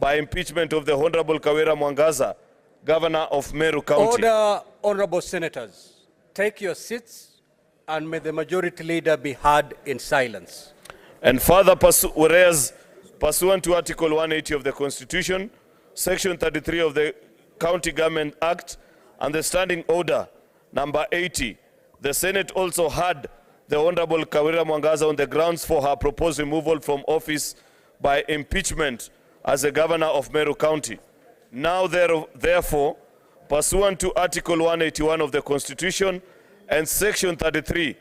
by impeachment of the Honorable Kawira Mwangaza, Governor of Meru County. Order, honorable senators. Take your seats and may the majority leader be heard in silence. And further, whereas pursuant to Article 180 of the Constitution, Section 33 of the County Government Act, and the Standing Order number 80, the Senate also heard the Honorable Kawira Mwangaza on the grounds for her proposed removal from office by impeachment as a governor of Meru County. Now, therefore, pursuant to Article 181 of the Constitution and Section 33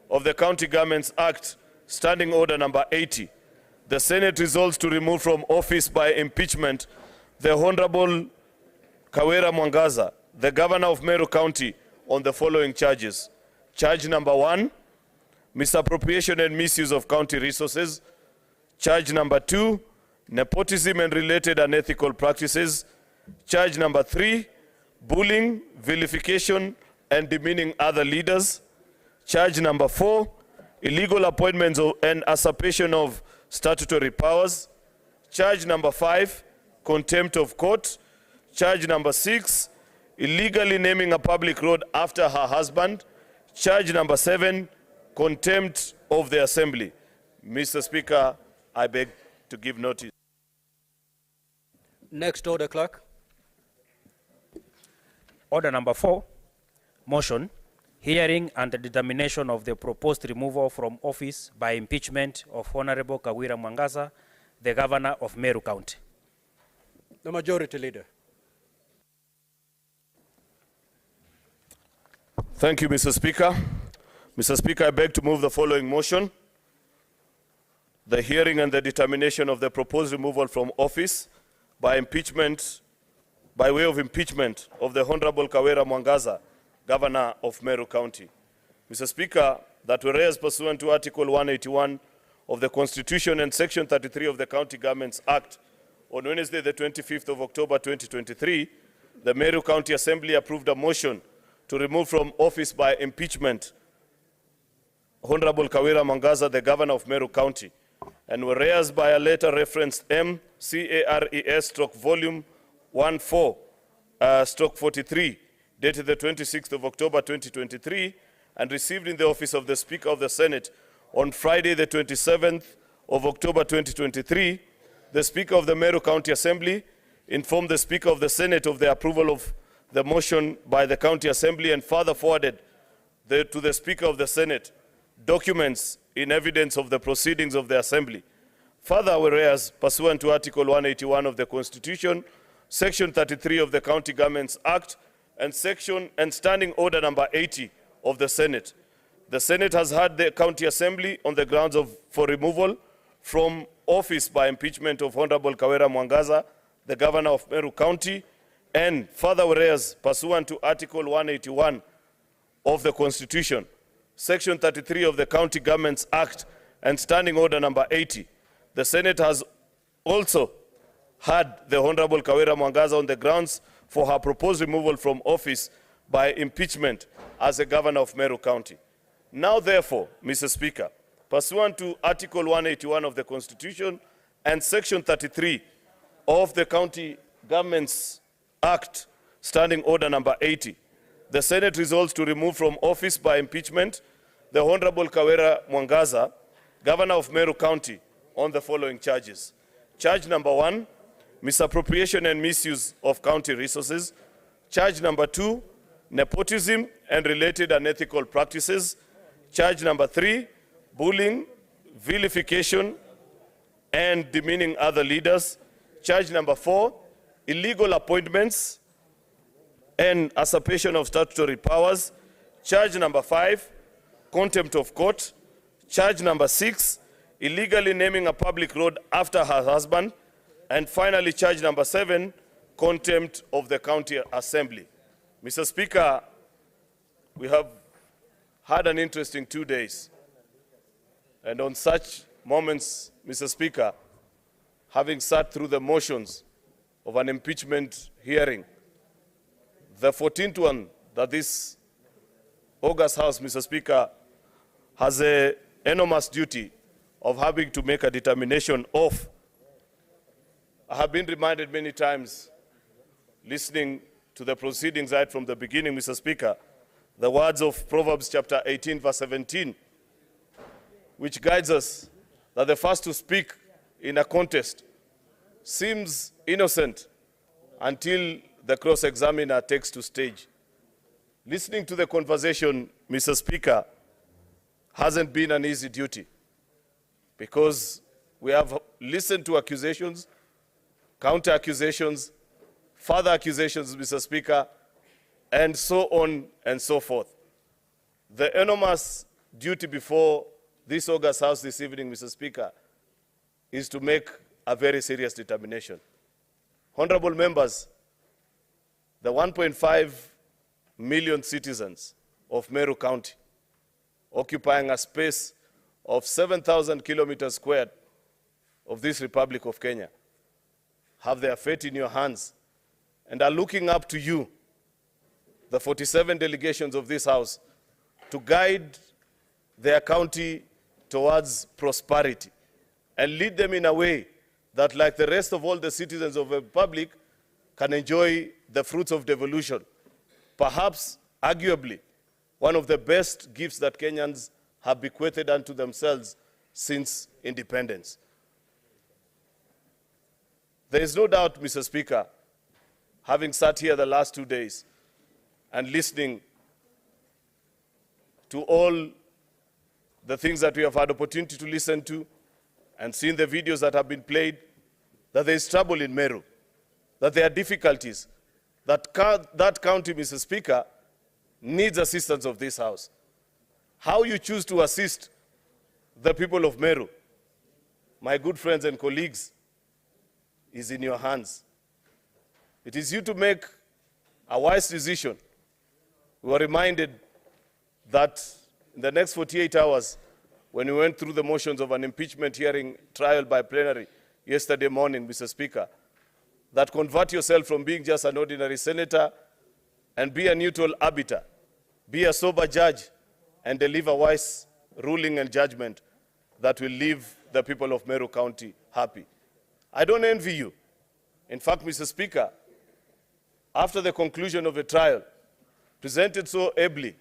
of the County Governments Act, Standing Order number 80, the Senate resolves to remove from office by impeachment the Honorable Kawira Mwangaza, the Governor of Meru County, on the following charges. Charge number 1, misappropriation and misuse of county resources. Charge number 2, nepotism and related unethical practices. Charge number 3, bullying, vilification, and demeaning other leaders. Charge number 4, illegal appointments and usurpation of statutory powers. Charge number 5, contempt of court. Charge number 6, illegally naming a public road after her husband. Charge number 7, contempt of the Assembly. Mr. Speaker, I beg to give notice. Next order, clerk. Order number 4, motion, hearing and the determination of the proposed removal from office by impeachment of Honorable Kawira Mwangaza, the Governor of Meru County. The majority leader. Thank you, Mr. Speaker. Mr. Speaker, I beg to move the following motion. The hearing and the determination of the proposed removal from office by impeachment, by way of impeachment of the Honorable Kawira Mwangaza, Governor of Meru County. Mr. Speaker, that whereas pursuant to Article 181 of the Constitution and Section 33 of the County Governments Act, on Wednesday, the 25th of October 2023, the Meru County Assembly approved a motion to remove from office by impeachment Honorable Kawira Mwangaza, the Governor of Meru County, and whereas by a letter referenced M-CARES/volume 14/43, dated the 26th of October 2023, and received in the office of the Speaker of the Senate on Friday, the 27th of October 2023, the Speaker of the Meru County Assembly informed the Speaker of the Senate of the approval of the motion by the County Assembly and further forwarded to the Speaker of the Senate documents in evidence of the proceedings of the Assembly. Further, whereas pursuant to Article 181 of the Constitution, Section 33 of the County Governments Act, and Standing Order number 80 of the Senate, the Senate has heard the County Assembly on the grounds for removal from office by impeachment of Honorable Kawira Mwangaza, the Governor of Meru County, and further, whereas pursuant to Article 181 of the Constitution, Section 33 of the County Governments Act, and Standing Order number 80, the Senate has also heard the Honorable Kawira Mwangaza on the grounds for her proposed removal from office by impeachment as a Governor of Meru County. Now, therefore, Mr. Speaker, pursuant to Article 181 of the Constitution and Section 33 of the County Governments Act, Standing Order number 80, the Senate resolves to remove from office by impeachment the Honorable Kawira Mwangaza, Governor of Meru County, on the following charges. Charge number 1, misappropriation and misuse of county resources. Charge number 2, nepotism and related unethical practices. Charge number 3, bullying, vilification, and demeaning other leaders. Charge number 4, illegal appointments and usurpation of statutory powers. Charge number 5, contempt of court. Charge number 6, illegally naming a public road after her husband. And finally, charge number 7, contempt of the County Assembly. Mr. Speaker, we have had an interesting 2 days. And on such moments, Mr. Speaker, having sat through the motions of an impeachment hearing, the 14th one that this August House, Mr. Speaker, has an enormous duty of having to make a determination of I have been reminded many times, listening to the proceedings right from the beginning, Mr. Speaker, the words of Proverbs chapter 18, verse 17, which guides us that the first to speak in a contest seems innocent until the cross-examiner takes to stage. Listening to the conversation, Mr. Speaker, hasn't been an easy duty because we have listened to accusations, counter-accusations, further accusations, Mr. Speaker, and so on and so forth. The enormous duty before this August House this evening, Mr. Speaker, is to make a very serious determination. Honorable members, the 1.5 million citizens of Meru County, occupying a space of 7,000 kilometers squared of this Republic of Kenya, have their fate in your hands and are looking up to you, the 47 delegations of this House, to guide their county towards prosperity and lead them in a way that, like the rest of all the citizens of the Republic, can enjoy the fruits of devolution. Perhaps, arguably, one of the best gifts that Kenyans have bequeathed unto themselves since independence. There is no doubt, Mr. Speaker, having sat here the last 2 days and listening to all the things that we have had opportunity to listen to and seen the videos that have been played, that there is trouble in Meru, that there are difficulties, that county, Mr. Speaker, needs assistance of this House. How you choose to assist the people of Meru, my good friends and colleagues, is in your hands. It is you to make a wise decision. We were reminded that in the next 48 hours, when we went through the motions of an impeachment hearing trial by plenary yesterday morning, Mr. Speaker, that convert yourself from being just an ordinary senator and be a neutral arbiter, be a sober judge, and deliver wise ruling and judgment that will leave the people of Meru County happy. I don't envy you. In fact, Mr. Speaker, after the conclusion of the trial, presented so ably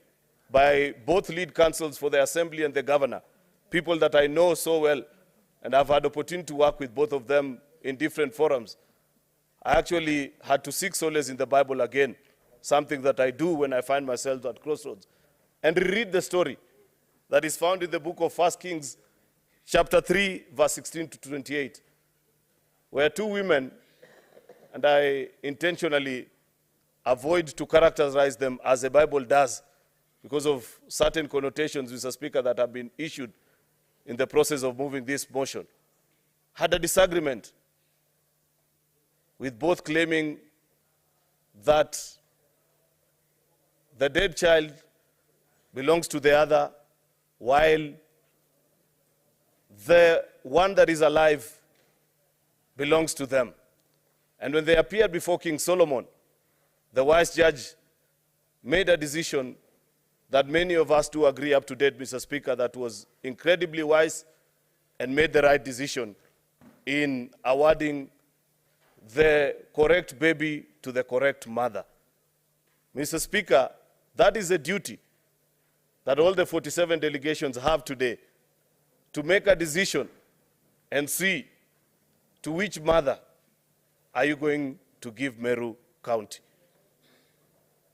by both lead counsels for the Assembly and the Governor, people that I know so well, and I've had opportunity to work with both of them in different forums, I actually had to seek solace in the Bible again, something that I do when I find myself at crossroads, and reread the story that is found in the book of 1 Kings, chapter 3, verse 16 to 28, where two women, and I intentionally avoid to characterize them as the Bible does because of certain connotations, Mr. Speaker, that have been issued in the process of moving this motion, had a disagreement, with both claiming that the dead child belongs to the other, while the one that is alive belongs to them. And when they appeared before King Solomon, the wise judge made a decision that many of us do agree up to date, Mr. Speaker, that was incredibly wise and made the right decision in awarding the correct baby to the correct mother. Mr. Speaker, that is a duty that all the 47 delegations have today, to make a decision and see to which mother are you going to give Meru County.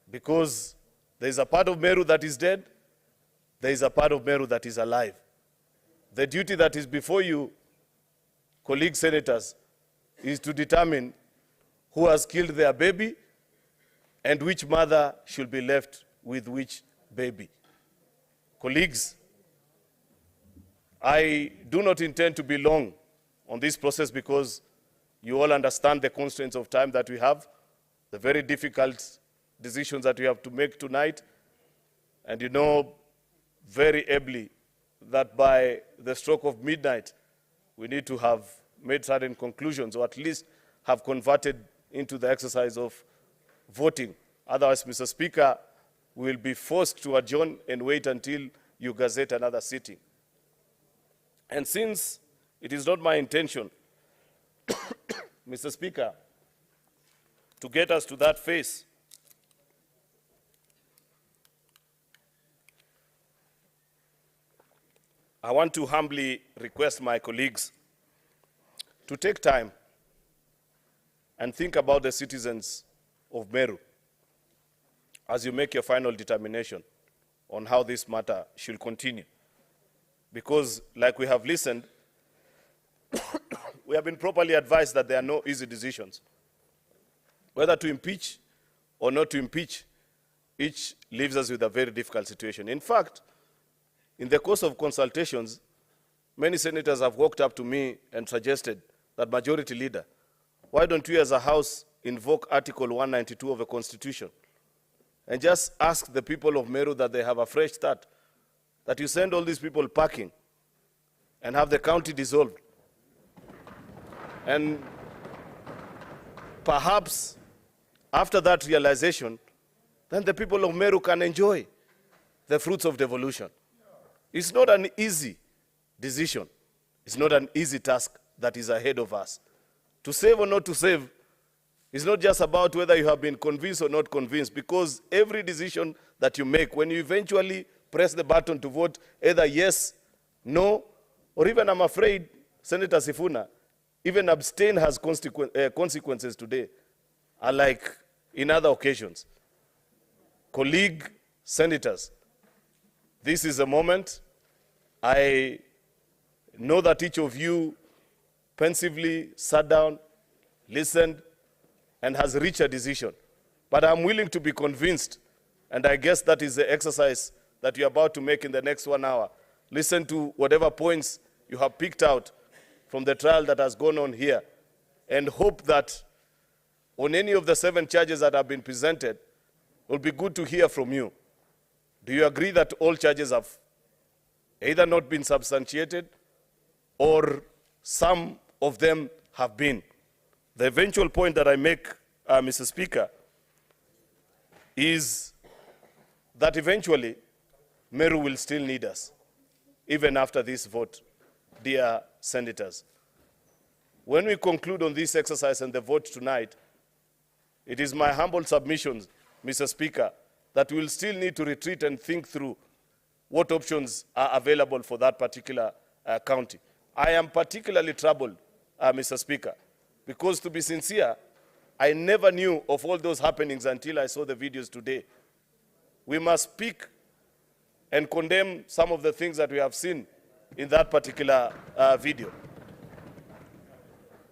Because there is a part of Meru that is dead, there is a part of Meru that is alive. The duty that is before you, colleague senators, is to determine who has killed their baby and which mother should be left with which baby. Colleagues, I do not intend to be long on this process because you all understand the constraints of time that we have, the very difficult decisions that we have to make tonight, and you know very ably that by the stroke of midnight, we need to have made certain conclusions, or at least have converted into the exercise of voting. Otherwise, Mr. Speaker, we will be forced to adjourn and wait until you gazette another sitting. And since it is not my intention Mr. Speaker, to get us to that phase, I want to humbly request my colleagues to take time and think about the citizens of Meru as you make your final determination on how this matter should continue. Because, like we have listened, we have been properly advised that there are no easy decisions. Whether to impeach or not to impeach, each leaves us with a very difficult situation. In fact, in the course of consultations, many senators have walked up to me and suggested that, Majority Leader, why don't we as a House invoke Article 192 of the Constitution and just ask the people of Meru that they have a fresh start, that you send all these people packing and have the county dissolved. And perhaps after that realization, then the people of Meru can enjoy the fruits of devolution. It's not an easy decision. It's not an easy task that is ahead of us. To save or not to save is not just about whether you have been convinced or not convinced, because every decision that you make, when you eventually press the button to vote either yes, no, or even, I'm afraid, Senator Sifuna, even abstain has consequences today, unlike in other occasions. Colleague senators, this is a moment. I know that each of you pensively sat down, listened, and has reached a decision. But I'm willing to be convinced, and I guess that is the exercise that you're about to make in the next 1 hour. Listen to whatever points you have picked out from the trial that has gone on here, and hope that on any of the 7 charges that have been presented, it will be good to hear from you. Do you agree that all charges have either not been substantiated or some of them have been? The eventual point that I make, Mr. Speaker, is that eventually Meru will still need us, even after this vote, dear senators. When we conclude on this exercise and the vote tonight, it is my humble submission, Mr. Speaker, that we will still need to retreat and think through what options are available for that particular county. I am particularly troubled, Mr. Speaker, because, to be sincere, I never knew of all those happenings until I saw the videos today. We must speak and condemn some of the things that we have seen in that particular video.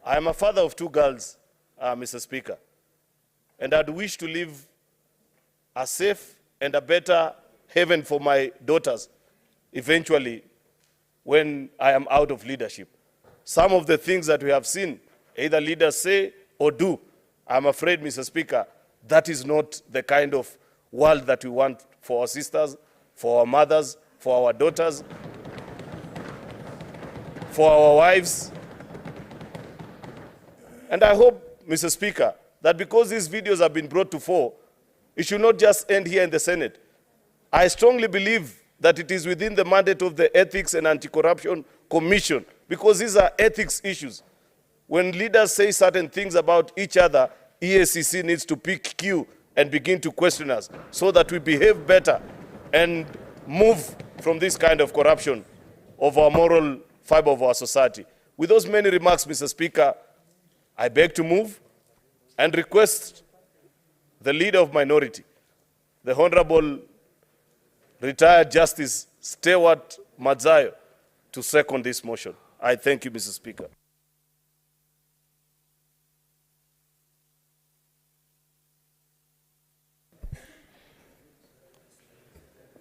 I am a father of 2 girls, Mr. Speaker, and I'd wish to live a safe and a better heaven for my daughters eventually when I am out of leadership. Some of the things that we have seen, either leaders say or do, I'm afraid, Mr. Speaker, that is not the kind of world that we want for our sisters, for our mothers, for our daughters, for our wives. And I hope, Mr. Speaker, that because these videos have been brought to fore, it should not just end here in the Senate. I strongly believe that it is within the mandate of the Ethics and Anti-Corruption Commission, because these are ethics issues. When leaders say certain things about each other, EACC needs to pick cue and begin to question us so that we behave better and move from this kind of corruption of our moral fiber of our society. With those many remarks, Mr. Speaker, I beg to move and request the leader of minority, the Honorable retired Justice Stewart Madzayo, to second this motion. I thank you, Mr. Speaker.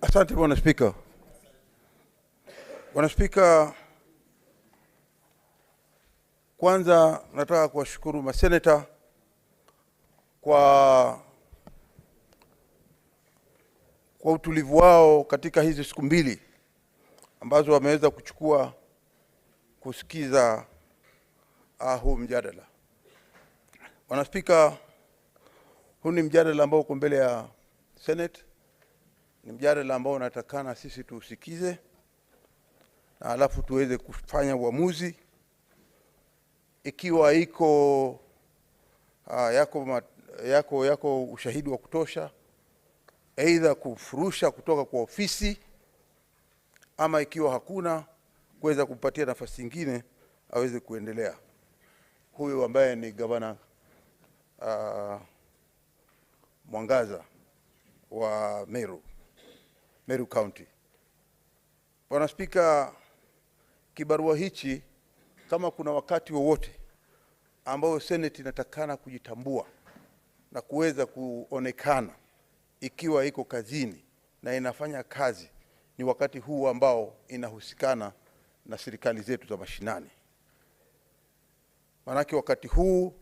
Asante Bwana Spika. Bwana Spika, kwanza nataka kuwashukuru maseneta kwa utulivu wao katika hizi siku 2 ambazo wameweza kuchukua kusikiza huu mjadala. Bwana Spika, huu ni mjadala ambao uko mbele ya Senate. Ni mjadala ambao unatakana sisi tuusikize na alafu tuweze kufanya uamuzi ikiwa iko yako ushahidi wa kutosha, aidha kufurusha kutoka kwa ofisi, ama ikiwa hakuna, kuweza kumpatia nafasi nyingine aweze kuendelea. Huyu ambaye ni gavana Mwangaza wa Meru County. Bwana Spika, kibarua hichi, kama kuna wakati wowote ambao Senate inatakana kujitambua na kuweza kuonekana ikiwa iko kazini na inafanya kazi, ni wakati huu ambao inahusikana na serikali zetu za mashinani. Manake wakati huu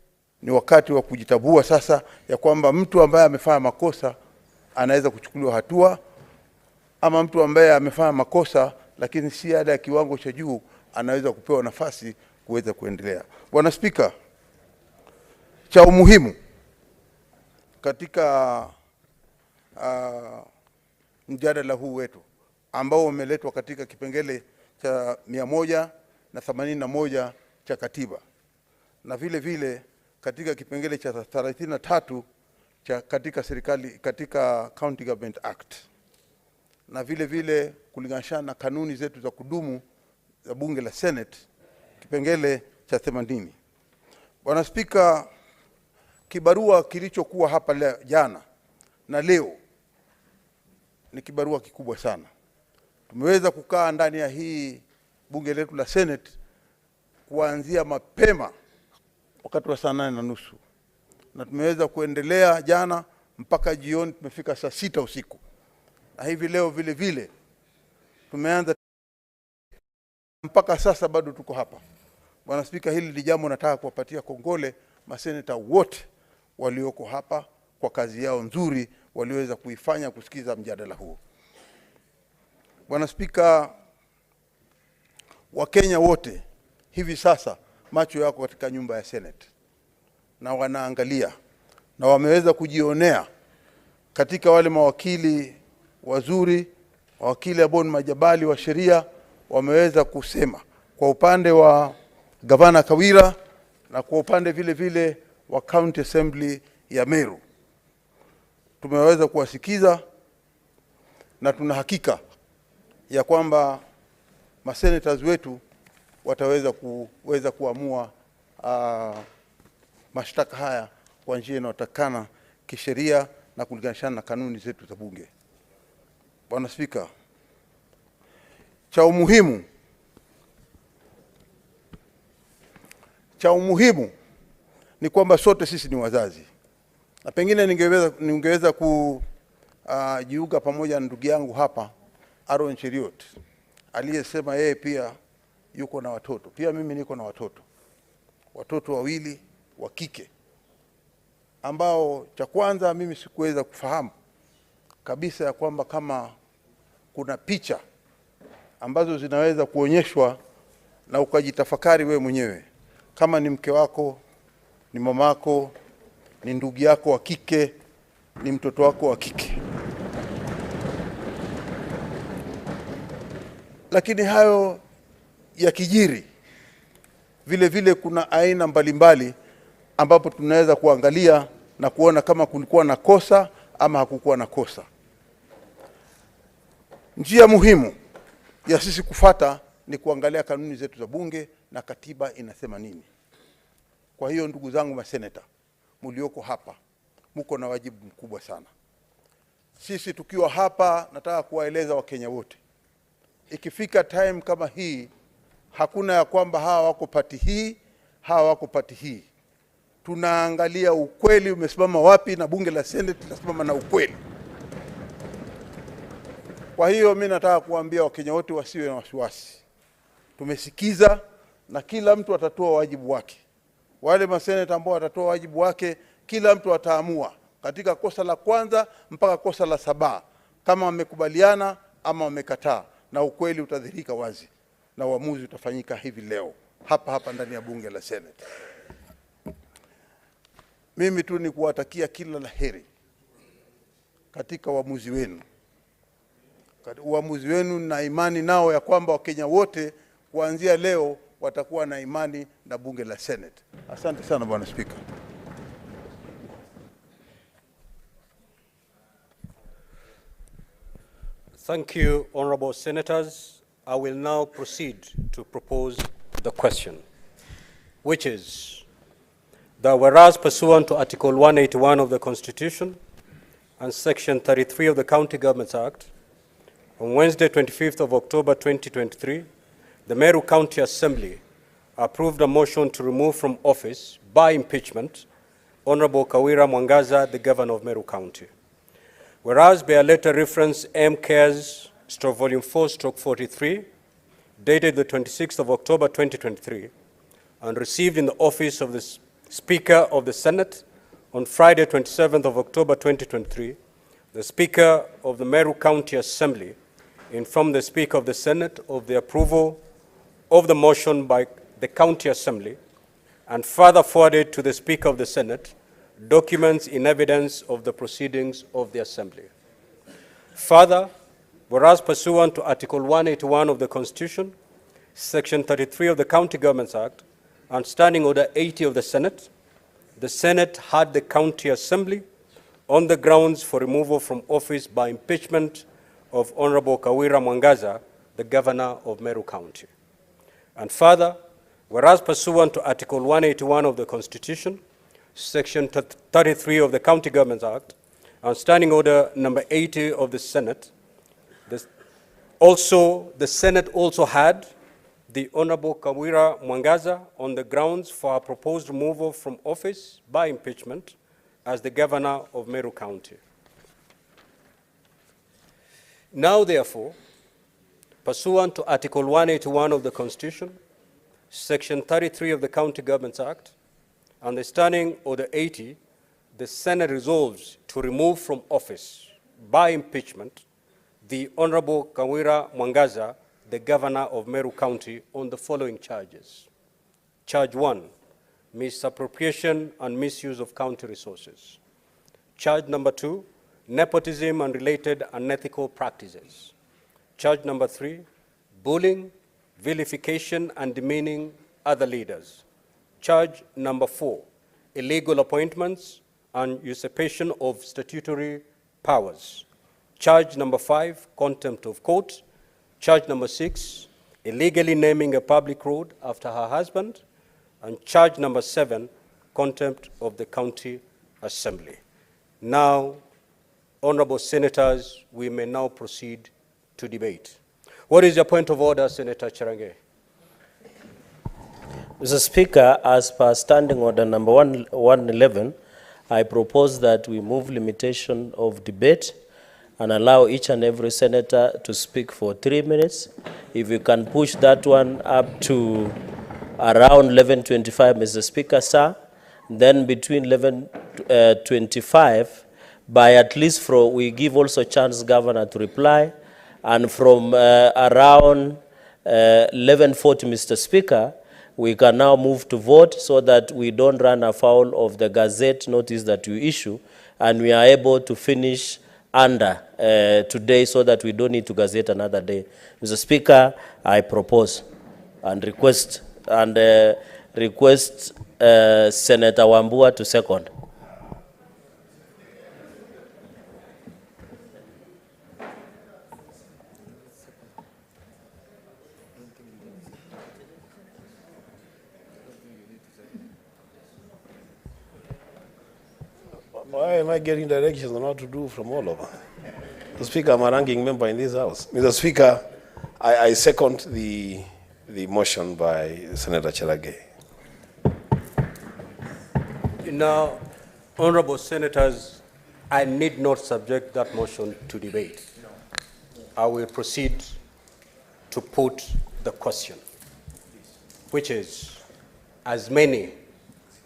ni wakati wa kujitambua sasa, ya kwamba mtu ambaye amefanya makosa anaweza kuchukuliwa hatua, ama mtu ambaye amefanya makosa lakini si ada ya kiwango cha juu anaweza kupewa nafasi kuweza kuendelea. Bwana Spika, cha umuhimu katika mjadala huu wetu ambao umeletwa katika kipengele cha 181 cha katiba, na vile vile katika kipengele cha 33 cha katika County Government Act, na vile vile kulingana na kanuni zetu za kudumu za bunge la Senate kipengele cha 80. Bwana Spika, kibarua kilichokuwa hapa jana na leo ni kibarua kikubwa sana. Tumeweza kukaa ndani ya hii bunge letu la Senate kuanzia mapema wakati wa saa 8:30, na tumeweza kuendelea jana mpaka jioni, tumefika saa 6 usiku, na hivi leo vile vile tumeanza mpaka sasa bado tuko hapa. Bwana Spika, hili ni jambo nataka kuwapatia kongole maseneta wote walioko hapa kwa kazi yao nzuri waliweza kuifanya kusikiza mjadala huu. Bwana Spika, Wakenya wote hivi sasa macho yako katika nyumba ya Senate na wanaangalia, na wameweza kujionea katika wale mawakili wazuri, mawakili ambao ni majabali wa sheria, wameweza kusema kwa upande wa gavana Kawira na kwa upande vile vile wa County Assembly ya Meru. Tumeweza kuwasikiza na tuna hakika ya kwamba masenators wetu wataweza kuamua mashtaka haya kwa njia inayotakana kisheria na kulingana na kanuni zetu za bunge. Bwana Spika, cha umuhimu ni kwamba sote sisi ni wazazi, na pengine ningeweza kujiunga pamoja na ndugu yangu hapa Aaron Cheriot aliyesema yeye pia yuko na watoto. Pia mimi niko na watoto wawili wa kike, ambao cha kwanza mimi sikuweza kufahamu kabisa ya kwamba kama kuna picha ambazo zinaweza kuonyeshwa na ukajitafakari we mwenyewe, kama ni mke wako, ni mamako, ni ndugu yako wa kike, ni mtoto wako wa kike. Lakini hayo ya kijiri vile vile kuna aina mbalimbali ambapo tunaweza kuangalia na kuona kama kulikuwa na kosa ama hakukuwa na kosa. Njia muhimu ya sisi kufata ni kuangalia kanuni zetu za bunge na katiba inasema nini. Kwa hiyo ndugu zangu maseneta mlioko hapa, mko na wajibu mkubwa sana. Sisi tukiwa hapa, nataka kuwaeleza Wakenya wote, ikifika time kama hii, hakuna ya kwamba hawa wako pati hii, hawa wako pati hii. Tunaangalia ukweli umesimama wapi, na bunge la Senate linasimama na ukweli. Kwa hiyo mimi nataka kuambia Wakenya wote wasiwe na wasiwasi. Tumesikiza na kila mtu atatoa wajibu wake. Wale maseneta ambao watatoa wajibu wake, kila mtu ataamua katika kosa la kwanza mpaka kosa la 7 kama wamekubaliana ama wamekataa, na ukweli utadhihirika wazi na uamuzi utafanyika hivi leo hapa ndani ya bunge la Senate. Mimi tu ni kuwatakia kila laheri katika uamuzi wenu. Uamuzi wenu na imani nao ya kwamba Wakenya wote kuanzia leo watakuwa na imani na bunge la Senate. Asante sana Bwana Spika. Thank you, honorable senators. I will now proceed to propose the question, which is that whereas pursuant to Article 181 of the Constitution and Section 33 of the County Governments Act, on Wednesday, 25th of October 2023, the Meru County Assembly approved a motion to remove from office by impeachment Honorable Kawira Mwangaza, the Governor of Meru County. Whereas by a letter reference M. Cares, Volume 4/43, dated the 26th of October 2023, and received in the office of the Speaker of the Senate on Friday, 27th of October 2023, the Speaker of the Meru County Assembly informed the Speaker of the Senate of the approval of the motion by the County Assembly, and further forwarded to the Speaker of the Senate documents in evidence of the proceedings of the Assembly. Further, whereas pursuant to Article 181 of the Constitution, Section 33 of the County Governments Act, and Standing Order 80 of the Senate had the County Assembly on the grounds for removal from office by impeachment of Honorable Kawira Mwangaza, the Governor of Meru County. And further, whereas pursuant to Article 181 of the Constitution, Section 33 of the County Governments Act, and Standing Order number 80 of the Senate, the Senate also had the Honorable Kawira Mwangaza on the grounds for a proposed removal from office by impeachment as the Governor of Meru County. Now, therefore, pursuant to Article 181 of the Constitution, Section 33 of the County Governments Act, and the Standing Order 80, the Senate resolves to remove from office by impeachment the Honorable Kawira Mwangaza, the Governor of Meru County, on the following charges. Charge 1, misappropriation and misuse of county resources. Charge number 2, nepotism and related unethical practices. Charge number 3, bullying, vilification and demeaning other leaders. Charge number 4, illegal appointments and usurpation of statutory powers. Charge number 5, contempt of court. Charge number 6, illegally naming a public road after her husband. And charge number 7, contempt of the County Assembly. Now, honorable senators, we may now proceed to debate. What is your point of order, Senator Cherange? Mr. Speaker, as per Standing Order number 111, I propose that we move limitation of debate and allow each and every senator to speak for 3 minutes. If you can push that one up to around 11:25, Mr. Speaker, sir, then between 11:25, by at least we give also chance governor to reply, and from around 11:40, Mr. Speaker, we can now move to vote so that we don't run afoul of the Gazette notice that you issue, and we are able to finish under today so that we don't need to Gazette another day. Mr. Speaker, I propose and request Senator Wambua to second. Why am I getting directions on what to do from all over? Mr. Speaker, I'm a ranking member in this House. Mr. Speaker, I second the motion by Senator Cherage. Now, honorable senators, I need not subject that motion to debate. I will proceed to put the question, which is, as many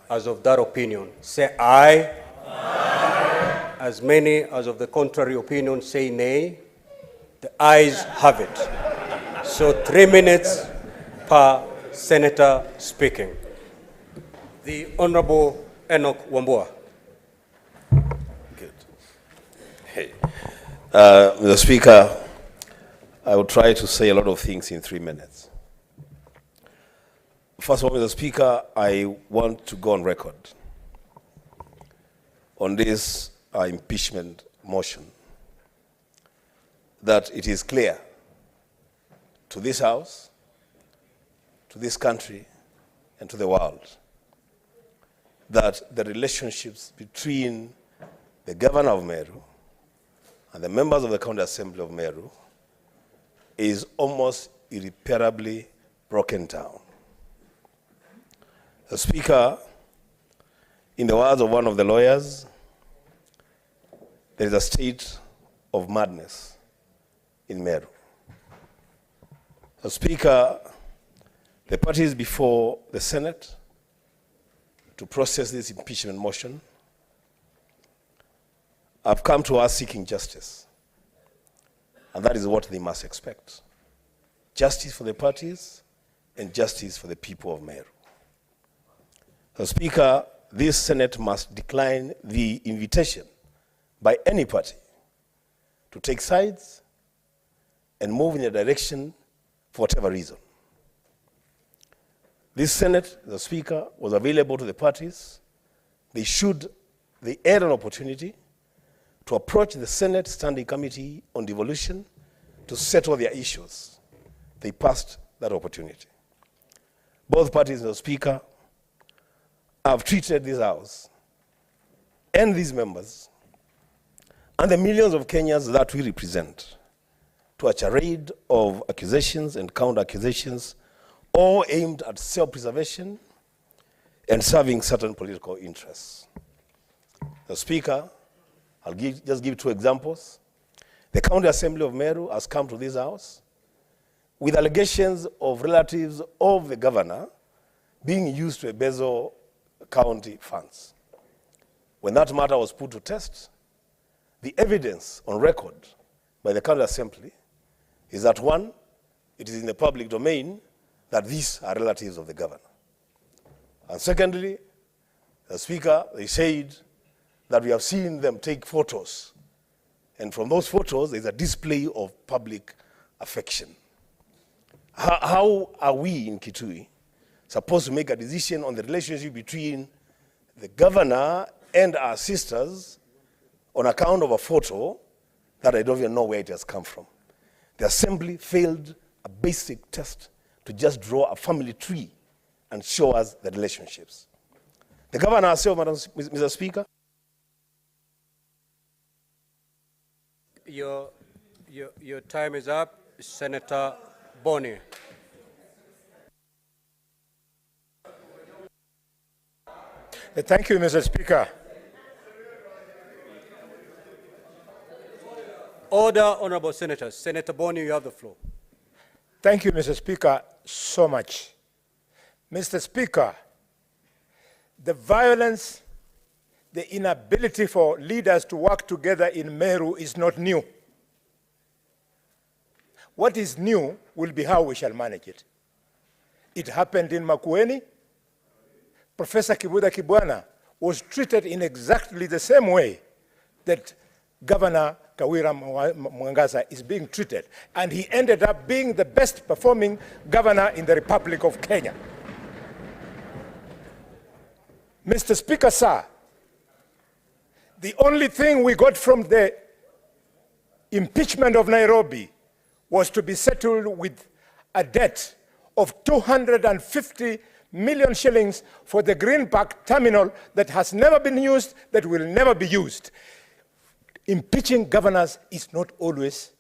as of that opinion say aye. Aye. As many as of the contrary opinion say nay. The ayes have it. So 3 minutes per senator speaking. The Honorable Enoch Wambua. Good. Hey. Mr. Speaker, I will try to say a lot of things in 3 minutes. First of all, Mr. Speaker, I want to go on record on this impeachment motion that it is clear to this House, to this country, and to the world that the relationships between the governor of Meru and the members of the County Assembly of Meru is almost irreparably broken down. The Speaker, in the words of one of the lawyers, there is a state of madness in Meru. The Speaker, the parties before the Senate to process this impeachment motion have come to us seeking justice. And that is what they must expect. Justice for the parties and justice for the people of Meru. The Speaker, this Senate must decline the invitation by any party to take sides and move in a direction for whatever reason. This Senate, the Speaker, was available to the parties. They had an opportunity to approach the Senate Standing Committee on Devolution to settle their issues. They passed that opportunity. Both parties, the Speaker, have treated this House and these members and the millions of Kenyans that we represent to a charade of accusations and counter-accusations, all aimed at self-preservation and serving certain political interests. The Speaker, I'll just give 2 examples. The County Assembly of Meru has come to this House with allegations of relatives of the governor being used to embezzle county funds. When that matter was put to test, the evidence on record by the County Assembly is that 1, it is in the public domain that these are relatives of the governor. And secondly, the Speaker, they said that we have seen them take photos. And from those photos, there's a display of public affection. How are we in Kitui supposed to make a decision on the relationship between the governor and our sisters on account of a photo that I don't even know where it has come from? The Assembly failed a basic test to just draw a family tree and show us the relationships. The governor herself, Mr. Speaker. Your time is up. Senator Boni. Thank you, Mr. Speaker. Order, honorable senators. Senator Boni, you have the floor. Thank you, Mr. Speaker, so much. Mr. Speaker, the violence, the inability for leaders to work together in Meru is not new. What is new will be how we shall manage it. It happened in Makueni. Professor Kibuda Kibwana was treated in exactly the same way that Governor Kawira Mwangaza is being treated. And he ended up being the best performing governor in the Republic of Kenya. Mr. Speaker, sir, the only thing we got from the impeachment of Nairobi was to be settled with a debt of 250 million shillings for the Greenback terminal that has never been used, that will never be used. Impeaching governors is not always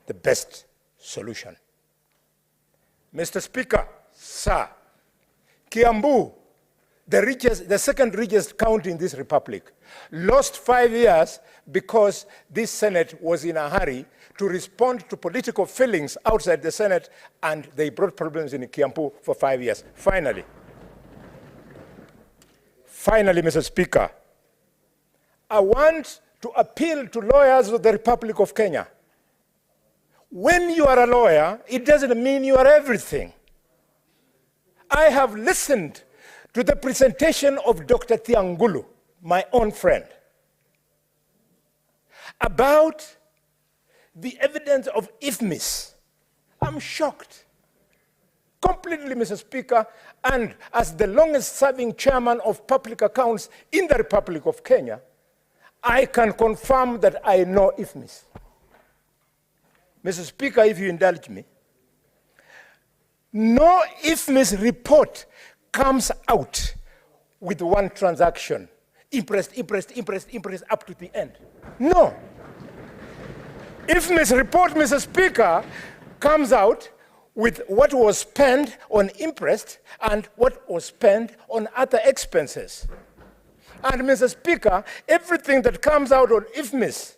the best solution. Mr. Speaker, sir, Kiambu, the second richest county in this republic, lost 5 years because this Senate was in a hurry to respond to political feelings outside the Senate, and they brought problems in Kiambu for 5 years. Finally, Mr. Speaker, I want to appeal to lawyers of the Republic of Kenya. When you are a lawyer, it doesn't mean you are everything. I have listened to the presentation of Dr. Thiangulu, my own friend, about the evidence of IFMIS. I'm shocked, completely, Mr. Speaker, and as the longest serving chairman of public accounts in the Republic of Kenya, I can confirm that I know IFMIS. Mr. Speaker, if you indulge me, no IFMIS report comes out with one transaction, interest, up to the end. No. IFMIS report, Mr. Speaker, comes out with what was spent on interest and what was spent on other expenses. And Mr. Speaker, everything that comes out on IFMIS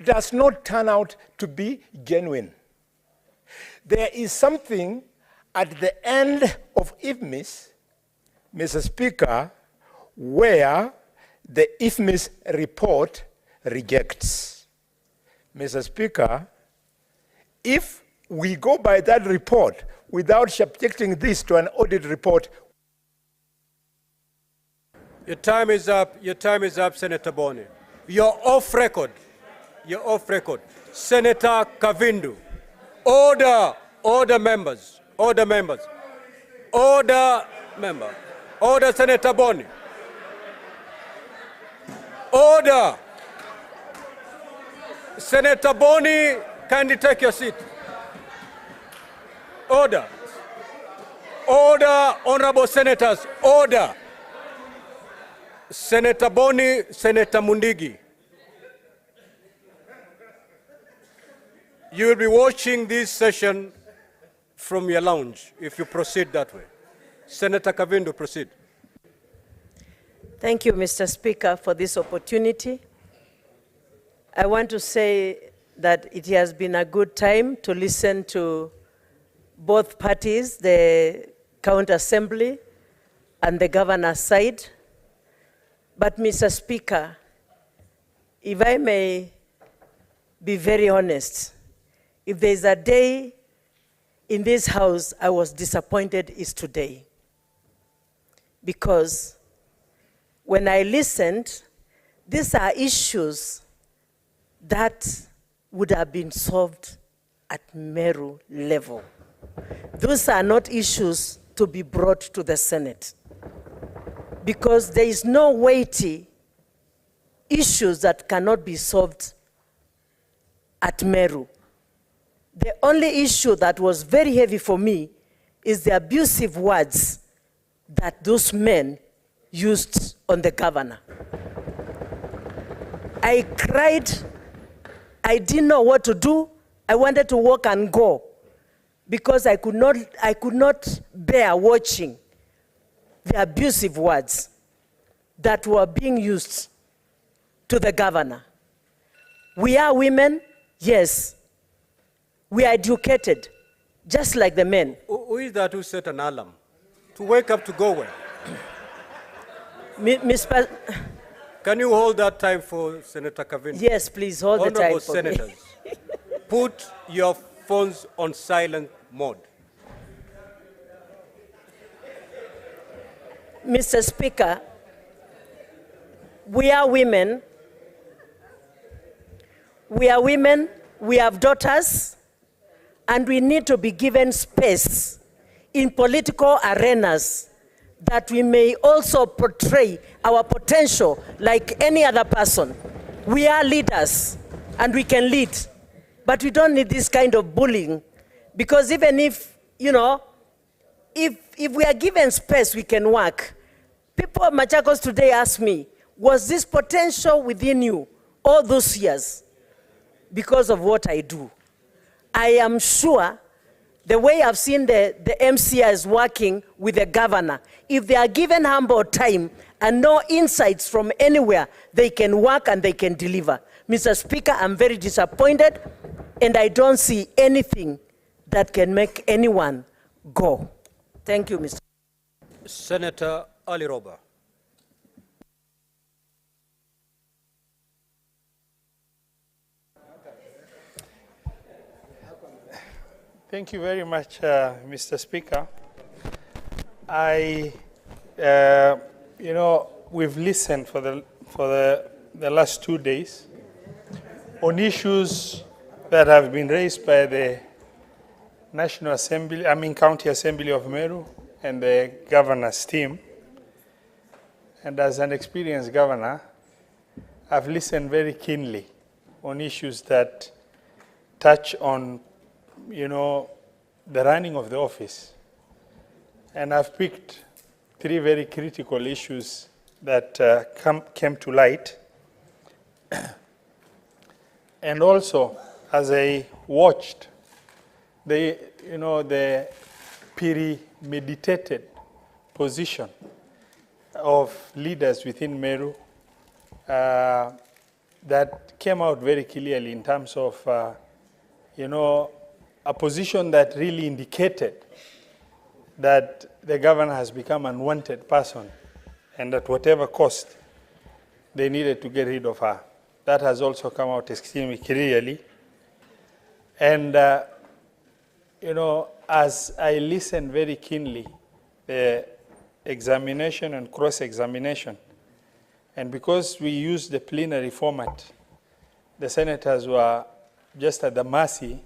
does not turn out to be genuine. There is something at the end of IFMIS, Mr. Speaker, where the IFMIS report rejects. Mr. Speaker, if we go by that report without subjecting this to an audit report. Your time is up. Your time is up, Senator Boni. You're off record. You're off record. Senator Kavindu. Order. Order, members. Order, members. Order, member. Order, Senator Boni. Order. Senator Boni, kindly take your seat. Order. Order, honorable senators. Order. Senator Boni, Senator Mundigi. You will be watching this session from your lounge if you proceed that way. Senator Kavindu, proceed. Thank you, Mr. Speaker, for this opportunity. I want to say that it has been a good time to listen to both parties, the County Assembly and the governor's side. But, Mr. Speaker, if I may be very honest, if there is a day in this House I was disappointed, is today. Because when I listened, these are issues that would have been solved at Meru level. Those are not issues to be brought to the Senate, because there is no weighty issues that cannot be solved at Meru. The only issue that was very heavy for me is the abusive words that those men used on the governor. I cried. I didn't know what to do. I wanted to walk and go because I could not bear watching the abusive words that were being used to the governor. We are women, yes. We are educated, just like the men. Who is that who set an alarm to wake up to go where? Can you hold that time for Senator Kavindu? Yes, please hold the time for senators, me. put your phones on silent mode. Mr. Speaker, we are women. We are women, we have daughters, and we need to be given space in political arenas that we may also portray our potential like any other person. We are leaders, and we can lead, but we don't need this kind of bullying, because even if, if we are given space, we can work. People of Machakos today ask me, was this potential within you all those years? Because of what I do. I am sure the way I've seen the MCIs working with the governor, if they are given humble time and no insights from anywhere, they can work and they can deliver. Mr. Speaker, I'm very disappointed, and I don't see anything that can make anyone go. Thank you, Mr. Senator Ali Roba. Thank you very much, Mr. Speaker. We've listened for the last 2 days on issues that have been raised by the National Assembly, County Assembly of Meru and the governor's team. And as an experienced governor, I've listened very keenly on issues that touch on, the running of the office. And I've picked 3 very critical issues that came to light. And also, as I watched the premeditated position of leaders within Meru, that came out very clearly in terms of, a position that really indicated that the governor has become an unwanted person and at whatever cost, they needed to get rid of her. That has also come out extremely clearly. And, as I listened very keenly, the examination and cross-examination, and because we used the plenary format, the senators were just at the mercy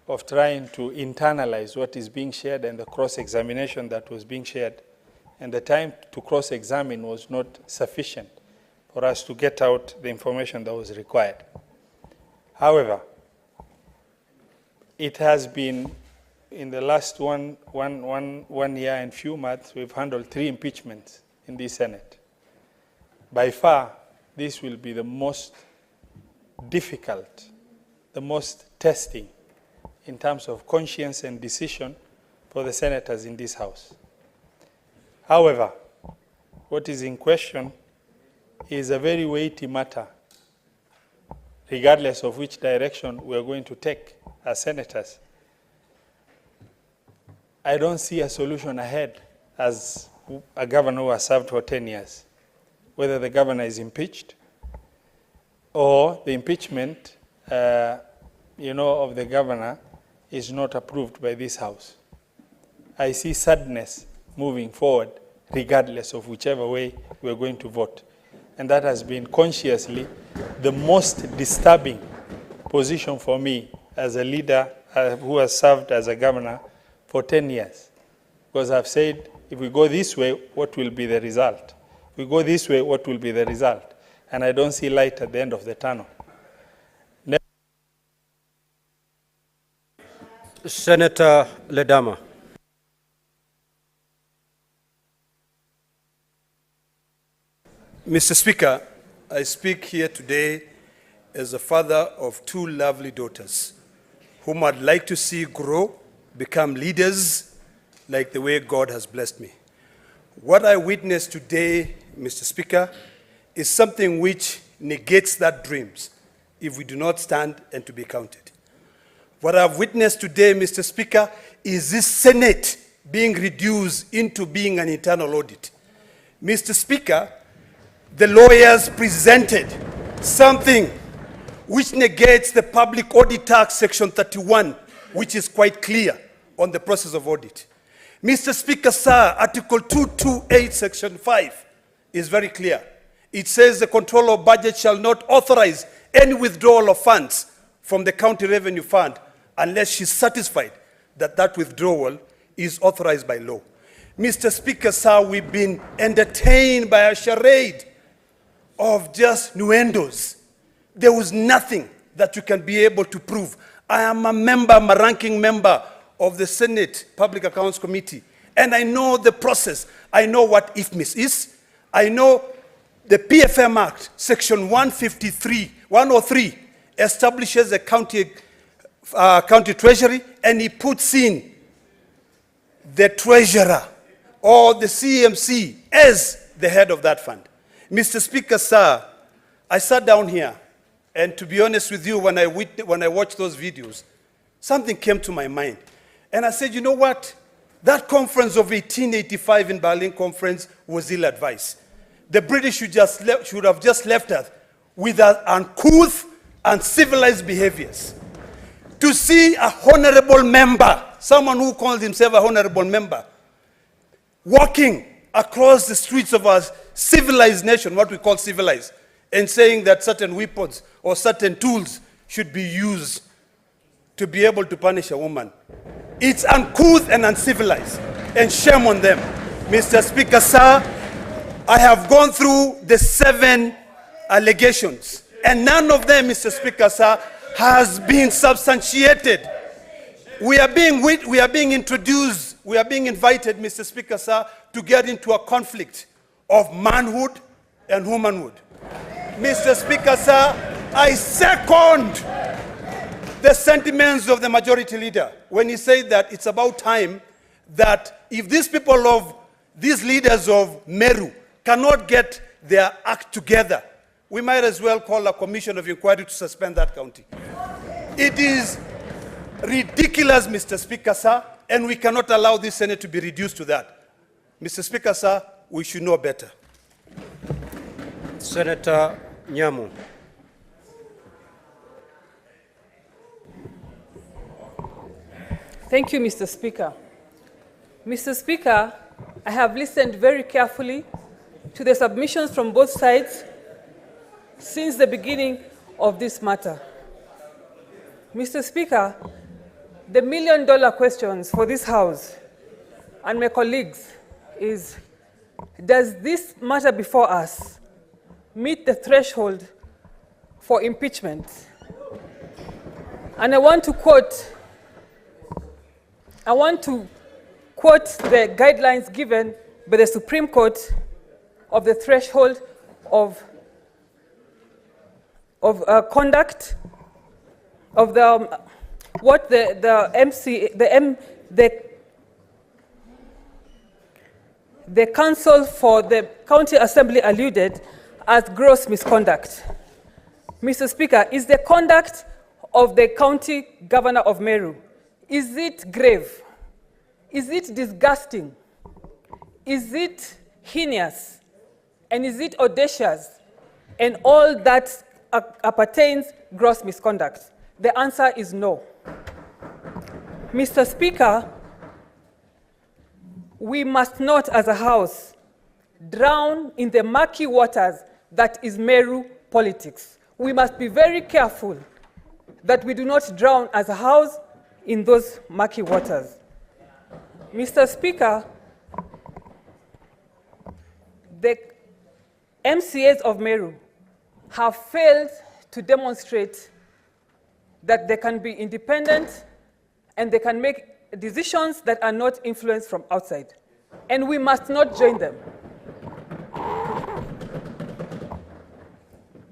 of trying to internalize what is being shared and the cross-examination that was being shared. And the time to cross-examine was not sufficient for us to get out the information that was required. However, it has been, in the last one year and few months, we've handled 3 impeachments in the Senate. By far, this will be the most difficult, the most testing in terms of conscience and decision for the senators in this House. However, what is in question is a very weighty matter, regardless of which direction we are going to take as senators. I don't see a solution ahead as a governor who has served for 10 years, whether the governor is impeached or the impeachment of the governor is not approved by this House. I see sadness moving forward, regardless of whichever way we're going to vote. And that has been consciously the most disturbing position for me as a leader who has served as a governor for 10 years. Because I've said, if we go this way, what will be the result? If we go this way, what will be the result? And I don't see light at the end of the tunnel. Senator Ledama. Mr. Speaker, I speak here today as a father of 2 lovely daughters whom I'd like to see grow, become leaders like the way God has blessed me. What I witnessed today, Mr. Speaker, is something which negates that dreams if we do not stand and to be counted. What I've witnessed today, Mr. Speaker, is this Senate being reduced into being an internal audit. Mr. Speaker, the lawyers presented something which negates the Public Audit Act Section 31, which is quite clear on the process of audit. Mr. Speaker, sir, Article 228, Section 5 is very clear. It says the controller of budget shall not authorize any withdrawal of funds from the county revenue fund unless she's satisfied that that withdrawal is authorized by law. Mr. Speaker, sir, we've been entertained by a charade of just nuendos. There was nothing that you can be able to prove. I am I'm a ranking member of the Senate Public Accounts Committee, and I know the process. I know what IFMIS is. I know the PFM Act, Section 103 establishes a county treasury, and he puts in the treasurer or the CMC as the head of that fund. Mr. Speaker, sir, I sat down here, and to be honest with you, when I watched those videos, something came to my mind. And I said, you know what? That conference of 1885 in Berlin Conference was ill-advised. The British should have just left us with uncouth and civilized behaviors. To see a honorable member, someone who calls himself a honorable member, walking across the streets of our civilized nation, what we call civilized, and saying that certain weapons or certain tools should be used to be able to punish a woman. It's uncouth and uncivilized, and shame on them. Mr. Speaker, sir, I have gone through the 7 allegations, and none of them, Mr. Speaker, sir, has been substantiated. We are being introduced, we are being invited, Mr. Speaker, sir, to get into a conflict of manhood and womanhood. Mr. Speaker, sir, I second the sentiments of the majority leader when he said that it's about time that if these leaders of Meru cannot get their act together, we might as well call a commission of inquiry to suspend that county. It is ridiculous, Mr. Speaker, sir, and we cannot allow this Senate to be reduced to that. Mr. Speaker, sir, we should know better. Senator Nyamu. Thank you, Mr. Speaker. Mr. Speaker, I have listened very carefully to the submissions from both sides since the beginning of this matter. Mr. Speaker, the million-dollar questions for this House and my colleagues is, does this matter before us meet the threshold for impeachment? And I want to quote the guidelines given by the Supreme Court of the threshold of conduct of the counsel for the county assembly alluded as gross misconduct. Mr. Speaker, is the conduct of the county governor of Meru, is it grave? Is it disgusting? Is it heinous? And is it audacious? And all that appertains gross misconduct? The answer is no. Mr. Speaker, we must not, as a House, drown in the murky waters that is Meru politics. We must be very careful that we do not drown as a House in those murky waters. Mr. Speaker, the MCAs of Meru have failed to demonstrate that they can be independent and they can make decisions that are not influenced from outside. And we must not join them.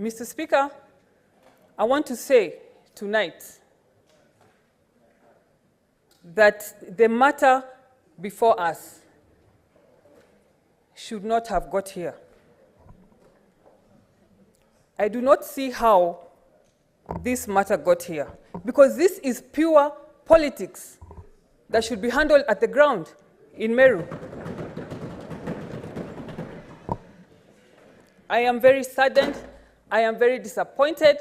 Mr. Speaker, I want to say tonight that the matter before us should not have got here. I do not see how this matter got here, because this is pure politics that should be handled at the ground in Meru. I am very saddened, I am very disappointed,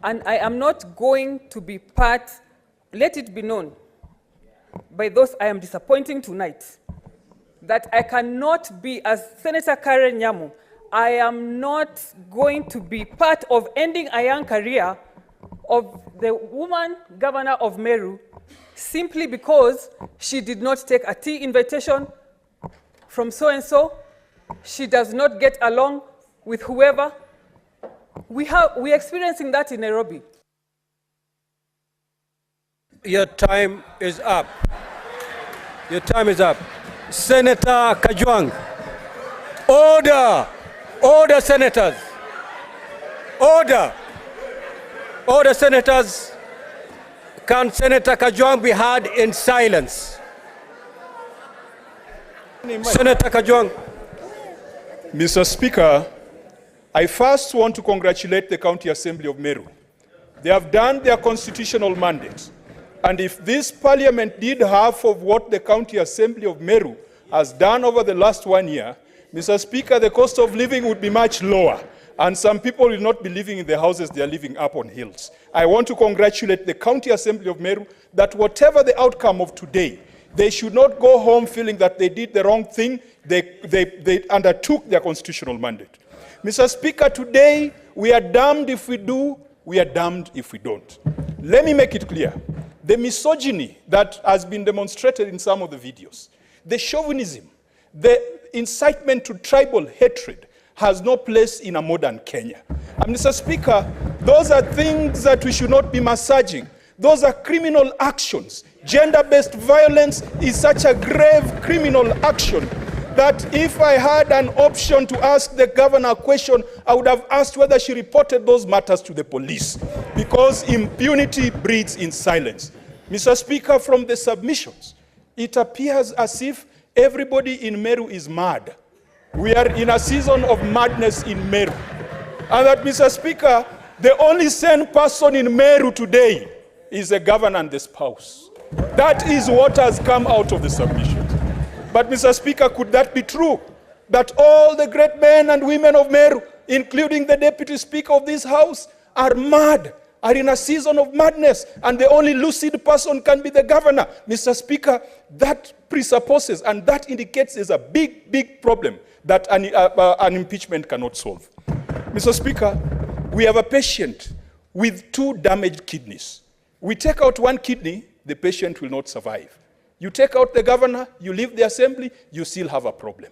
and I am not going to be part, let it be known, by those I am disappointing tonight, that I cannot be, as Senator Karen Nyamu, I am not going to be part of ending a young career of the woman governor of Meru simply because she did not take a tea invitation from so-and-so. She does not get along with whoever. We're experiencing that in Nairobi. Your time is up. Your time is up. Senator Kajwang. Order! Order, senators. Order. Order, senators. Can Senator Kajwang be heard in silence? Senator Kajwang. Mr. Speaker, I first want to congratulate the County Assembly of Meru. They have done their constitutional mandate. And if this parliament did half of what the County Assembly of Meru has done over the last 1 year, Mr. Speaker, the cost of living would be much lower, and some people will not be living in the houses they are living up on hills. I want to congratulate the County Assembly of Meru that whatever the outcome of today, they should not go home feeling that they did the wrong thing. They undertook their constitutional mandate. Mr. Speaker, today we are damned if we do, we are damned if we don't. Let me make it clear. The misogyny that has been demonstrated in some of the videos, the chauvinism, the incitement to tribal hatred has no place in a modern Kenya. And Mr. Speaker, Those are things that we should not be massaging. Those are criminal actions. Gender-based violence is such a grave criminal action that if I had an option to ask the governor a question, I would have asked whether she reported those matters to the police, because impunity breeds in silence. Mr. Speaker, from the submissions, it appears as if everybody in Meru is mad. We are in a season of madness in Meru. And that, Mr. Speaker, the only sane person in Meru today is the governor and the spouse. That is what has come out of the submissions. But, Mr. Speaker, could that be true? That all the great men and women of Meru, including the Deputy Speaker of this House, are mad, are in a season of madness, and the only lucid person can be the governor? Mr. Speaker, that presupposes and that indicates there's a big, big problem that an impeachment cannot solve. Mr. Speaker, we have a patient with 2 damaged kidneys. We take out 1 kidney, the patient will not survive. You take out the governor, you leave the assembly, you still have a problem.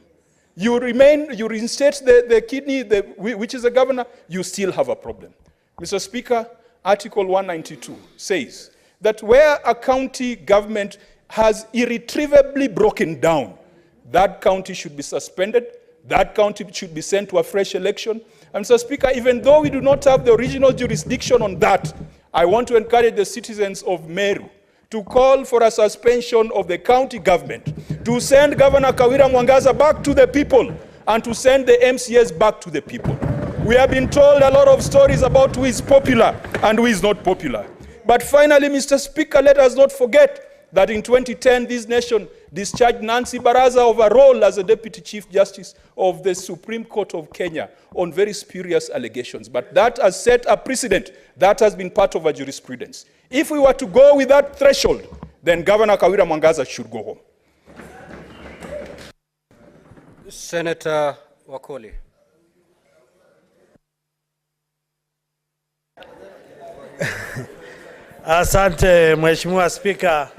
You reinstate the kidney, which is the governor, you still have a problem. Mr. Speaker, Article 192 says that where a county government has irretrievably broken down, that county should be suspended, that county should be sent to a fresh election. And Mr. Speaker, even though we do not have the original jurisdiction on that, I want to encourage the citizens of Meru to call for a suspension of the county government, to send Governor Kawira Mwangaza back to the people, and to send the MCAs back to the people. We have been told a lot of stories about who is popular and who is not popular. But finally, Mr. Speaker, let us not forget that in 2010, this nation discharged Nancy Baraza of a role as a Deputy Chief Justice of the Supreme Court of Kenya on very spurious allegations. But that has set a precedent. That has been part of a jurisprudence. If we were to go with that threshold, then Governor Kawira Mwangaza should go home. Senator Wakoli. Asante Mheshimiwa Spika.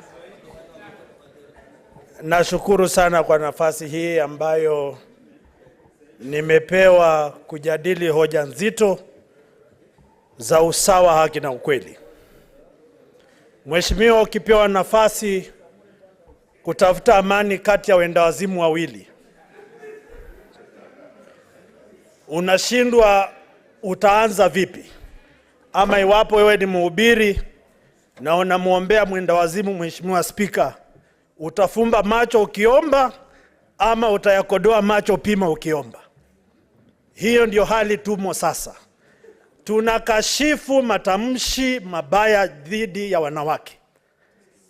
Nashukuru sana kwa nafasi hii ambayo nimepewa kujadili hoja nzito za usawa, haki na ukweli. Mheshimiwa, ukipewa nafasi kutafuta amani kati ya wendawazimu wawili, unashindwa utaanza vipi? Ama iwapo wewe ni mhubiri na unamuombea mwendawazimu, Mheshimiwa Spika, utafumba macho ukiomba ama utayakodoa macho pima ukiomba? Hiyo ndio hali tumo sasa. Tunakashifu matamshi mabaya dhidi ya wanawake,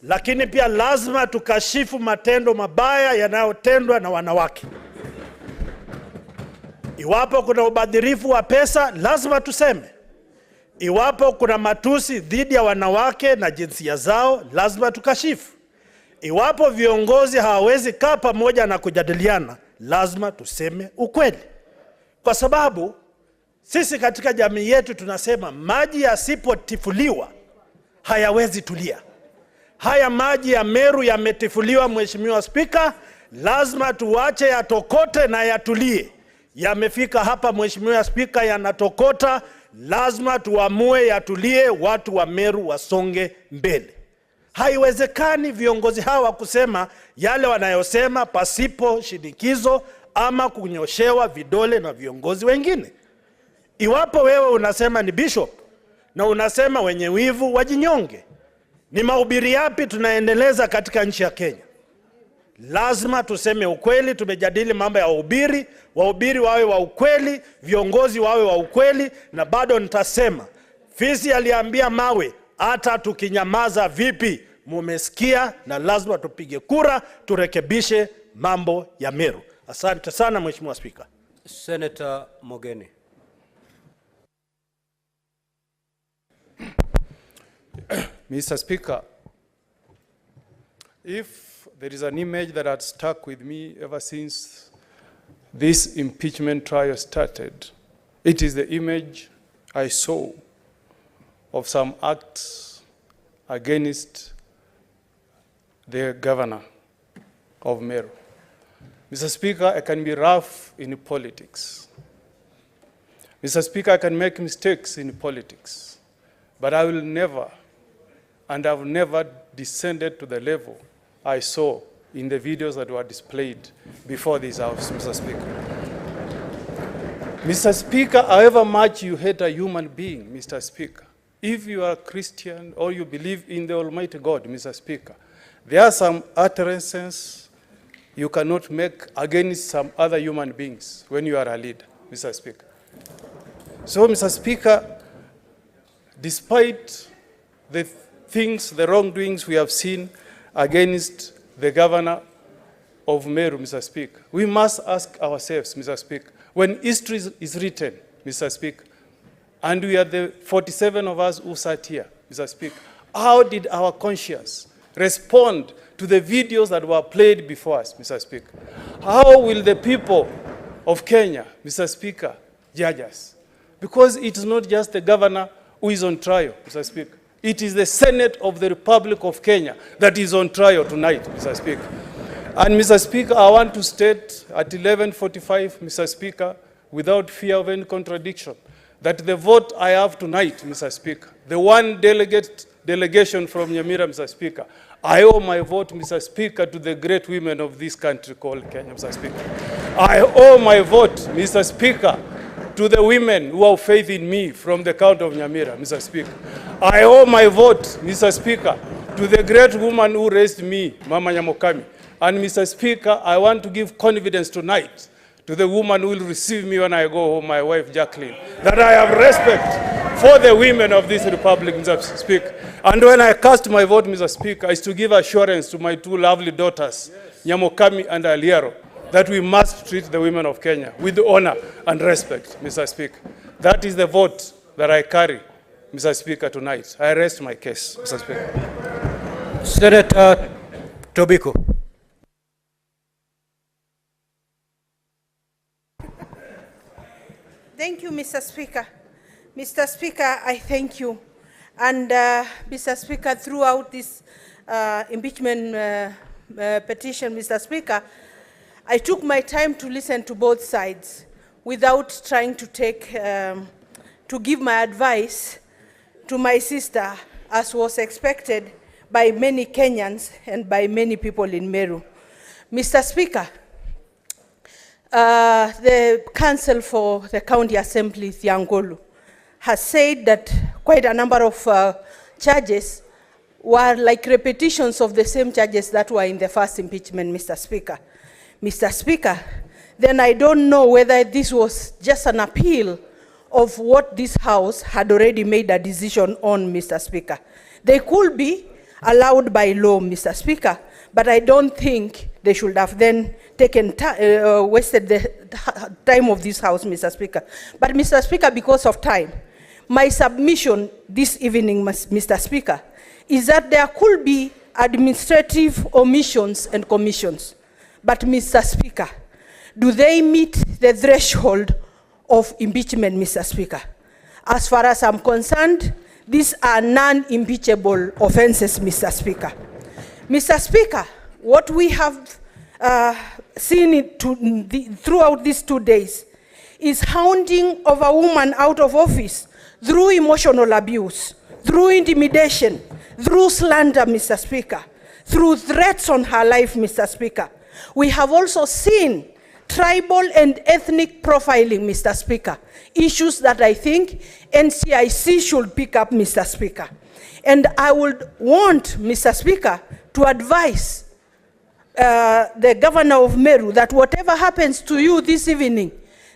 lakini pia lazima tukashifu matendo mabaya yanayotendwa na wanawake. Iwapo kuna ubadhirifu wa pesa, lazima tuseme. Iwapo kuna matusi dhidi ya wanawake na jinsia zao, lazima tukashifu. Iwapo viongozi hawawezi kaa pamoja na kujadiliana, lazima tuseme ukweli. Kwa sababu sisi katika jamii yetu tunasema maji yasipotifuliwa hayawezi tulia. Haya maji ya Meru yametifuliwa, Mheshimiwa Spika, lazima tuache yatokote na yatulie. Yamefika hapa, Mheshimiwa Spika, yanatokota, lazima tuamue yatulie, watu wa Meru wasonge mbele. Haiwezekani viongozi hawa kusema yale wanayosema pasipo shinikizo ama kunyoshewa vidole na viongozi wengine. Iwapo wewe unasema ni bishop na unasema wenye wivu wajinyonge, ni mahubiri yapi tunaendeleza katika nchi ya Kenya? Lazima tuseme ukweli. Tumejadili mambo ya wahubiri, wahubiri wawe wa ukweli, viongozi wawe wa ukweli, na bado nitasema fisi aliambia mawe, hata tukinyamaza vipi mumesikia, na lazima tupige kura turekebishe mambo ya Meru. Asante sana Mheshimiwa Spika. Senator Mogeni. Mr. Speaker, if there is an image that had stuck with me ever since this impeachment trial started, it is the image I saw of some acts against the governor of Meru. Mr. Speaker, I can be rough in politics. Mr. Speaker, I can make mistakes in politics, but I will never, and I've never descended to the level I saw in the videos that were displayed before this House, Mr. Speaker. Mr. Speaker, however much you hate a human being, Mr. Speaker, if you are a Christian or you believe in the Almighty God, Mr. Speaker, there are some utterances you cannot make against some other human beings when you are a leader, Mr. Speaker. So, Mr. Speaker, despite the things, the wrongdoings we have seen against the governor of Meru, Mr. Speaker, we must ask ourselves, Mr. Speaker, when history is written, Mr. Speaker, and we are the 47 of us who sat here, Mr. Speaker, how did our conscience respond to the videos that were played before us, Mr. Speaker? How will the people of Kenya, Mr. Speaker, judge us? Because it is not just the governor who is on trial, Mr. Speaker. It is the Senate of the Republic of Kenya that is on trial tonight, Mr. Speaker. And, Mr. Speaker, I want to state at 11:45, Mr. Speaker, without fear of any contradiction, that the vote I have tonight, Mr. Speaker, the one delegation from Nyamira, Mr. Speaker, I owe my vote, Mr. Speaker, to the great women of this country called Kenya, Mr. Speaker. I owe my vote, Mr. Speaker, to the women who have faith in me from the county of Nyamira, Mr. Speaker. I owe my vote, Mr. Speaker, to the great woman who raised me, Mama Nyamokami. And, Mr. Speaker, I want to give confidence tonight to the woman who will receive me when I go home, my wife Jacqueline, that I have respect for the women of this republic, Mr. Speaker. And when I cast my vote, Mr. Speaker, is to give assurance to my two lovely daughters, Nyamokami and Aliero, that we must treat the women of Kenya with honor and respect, Mr. Speaker. That is the vote that I carry, Mr. Speaker, tonight. I rest my case, Mr. Speaker. Senator Tobiko. Thank you, Mr. Speaker. Mr. Speaker, I thank you. And Mr. Speaker, throughout this impeachment petition, Mr. Speaker, I took my time to listen to both sides without trying to give my advice to my sister, as was expected by many Kenyans and by many people in Meru. Mr. Speaker, the counsel for the county assembly, Thiangolu, has said that quite a number of charges were like repetitions of the same charges that were in the first impeachment, Mr. Speaker. Mr. Speaker, then I don't know whether this was just an appeal of what this House had already made a decision on, Mr. Speaker. They could be allowed by law, Mr. Speaker, but I don't think they should have then wasted the time of this House, Mr. Speaker. But, Mr. Speaker, because of time, my submission this evening, Mr. Speaker, is that there could be administrative omissions and commissions. But, Mr. Speaker, do they meet the threshold of impeachment, Mr. Speaker? As far as I'm concerned, these are non-impeachable offenses, Mr. Speaker. Mr. Speaker, what we have seen throughout these 2 days is hounding of a woman out of office through emotional abuse, through intimidation, through slander, Mr. Speaker, through threats on her life, Mr. Speaker. We have also seen tribal and ethnic profiling, Mr. Speaker, issues that I think NCIC should pick up, Mr. Speaker. And I would want, Mr. Speaker, to advise the governor of Meru that whatever happens to you this evening,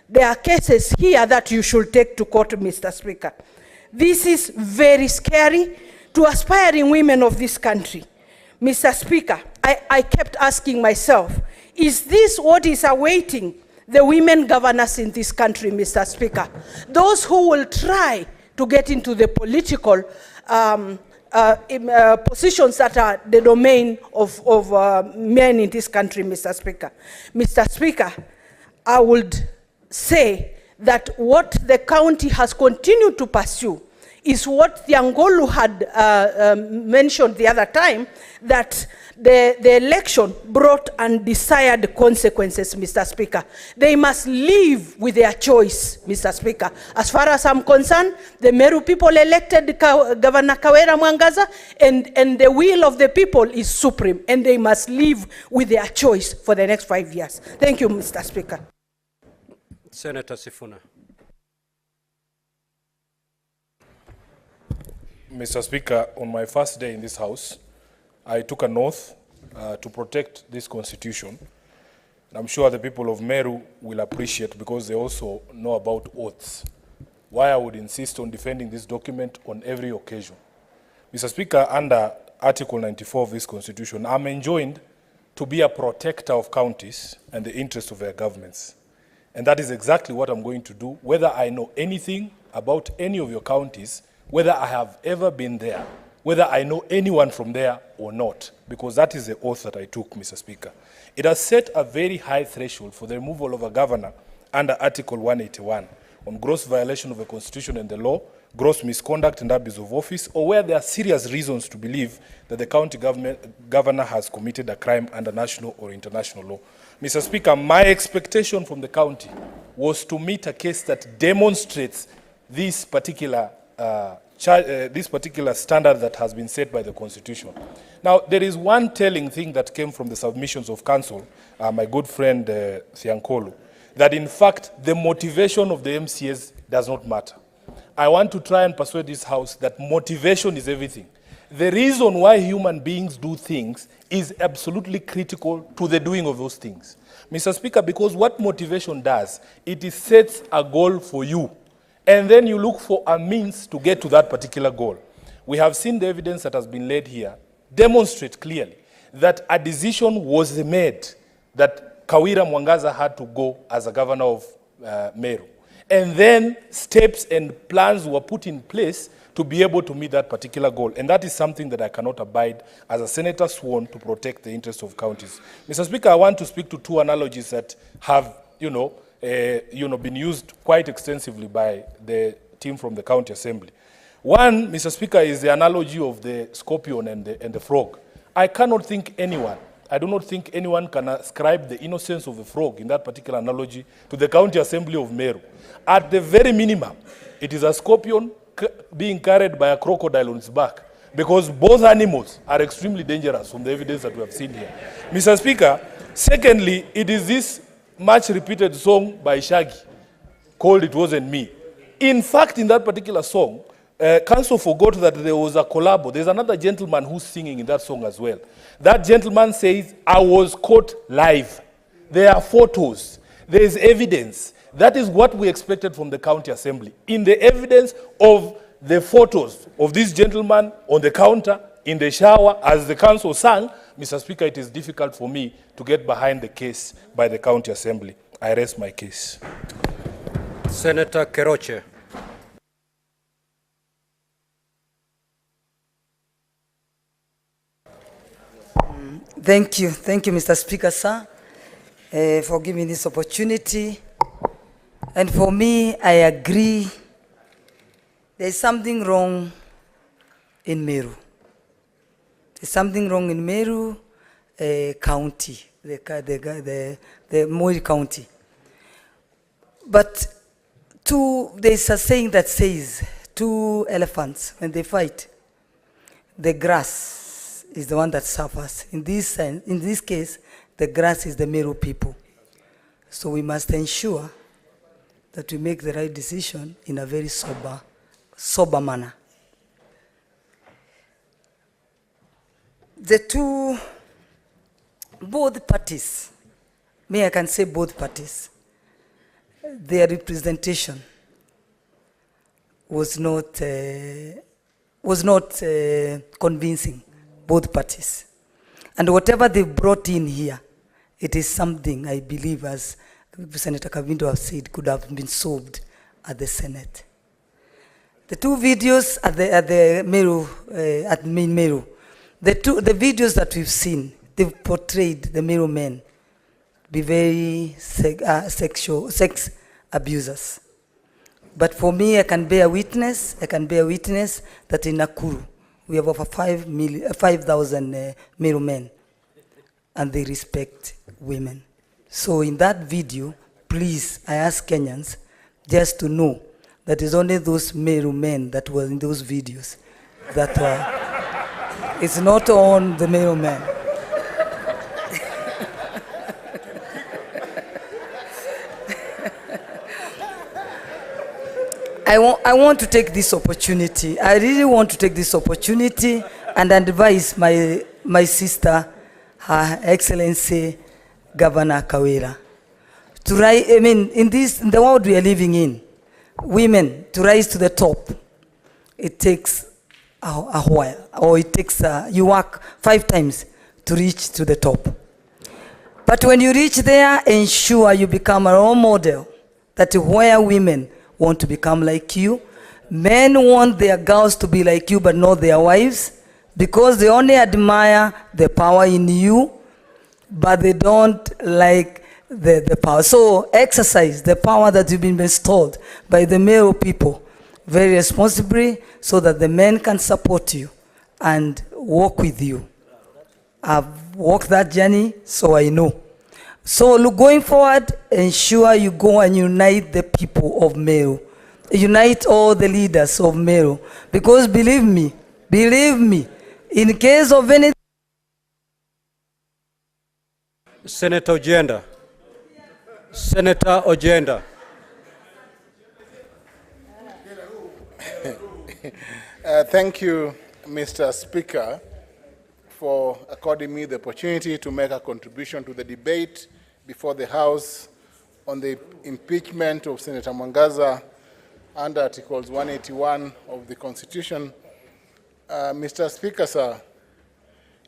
there are cases here that you should take to court, Mr. Speaker. This is very scary to aspiring women of this country. Mr. Speaker, I kept asking myself, is this what is awaiting the women governors in this country, Mr. Speaker? Those who will try to get into the political positions that are the domain of men in this country, Mr. Speaker. Mr. Speaker, I would say that what the county has continued to pursue is what Thiangolu had mentioned the other time, that the election brought undesired consequences, Mr. Speaker. They must live with their choice, Mr. Speaker. As far as I'm concerned, the Meru people elected Governor Kawira Mwangaza, and the will of the people is supreme, and they must live with their choice for the next 5 years. Thank you, Mr. Speaker. Senator Sifuna. Mr. Speaker, on my first day in this House, I took an oath to protect this Constitution. And I'm sure the people of Meru will appreciate, because they also know about oaths, why I would insist on defending this document on every occasion. Mr. Speaker, under Article 94 of this Constitution, I'm enjoined to be a protector of counties and the interests of their governments. And that is exactly what I'm going to do, whether I know anything about any of your counties, whether I have ever been there, whether I know anyone from there or not, because that is the oath that I took, Mr. Speaker. It has set a very high threshold for the removal of a governor under Article 181 on gross violation of the Constitution and the law, gross misconduct and abuse of office, or where there are serious reasons to believe that the county governor has committed a crime under national or international law. Mr. Speaker, my expectation from the county was to meet a case that demonstrates this particular standard that has been set by the Constitution. Now, there is one telling thing that came from the submissions of counsel, my good friend Thiangolu, that in fact the motivation of the MCAs does not matter. I want to try and persuade this House that motivation is everything. The reason why human beings do things is absolutely critical to the doing of those things. Mr. Speaker, because what motivation does, it sets a goal for you, and then you look for a means to get to that particular goal. We have seen the evidence that has been laid here demonstrate clearly that a decision was made that Kawira Mwangaza had to go as a governor of Meru. And then steps and plans were put in place to be able to meet that particular goal. And that is something that I cannot abide as a senator sworn to protect the interests of counties. Mr. Speaker, I want to speak to two analogies that have, been used quite extensively by the team from the county assembly. One, Mr. Speaker, is the analogy of the scorpion and the frog. I do not think anyone can ascribe the innocence of the frog in that particular analogy to the county assembly of Meru. At the very minimum, it is a scorpion being carried by a crocodile on its back, because both animals are extremely dangerous from the evidence that we have seen here. Mr. Speaker, secondly, it is this much repeated song by Shaggy called It Wasn't Me. In fact, in that particular song, council forgot that there was a collabo. There's another gentleman who's singing in that song as well. That gentleman says, I was caught live. There are photos. There is evidence. That is what we expected from the county assembly. In the evidence of the photos of this gentleman on the counter, in the shower, as the council sang, Mr. Speaker, it is difficult for me to get behind the case by the county assembly. I rest my case. Senator Keroche. Thank you, Mr. Speaker, sir, for giving this opportunity. And for me, I agree there's something wrong in Meru. There's something wrong in Meru County, the Moi County. But there's a saying that says, two elephants, when they fight, the grass is the one that suffers. In this case, the grass is the Meru people. So we must ensure that we make the right decision in a very sober manner. Both parties, I can say both parties, their representation was not convincing, both parties. And whatever they brought in here, it is something I believe, as Senator Kavindo has said, could have been solved at the Senate. The two videos at Meru, the videos that we've seen, they've portrayed the Meru men be very sex abusers. But for me, I can bear witness that in Nakuru, we have over 5,000 Meru men, and they respect women. So in that video, please, I ask Kenyans just to know that it's only those Meru men that were in those videos that were, it's not on the Meru men. I want to take this opportunity. I really want to take this opportunity and advise my sister, Her Excellency Governor Kawira, to rise. I mean, in the world we are living in, women to rise to the top, it takes a while, or it takes you work 5 times to reach to the top. But when you reach there, ensure you become a role model. That where women want to become like you. Men want their girls to be like you, but not their wives, because they only admire the power in you, but they don't like the power. So exercise the power that you've been bestowed by the male people very responsibly, so that the men can support you and walk with you. I've walked that journey, so I know. So look, going forward, ensure you go and unite the people of Meru. Unite all the leaders of Meru. Because believe me, in case of any... Senator Ojenda. Senator Ojenda. Thank you, Mr. Speaker, for according me the opportunity to make a contribution to the debate before the House on the impeachment of Senator Mwangaza under Articles 181 of the Constitution. Mr. Speaker, sir,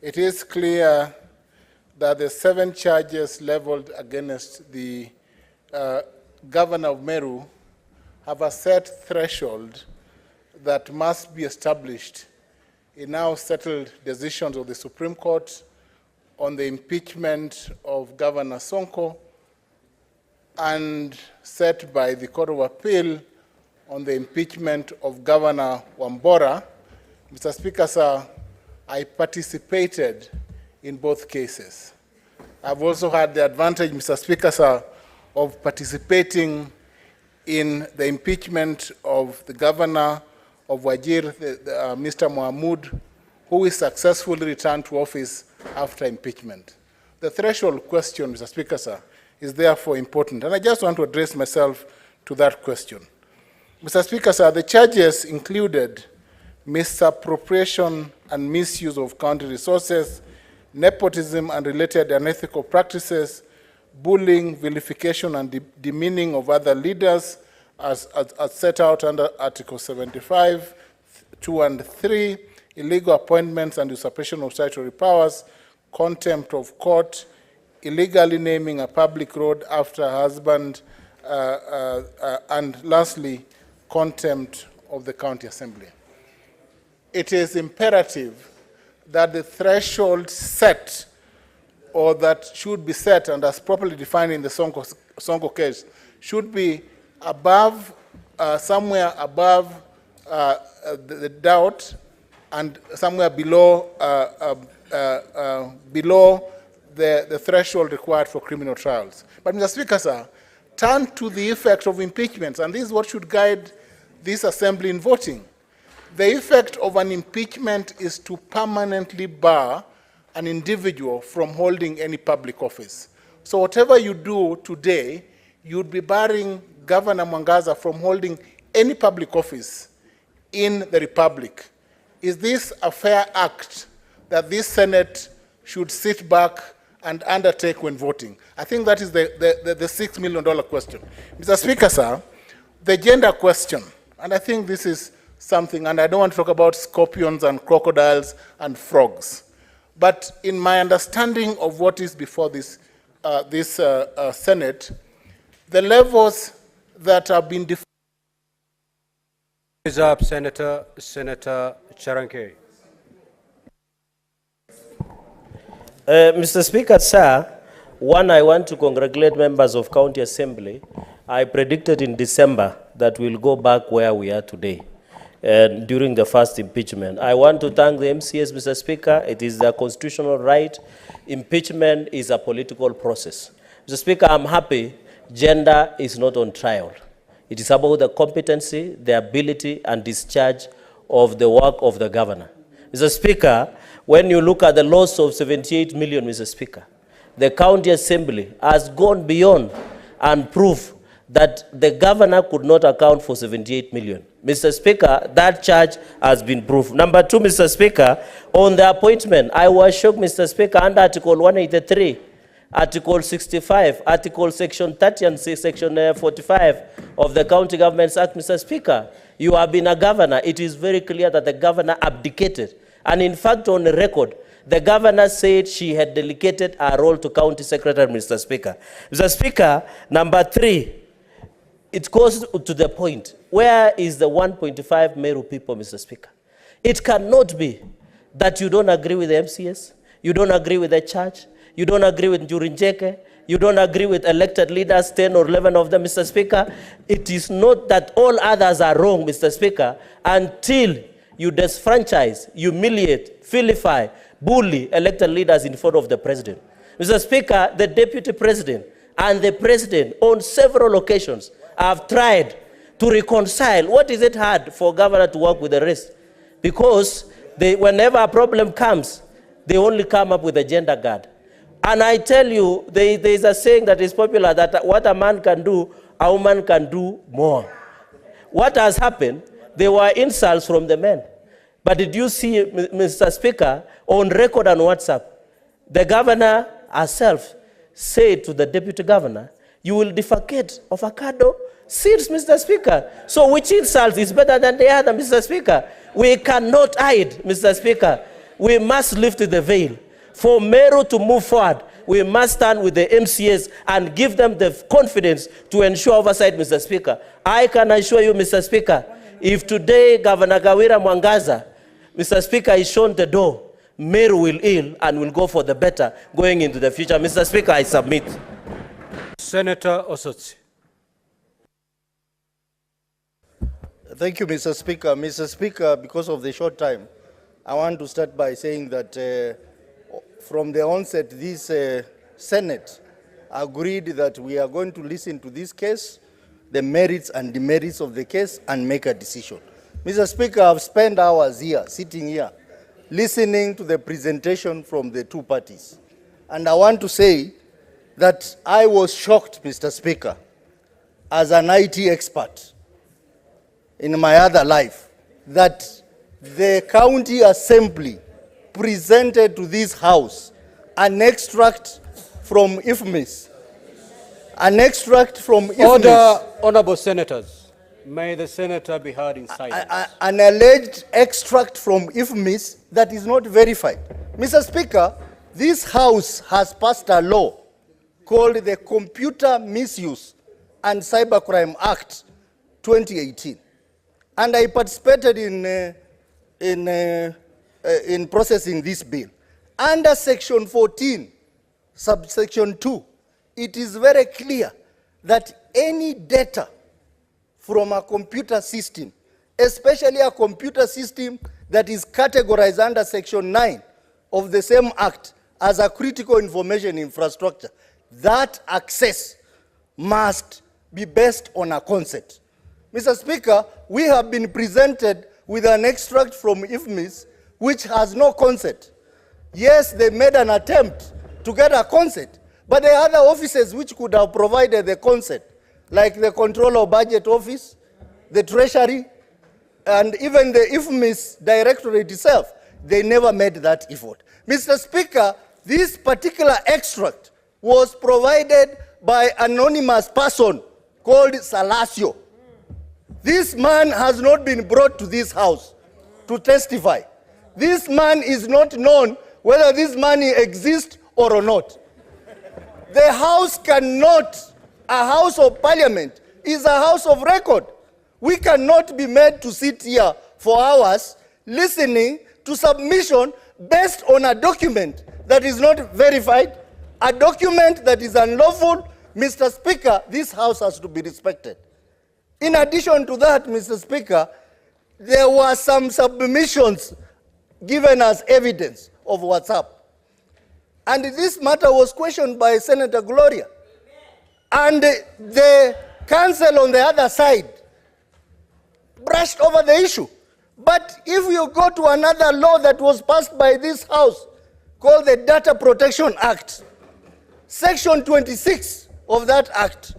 it is clear that the 7 charges leveled against the Governor of Meru have a set threshold that must be established in now settled decisions of the Supreme Court on the impeachment of Governor Sonko and set by the Court of Appeal on the impeachment of Governor Wambora. Mr. Speaker, sir, I participated in both cases. I've also had the advantage, Mr. Speaker, sir, of participating in the impeachment of the Governor of Wajir, Mr. Mohamud, who is successfully returned to office after impeachment. The threshold question, Mr. Speaker, sir, is therefore important, and I just want to address myself to that question. Mr. Speaker, sir, the charges included misappropriation and misuse of county resources, nepotism and related unethical practices, bullying, vilification, and demeaning of other leaders, as set out under Article 75, 2 and 3, illegal appointments and usurpation of statutory powers, contempt of court, illegally naming a public road after a husband, and lastly, contempt of the county assembly. It is imperative that the threshold set, or that should be set and as properly defined in the Sonko case, should be above, somewhere above the doubt, and somewhere below below the threshold required for criminal trials. But Mr. Speaker, sir, turn to the effect of impeachments, and this is what should guide this assembly in voting. The effect of an impeachment is to permanently bar an individual from holding any public office. So whatever you do today, you'd be barring Governor Mwangaza from holding any public office in the Republic. Is this a fair act that this Senate should sit back and undertake when voting? I think that is the $6 million question. Mr. Speaker, sir, the gender question, and I think this is something, and I don't want to talk about scorpions and crocodiles and frogs, but in my understanding of what is before this Senate, the levels that have been defined. Is up, Senator Charanke. Mr. Speaker, sir, one, I want to congratulate members of County Assembly I predicted in December that we'll go back where we are today during the first impeachment. I want to thank the MCS, Mr. Speaker. It is their constitutional right. Impeachment is a political process. Mr. Speaker, I'm happy gender is not on trial. It is about the competency, the ability, and discharge of the work of the governor. Mr. Speaker, when you look at the loss of 78 million, Mr. Speaker, the county assembly has gone beyond and proved that the governor could not account for 78 million. Mr. Speaker, that charge has been proved. Number two, Mr. Speaker, on the appointment, I was shocked, Mr. Speaker, under Article 183, Article 65, Article Section 30 and Section 45 of the County Governments Act, Mr. Speaker. You have been a governor. It is very clear that the governor abdicated. And in fact, on the record, the governor said she had delegated her role to County Secretary, Mr. Speaker. Mr. Speaker, number three, it goes to the point. Where is the 1.5 Meru people, Mr. Speaker? It cannot be that you don't agree with the MCS, you don't agree with the church, you don't agree with Njurinjeke, you don't agree with elected leaders, 10 or 11 of them, Mr. Speaker. It is not that all others are wrong, Mr. Speaker, until you disfranchise, humiliate, vilify, bully elected leaders in front of the president. Mr. Speaker, the deputy president and the president on several occasions have tried to reconcile. What is it hard for governor to work with the rest? Because whenever a problem comes, they only come up with a gender guard. And I tell you, there is a saying that is popular that what a man can do, a woman can do more. What has happened? There were insults from the men. But did you see, Mr. Speaker, on record on WhatsApp, the governor herself said to the deputy governor, you will defecate avocado seeds, Mr. Speaker. So which insult is better than the other, Mr. Speaker? We cannot hide, Mr. Speaker. We must lift the veil. For Meru to move forward, we must stand with the MCS and give them the confidence to ensure oversight, Mr. Speaker. I can assure you, Mr. Speaker, if today Governor Kawira Mwangaza, Mr. Speaker, is shown the door, Meru will heal and will go for the better going into the future. Mr. Speaker, I submit. Senator Osotsi. Thank you, Mr. Speaker. Mr. Speaker, because of the short time, I want to start by saying that from the onset, this Senate agreed that we are going to listen to this case, the merits and demerits of the case, and make a decision. Mr. Speaker, I've spent hours here, sitting here, listening to the presentation from the two parties. And I want to say that I was shocked, Mr. Speaker, as an IT expert in my other life, that the county assembly presented to this house an extract from IFMIS. An extract from IFMIS. Order, honorable senators. May the senator be heard in silence. An alleged extract from IFMIS that is not verified. Mr. Speaker, this house has passed a law called the Computer Misuse and Cybercrime Act 2018. And I participated in processing this bill. Under Section 14, subsection 2, it is very clear that any data from a computer system, especially a computer system that is categorized under Section 9 of the same Act as a critical information infrastructure, that access must be based on a consent. Mr. Speaker, we have been presented with an extract from IFMIS which has no consent. Yes, they made an attempt to get a consent, but there are other offices which could have provided the consent, like the Controller of Budget Office, the Treasury, and even the IFMIS Directorate itself. They never made that effort. Mr. Speaker, this particular extract was provided by an anonymous person called Salasio. This man has not been brought to this house to testify. This man is not known whether this money exists or not. The house cannot, a house of parliament is a house of record. We cannot be made to sit here for hours listening to submission based on a document that is not verified, a document that is unlawful, Mr. Speaker, this House has to be respected. In addition to that, Mr. Speaker, there were some submissions given as evidence of WhatsApp. And this matter was questioned by Senator Gloria. And the council on the other side brushed over the issue. But if you go to another law that was passed by this House, called the Data Protection Act, Section 26 of that act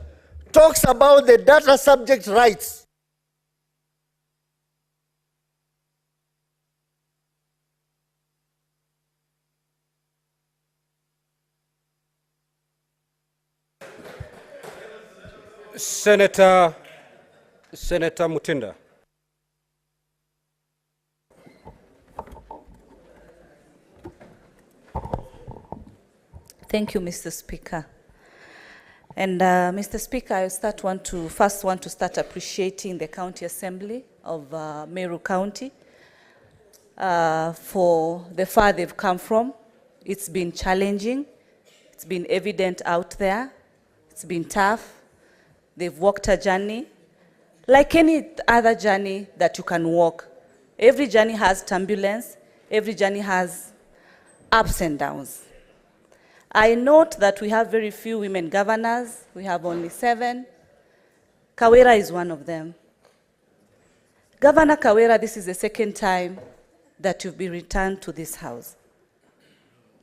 talks about the data subject rights. Senator Mutinda. Thank you, Mr. Speaker. And Mr. Speaker, I first want to start appreciating the County Assembly of Meru County for the far they've come from. It's been challenging. It's been evident out there. It's been tough. They've walked a journey like any other journey that you can walk. Every journey has turbulence. Every journey has ups and downs. I note that we have very few women governors. We have only 7. Kawira is one of them. Governor Kawira, this is the second time that you've been returned to this House.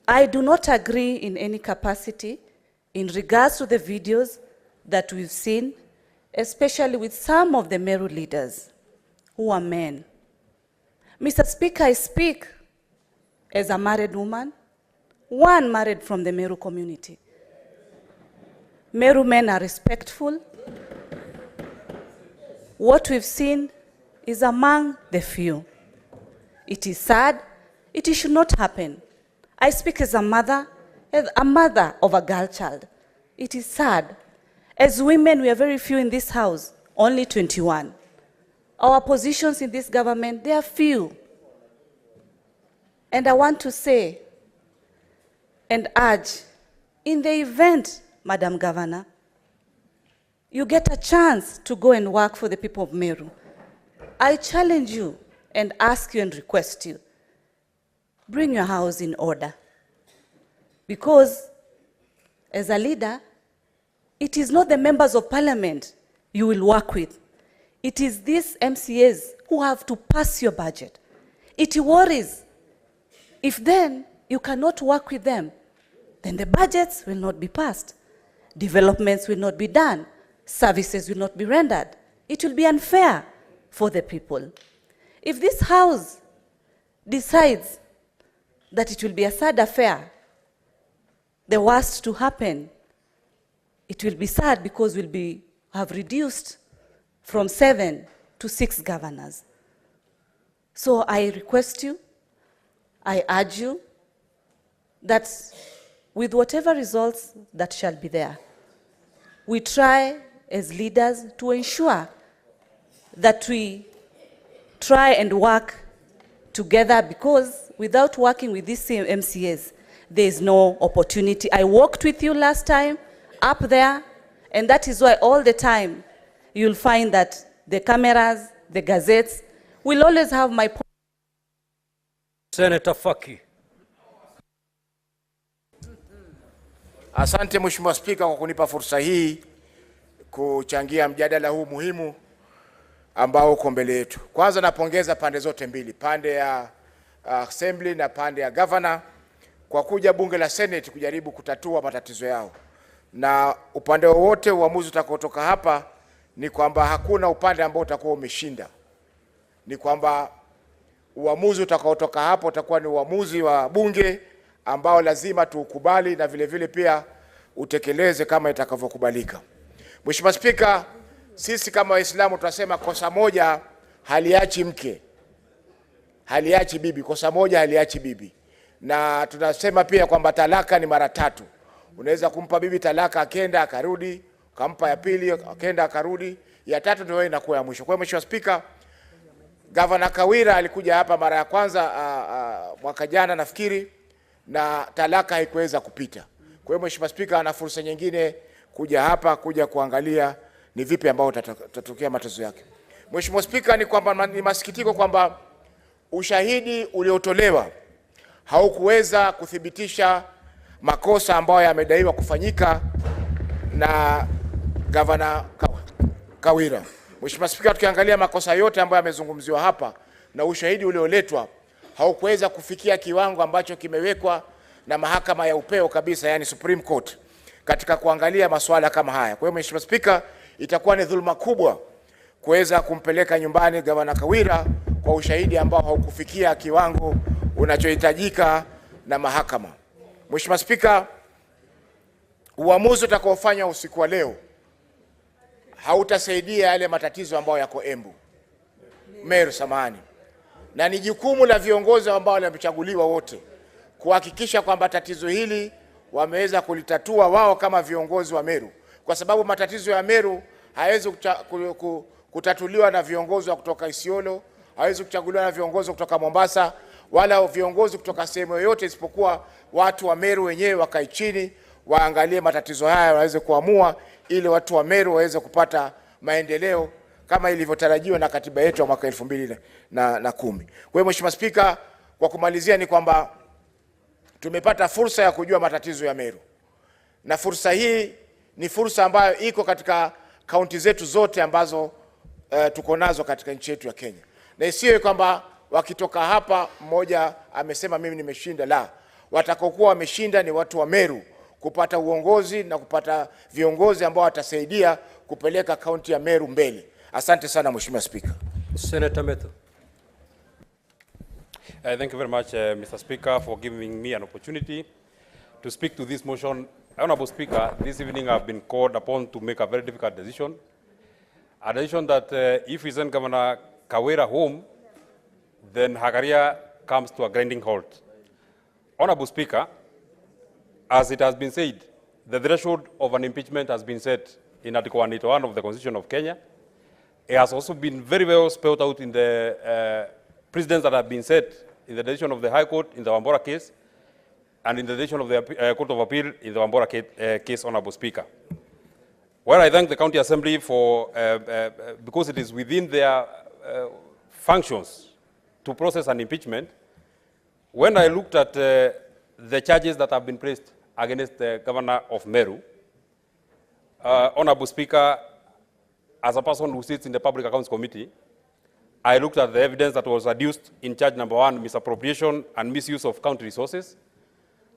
I do not agree in any capacity in regards to the videos that we've seen, especially with some of the Meru leaders who are men. Mr. Speaker, I speak as a married woman, one married from the Meru community. Meru men are respectful. What we've seen is among the few. It is sad. It should not happen. I speak as a mother of a girl child. It is sad. As women, we are very few in this House, only 21. Our positions in this government, they are few. And I want to say and urge, in the event, Madam Governor, you get a chance to go and work for the people of Meru, I challenge you and ask you and request you, bring your house in order. Because as a leader, it is not the members of parliament you will work with. It is these MCAs who have to pass your budget. It worries. If then you cannot work with them, then the budgets will not be passed. Developments will not be done. Services will not be rendered. It will be unfair for the people. If this House decides that it will be a sad affair, the worst to happen, it will be sad because we'll have reduced from 7 to 6 governors. So I request you, I urge you, that with whatever results that shall be there, we try as leaders to ensure that we try and work together, because without working with these same MCAs, there is no opportunity. I worked with you last time up there, and that is why all the time you'll find that the cameras, the gazettes, will always have my point. Senator Faki. Asante Mheshimiwa Spika kwa kunipa fursa hii kuchangia mjadala huu muhimu ambao uko mbele yetu. Kwanza napongeza pande zote mbili, pande ya Assembly na pande ya Governor, kwa kuja bunge la Senate kujaribu kutatua matatizo yao. Na upande wowote uamuzi utakaotoka hapa ni kwamba hakuna upande ambao utakuwa umeshinda. Ni kwamba uamuzi utakaotoka hapo utakuwa ni uamuzi wa bunge ambao lazima tuukubali na vile vile pia utekeleze kama itakavyokubalika. Mheshimiwa Spika, sisi kama Waislamu tunasema kosa moja haliachi mke, haliachi bibi, kosa moja haliachi bibi. Na tunasema pia kwamba talaka ni mara 3. Unaweza kumpa bibi talaka akenda akarudi, ukampa ya pili akenda akarudi, ya 3 ndio inakuwa ya mwisho. Kwa hiyo Mheshimiwa Spika, Governor Kawira alikuja hapa mara ya kwanza mwaka jana nafikiri, na talaka haikuweza kupita. Kwa hiyo Mheshimiwa Spika, ana fursa nyingine kuja hapa kuja kuangalia ni vipi ambao tatokea matatizo yake. Mheshimiwa Spika, ni kwamba ni masikitiko kwamba ushahidi uliotolewa haukuweza kuthibitisha makosa ambayo yamedaiwa kufanyika na Gavana Kawira. Mheshimiwa Spika, tukiangalia makosa yote ambayo yamezungumziwa hapa na ushahidi ulioletwa haukuweza kufikia kiwango ambacho kimewekwa na mahakama ya upeo kabisa, yani Supreme Court, katika kuangalia masuala kama haya. Kwa hiyo Mheshimiwa Spika, itakuwa ni dhuluma kubwa kuweza kumpeleka nyumbani Gavana Kawira kwa ushahidi ambao haukufikia kiwango unachohitajika na mahakama. Mheshimiwa Spika, uamuzi utakaofanywa usiku wa leo hautasaidia yale matatizo ambayo yako Meru, samahani. Na ni jukumu la viongozi ambao wamechaguliwa wote kuhakikisha kwamba tatizo hili wameweza kulitatua wao kama viongozi wa Meru, kwa sababu matatizo ya Meru hayawezi kutatuliwa na viongozi wa kutoka Isiolo, hawezi kuchaguliwa na viongozi kutoka Mombasa, wala viongozi kutoka sehemu yoyote, isipokuwa watu wa Meru wenyewe wakae chini waangalie matatizo haya waweze kuamua, ili watu wa Meru waweze kupata maendeleo kama ilivyotarajiwa na katiba yetu ya mwaka 2010. Kwa hiyo Mheshimiwa Spika, kwa kumalizia ni kwamba tumepata fursa ya kujua matatizo ya Meru, na fursa hii ni fursa ambayo iko katika kaunti zetu zote ambazo tuko nazo katika nchi yetu ya Kenya, na isiwe kwamba wakitoka hapa mmoja amesema mimi nimeshinda. La, watakaokuwa wameshinda ni watu wa Meru kupata uongozi na kupata viongozi ambao watasaidia kupeleka kaunti ya Meru mbele. Asante sana Mheshimiwa Speaker. Senator Methu. Thank you very much, Mr. Speaker, for giving me an opportunity to speak to this motion. Honorable Speaker, this evening I've been called upon to make a very difficult decision. A decision that if we send Governor Kawira home, then her career comes to a grinding halt. Honorable Speaker, as it has been said, the threshold of an impeachment has been set in Article 181 of the Constitution of Kenya. It has also been very well spelled out in the precedents that have been set in the decision of the High Court in the Wambora case and in the decision of the Court of Appeal in the Wambora case, Honorable Speaker. Well, I thank the County Assembly for, because it is within their functions to process an impeachment. When I looked at the charges that have been placed against the Governor of Meru, Honorable Speaker, as a person who sits in the Public Accounts Committee, I looked at the evidence that was adduced in charge number 1, misappropriation and misuse of county resources.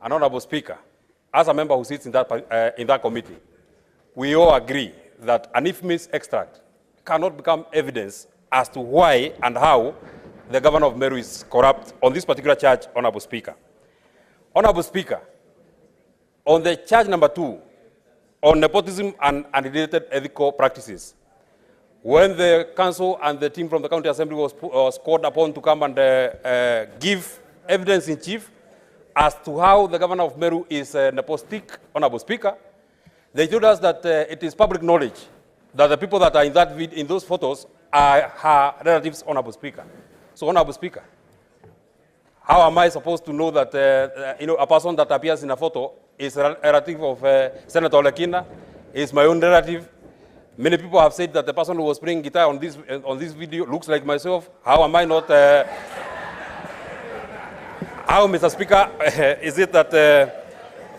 And Honorable Speaker, as a member who sits in that committee, we all agree that an infamous extract cannot become evidence as to why and how the Governor of Meru is corrupt on this particular charge, Honorable Speaker. Honorable Speaker, on the charge number 2, on nepotism and unrelated ethical practices, when the council and the team from the County Assembly was called upon to come and give evidence in chief as to how the Governor of Meru is nepotistic, Honorable Speaker, they told us that it is public knowledge that the people that are in those photos are her relatives, Honorable Speaker. So, Honorable Speaker, how am I supposed to know that a person that appears in a photo is a relative of Senator Olekina, is my own relative? Many people have said that the person who was playing guitar on this video looks like myself. How am I not? How, Mr. Speaker, is it that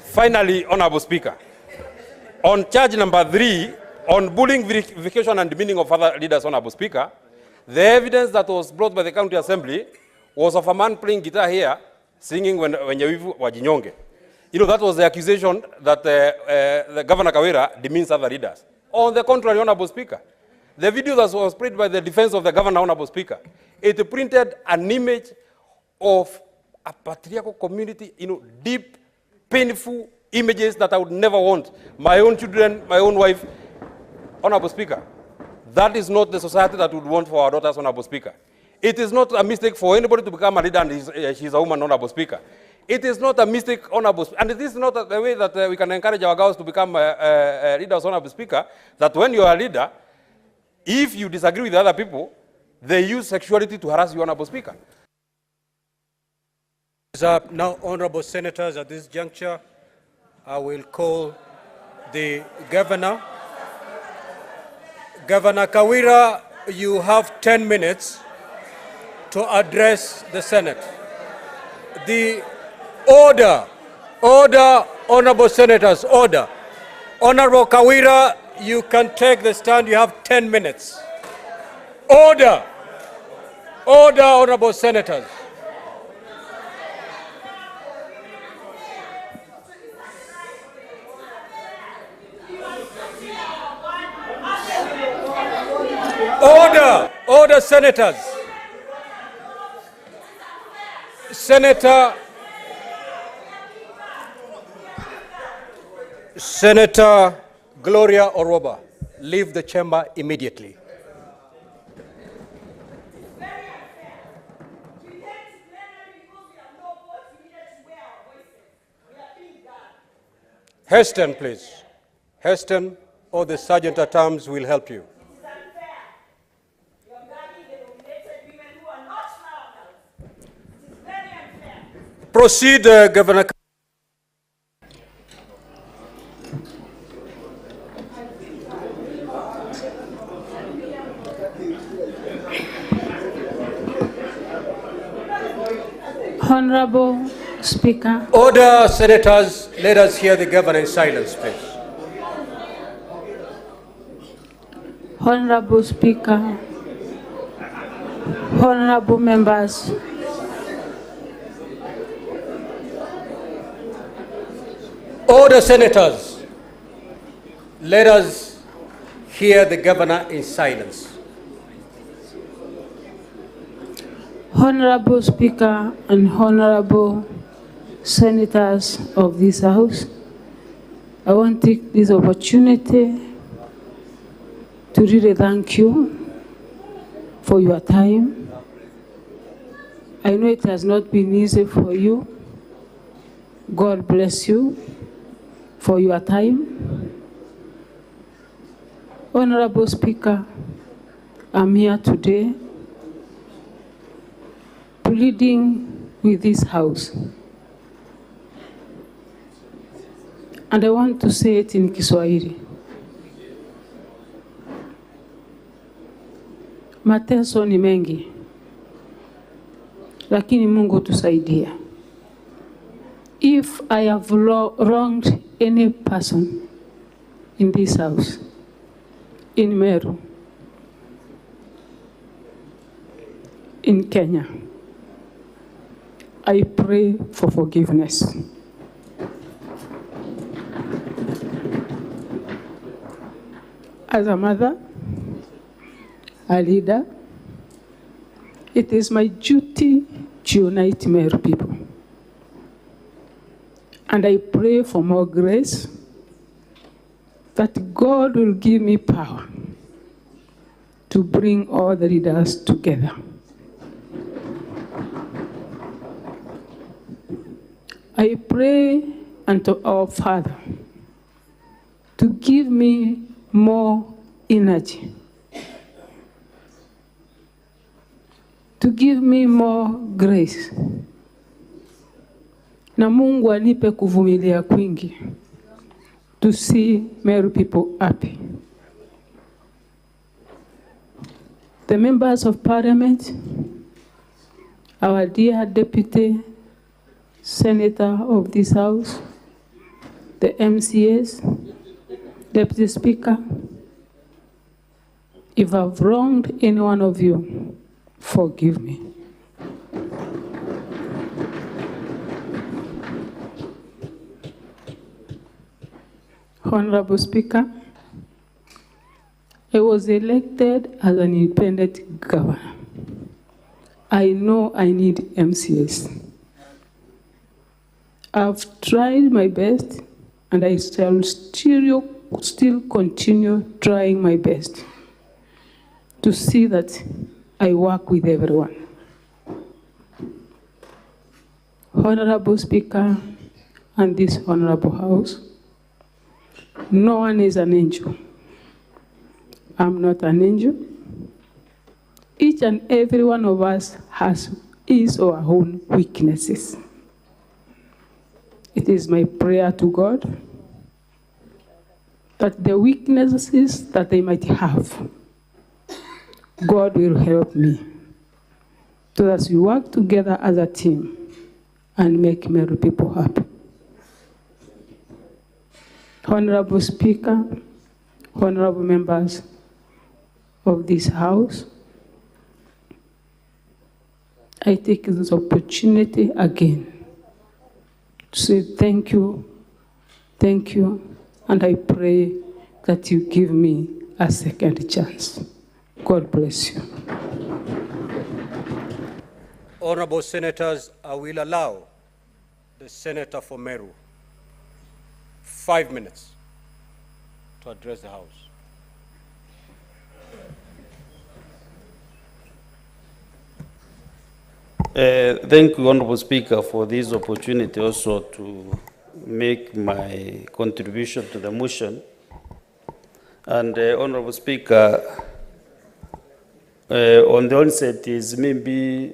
finally, Honorable Speaker, on charge number 3, on bullying, vilification, and demeaning of other leaders, Honorable Speaker, the evidence that was brought by the County Assembly was of a man playing guitar here, singing Wenyewivu Wajinyonge. You know, that was the accusation that the Governor Kawira demeans other leaders. On the contrary, Honorable Speaker, the video that was played by the defense of the Governor, Honorable Speaker, it printed an image of a patriarchal community, deep, painful images that I would never want. My own children, my own wife. Honorable Speaker, that is not the society that we would want for our daughters, Honorable Speaker. It is not a mistake for anybody to become a leader and she's a woman, Honorable Speaker. It is not a mistake, Honorable Speaker, and it is not the way that we can encourage our girls to become leaders, Honorable Speaker, that when you are a leader, if you disagree with other people, they use sexuality to harass you, Honorable Speaker. Now, Honorable Senators, at this juncture, I will call the governor. Governor Kawira, you have 10 minutes to address the Senate. The order, honorable senators, order. Honorable Kawira, you can take the stand, you have 10 minutes. Order, honorable senators. Order, senators. Senator Gloria Oroba, leave the chamber immediately. Heston, please. Heston or the sergeant at arms will help you. Proceed, Governor. Honorable Speaker. Order, senators. Let us hear the governor in silence, please. Honorable Speaker. Honorable members. Order, senators. Let us hear the governor in silence. Honorable Speaker and honorable senators of this House, I want to take this opportunity to really thank you for your time. I know it has not been easy for you. God bless you for your time. Honorable Speaker, I'm here today pleading with this House. And I want to say it in Kiswahili. Mateso ni mengi, lakini Mungu tusaidia. If I have wronged any person in this House, in Meru, in Kenya, I pray for forgiveness. As a mother, a leader, it is my duty to unite Meru people. And I pray for more grace, that God will give me power to bring all the leaders together. I pray unto our Father to give me more energy, to give me more grace. Na Mungu anipe kuvumilia kwingi to see Meru people happy. The members of Parliament, our dear Deputy Senator of this House, the MCAs, Deputy Speaker, if I've wronged any one of you, forgive me. Honorable Speaker, I was elected as an independent governor. I know I need MCAs. I've tried my best, and I shall still continue trying my best to see that I work with everyone. Honorable Speaker and this Honorable House, no one is an angel. I'm not an angel. Each and every one of us has his or her own weaknesses. It is my prayer to God that the weaknesses that they might have, God will help me, so that we work together as a team and make Meru people happy. Honorable Speaker, honorable members of this House, I take this opportunity again to say thank you, and I pray that you give me a second chance. God bless you. Honorable Senators, I will allow the Senator for Meru 5 minutes to address the House. Thank you, Honorable Speaker, for this opportunity also to make my contribution to the motion. And Honorable Speaker, on the onset is maybe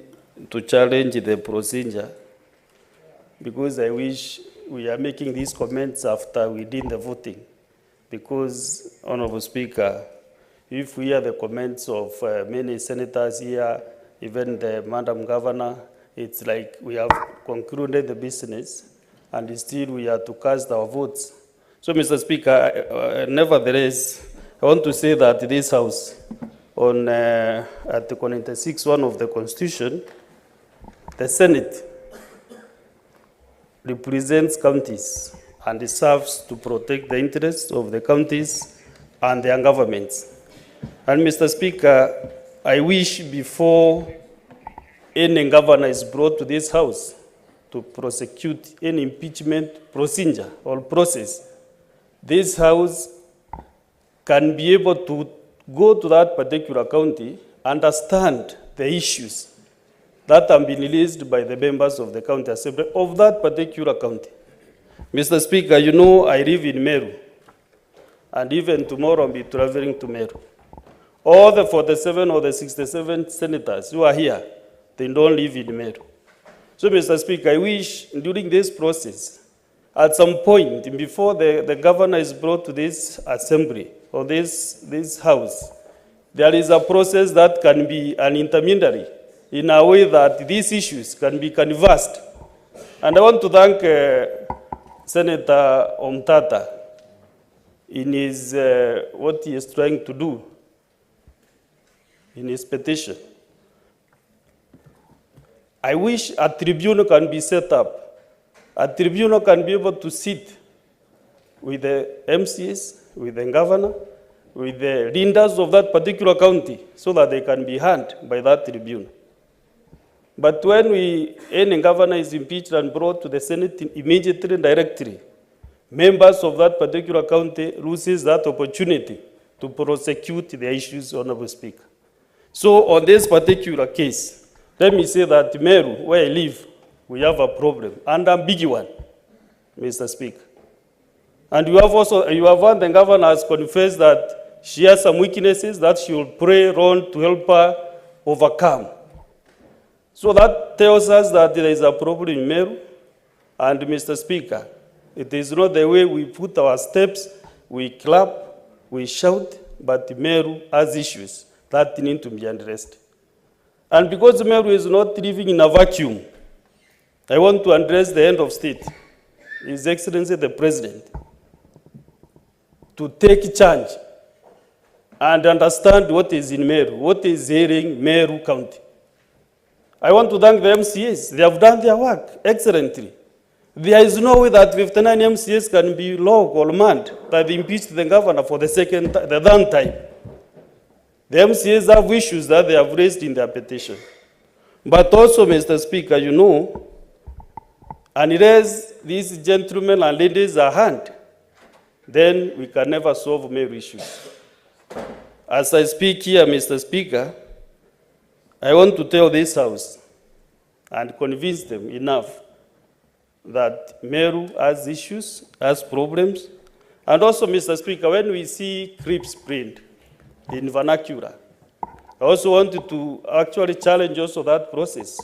to challenge the procedure, because I wish we are making these comments after we did the voting. Because, Honorable Speaker, if we hear the comments of many senators here, even the Madam Governor, it's like we have concluded the business and still we are to cast our votes. So, Mr. Speaker, nevertheless, I want to say that this House, on Article 96(1) of the Constitution, the Senate represents counties and serves to protect the interests of the counties and their governments. And Mr. Speaker, I wish before any governor is brought to this House to prosecute any impeachment procedure or process, this House can be able to go to that particular county, understand the issues that have been released by the members of the county assembly of that particular county. Mr. Speaker, you know I live in Meru, and even tomorrow I'll be traveling to Meru. All the 47 or the 67 senators who are here, they don't live in Meru. So, Mr. Speaker, I wish during this process, at some point, before the governor is brought to this assembly or this House, there is a process that can be an intermediary in a way that these issues can be canvassed. And I want to thank Senator Omtata in his, what he is trying to do in his petition. I wish a tribunal can be set up. A tribunal can be able to sit with the MCs, with the governor, with the leaders of that particular county, so that they can be heard by that tribunal. But when any governor is impeached and brought to the Senate immediately and directly, members of that particular county loses that opportunity to prosecute the issues, Honorable Speaker. So on this particular case, let me say that Meru, where I live, we have a problem, and a big one, Mr. Speaker. And you have one, the governor has confessed that she has some weaknesses that she will pray on to help her overcome. So that tells us that there is a problem in Meru, and Mr. Speaker, it is not the way we put our steps, we clap, we shout, but Meru has issues that need to be addressed. And because Meru is not living in a vacuum, I want to address the head of state, His Excellency the President, to take charge and understand what is in Meru, what is ailing Meru County. I want to thank the MCAs. They have done their work excellently. There is no way that 59 MCAs can be logged or manned that they impeached the governor for the third time. The MCAs have issues that they have raised in their petition. But also, Mr. Speaker, you know, unless these gentlemen and ladies are hanged, then we can never solve Meru issues. As I speak here, Mr. Speaker, I want to tell this House and convince them enough that Meru has issues, has problems. And also, Mr. Speaker, when we see creeps print in vernacular, I also wanted to actually challenge also that process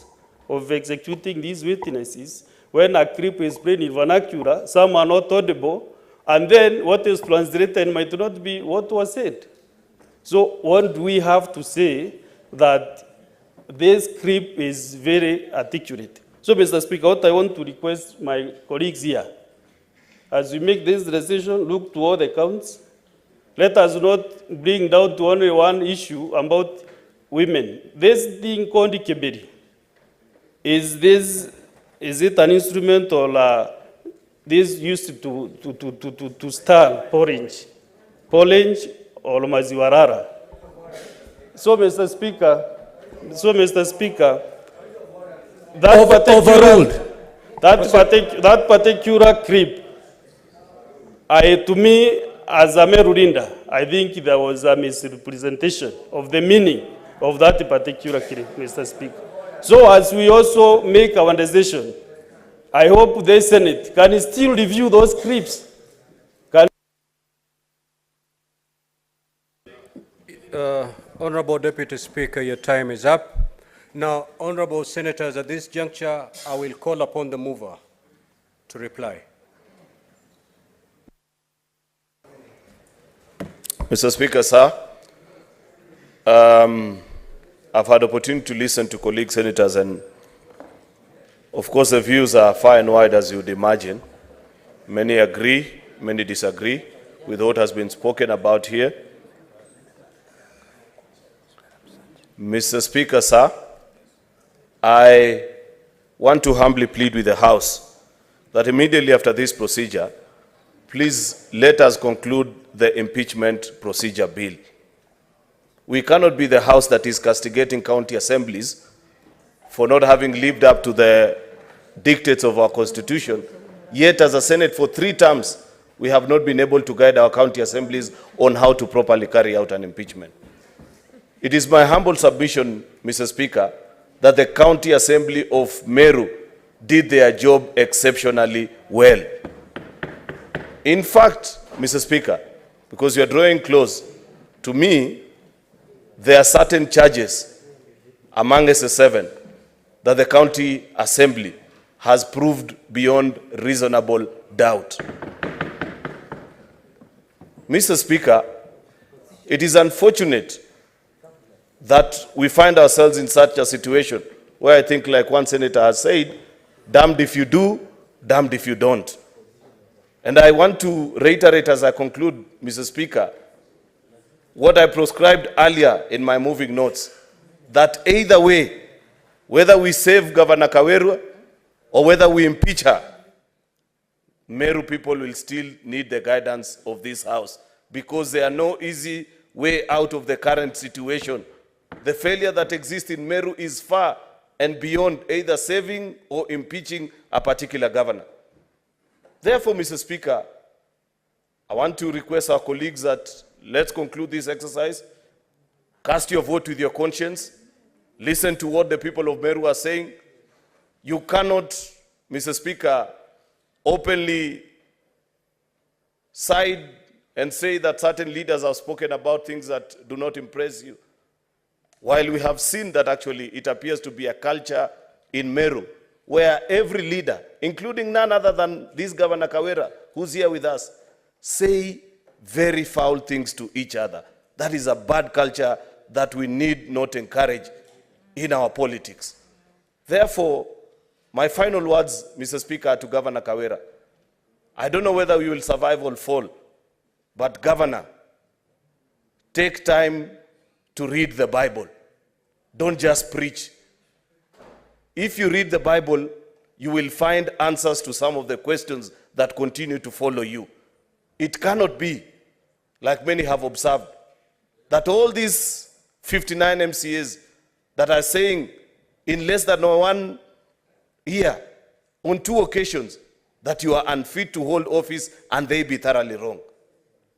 of executing these witnesses. When a creep is print in vernacular, some are not audible, and then what is translated might not be what was said. So what do we have to say that this script is very articulate? So, Mr. Speaker, what I want to request my colleagues here, as we make this decision, look to all the counts. Let us not bring down to only one issue about women. This thing called Keberi, is it an instrument or this used to stir porridge or maziwarara? So, Mr. Speaker, that particular clip, to me, as a Merulinda, I think there was a misrepresentation of the meaning of that particular clip, Mr. Speaker. So as we also make our decision, I hope the Senate can still review those clips. Honorable Deputy Speaker, your time is up. Now, honorable senators, at this juncture, I will call upon the mover to reply. Mr. Speaker, sir, I've had opportunity to listen to colleague senators, and of course the views are far and wide, as you'd imagine. Many agree, many disagree with what has been spoken about here. Mr. Speaker, sir, I want to humbly plead with the House that immediately after this procedure, please let us conclude the impeachment procedure bill. We cannot be the House that is castigating county assemblies for not having lived up to the dictates of our Constitution, yet as a Senate for 3 terms, we have not been able to guide our county assemblies on how to properly carry out an impeachment. It is my humble submission, Mr. Speaker, that the County Assembly of Meru did their job exceptionally well. In fact, Mr. Speaker, because you are drawing close, to me, there are certain charges among SS7 that the County Assembly has proved beyond reasonable doubt. Mr. Speaker, it is unfortunate that we find ourselves in such a situation where I think, like one senator has said, damned if you do, damned if you don't. And I want to reiterate as I conclude, Mr. Speaker, what I prescribed earlier in my moving notes, that either way, whether we save Governor Kawira or whether we impeach her, Meru people will still need the guidance of this House, because there are no easy way out of the current situation. The failure that exists in Meru is far and beyond either saving or impeaching a particular governor. Therefore, Mr. Speaker, I want to request our colleagues that let's conclude this exercise. Cast your vote with your conscience. Listen to what the people of Meru are saying. You cannot, Mr. Speaker, openly side and say that certain leaders have spoken about things that do not impress you. While we have seen that actually it appears to be a culture in Meru, where every leader, including none other than this Governor Kawira, who's here with us, say very foul things to each other. That is a bad culture that we need not encourage in our politics. Therefore, my final words, Mr. Speaker, to Governor Kawira, I don't know whether we will survive or fall, but Governor, take time to read the Bible. Don't just preach. If you read the Bible, you will find answers to some of the questions that continue to follow you. It cannot be, like many have observed, that all these 59 MCAs that are saying in less than 1 year, on 2 occasions, that you are unfit to hold office, and they be thoroughly wrong.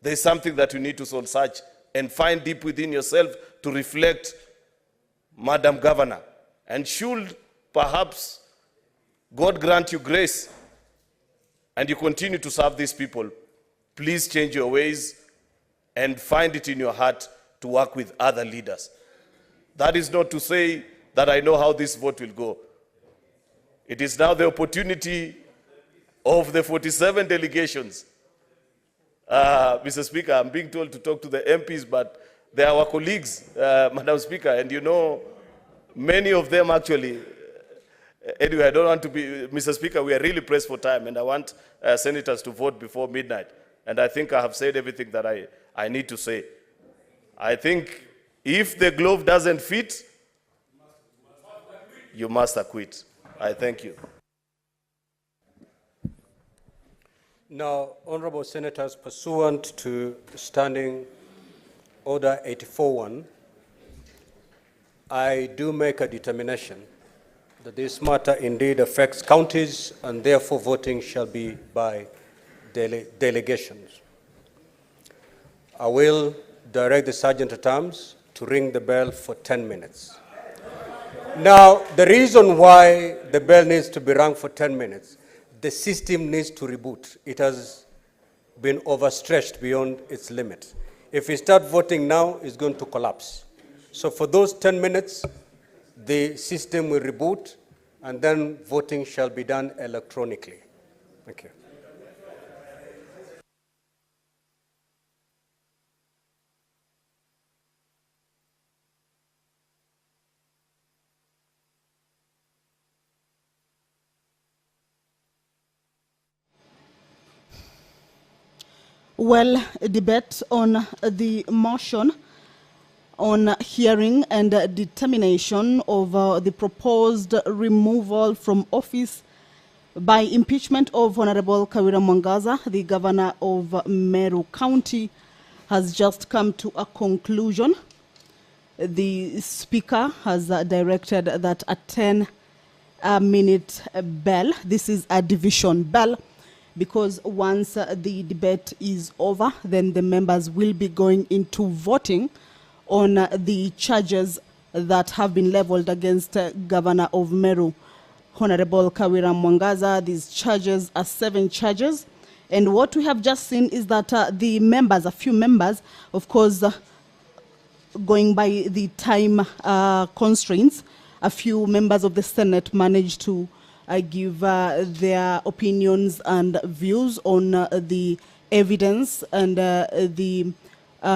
There is something that you need to soul search and find deep within yourself to reflect, Madam Governor. And should perhaps God grant you grace and you continue to serve these people, please change your ways and find it in your heart to work with other leaders. That is not to say that I know how this vote will go. It is now the opportunity of the 47 delegations Mr. Speaker, I'm being told to talk to the MPs, but they are our colleagues, Madam Speaker, and you know, many of them actually, anyway, I don't want to be, Mr. Speaker, we are really pressed for time, and I want senators to vote before midnight. And I think I have said everything that I need to say. I think if the glove doesn't fit, you must acquit. I thank you. Now, honorable senators, pursuant to Standing Order 84-1, I do make a determination that this matter indeed affects counties and therefore voting shall be by delegations. I will direct the Sergeant at Arms to ring the bell for 10 minutes. Now, the reason why the bell needs to be rung for 10 minutes, the system needs to reboot. It has been overstretched beyond its limit. If we start voting now, it's going to collapse. So for those 10 minutes, the system will reboot, and then voting shall be done electronically. Thank you. Well, a debate on the motion on hearing and determination of the proposed removal from office by impeachment of Honorable Kawira Mwangaza, the governor of Meru County, has just come to a conclusion. The Speaker has directed that a 10-minute bell, this is a division bell, because once the debate is over, then the members will be going into voting on the charges that have been leveled against Governor of Meru, Honorable Kawira Mwangaza. These charges are 7 charges. And what we have just seen is that the members, a few members, of course, going by the time constraints, a few members of the Senate managed to give their opinions and views on the evidence and the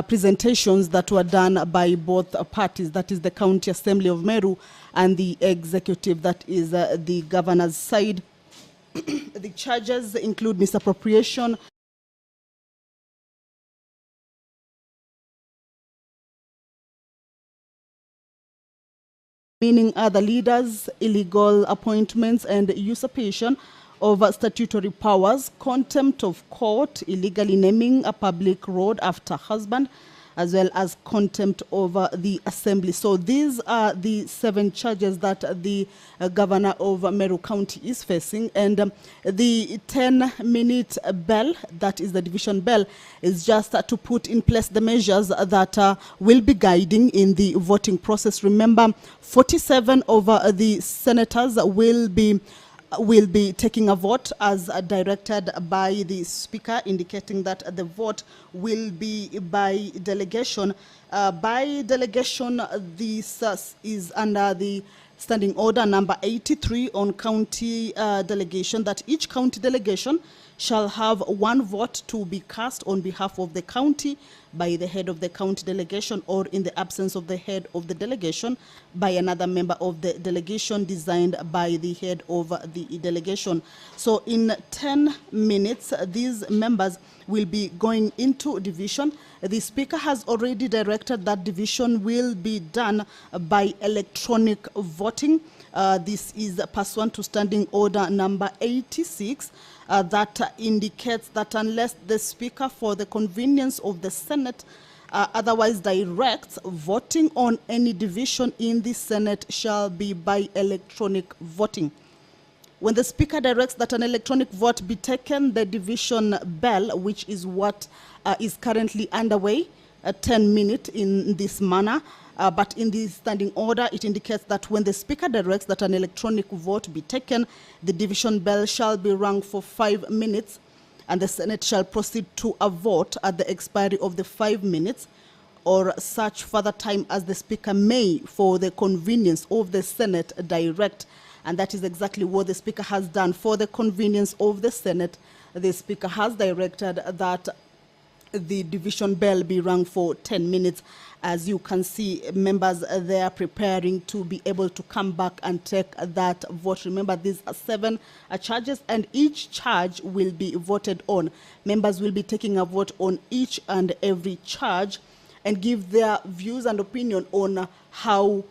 presentations that were done by both parties, that is the County Assembly of Meru and the executive, that is the governor's side. The charges include misappropriation, meaning other leaders, illegal appointments and usurpation of statutory powers, contempt of court, illegally naming a public road after husband, as well as contempt over the assembly. So these are the 7 charges that the governor of Meru County is facing. And the 10-minute bell, that is the division bell, is just to put in place the measures that will be guiding in the voting process. Remember, 47 of the senators will be taking a vote as directed by the Speaker, indicating that the vote will be by delegation. By delegation, this is under the Standing Order number 83 on county delegation, that each county delegation shall have 1 vote to be cast on behalf of the county by the head of the county delegation, or in the absence of the head of the delegation, by another member of the delegation designed by the head of the delegation. So in 10 minutes, these members will be going into division. The Speaker has already directed that division will be done by electronic voting. This is pursuant to Standing Order number 86. That indicates that unless the Speaker, for the convenience of the Senate, otherwise directs, voting on any division in the Senate shall be by electronic voting. When the Speaker directs that an electronic vote be taken, the division bell, which is what is currently underway, 10 minutes in this manner, but in the Standing Order, it indicates that when the Speaker directs that an electronic vote be taken, the division bell shall be rung for 5 minutes, and the Senate shall proceed to a vote at the expiry of the 5 minutes, or such further time as the Speaker may, for the convenience of the Senate, direct. And that is exactly what the Speaker has done. For the convenience of the Senate, the Speaker has directed that the division bell be rung for 10 minutes. As you can see, members there preparing to be able to come back and take that vote. Remember, these are 7 charges, and each charge will be voted on. Members will be taking a vote on each and every charge and give their views and opinion on how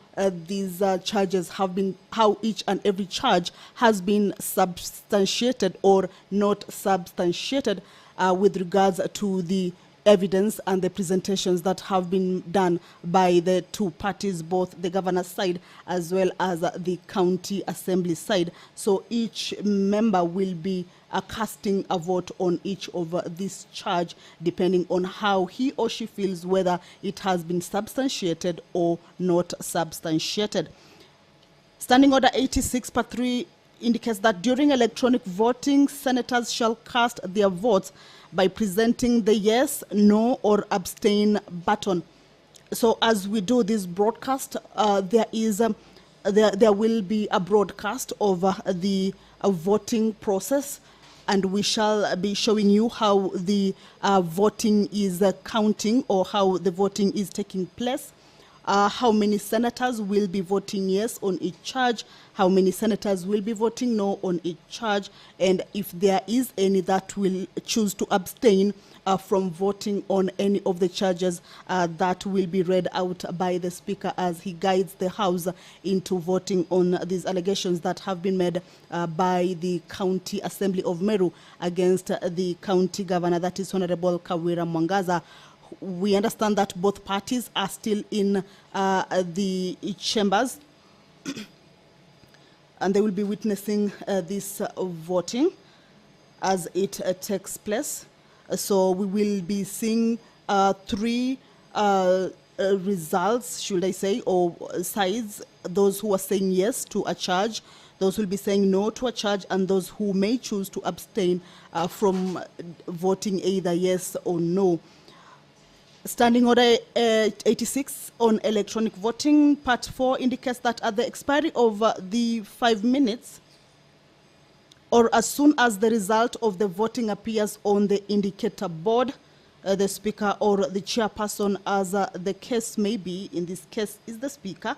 these charges have been, how each and every charge has been substantiated or not substantiated with regards to the evidence and the presentations that have been done by the 2 parties, both the governor's side as well as the county assembly side. So each member will be casting a vote on each of this charge, depending on how he or she feels whether it has been substantiated or not substantiated. Standing Order 86/3 indicates that during electronic voting, senators shall cast their votes by presenting the yes, no, or abstain button. So as we do this broadcast, there will be a broadcast of the voting process, and we shall be showing you how the voting is counting, or how the voting is taking place. How many senators will be voting yes on each charge, how many senators will be voting no on each charge, and if there is any that will choose to abstain from voting on any of the charges, that will be read out by the Speaker as he guides the House into voting on these allegations that have been made by the County Assembly of Meru against the County Governor, that is Honorable Kawira Mwangaza. We understand that both parties are still in the chambers and they will be witnessing this voting as it takes place. So we will be seeing 3 results, should I say, or sides: those who are saying yes to a charge, those who will be saying no to a charge, and those who may choose to abstain from voting either yes or no. Standing Order 86 on electronic voting, Part 4 indicates that at the expiry of the 5 minutes, or as soon as the result of the voting appears on the indicator board, the Speaker or the chairperson, as the case may be, in this case is the Speaker,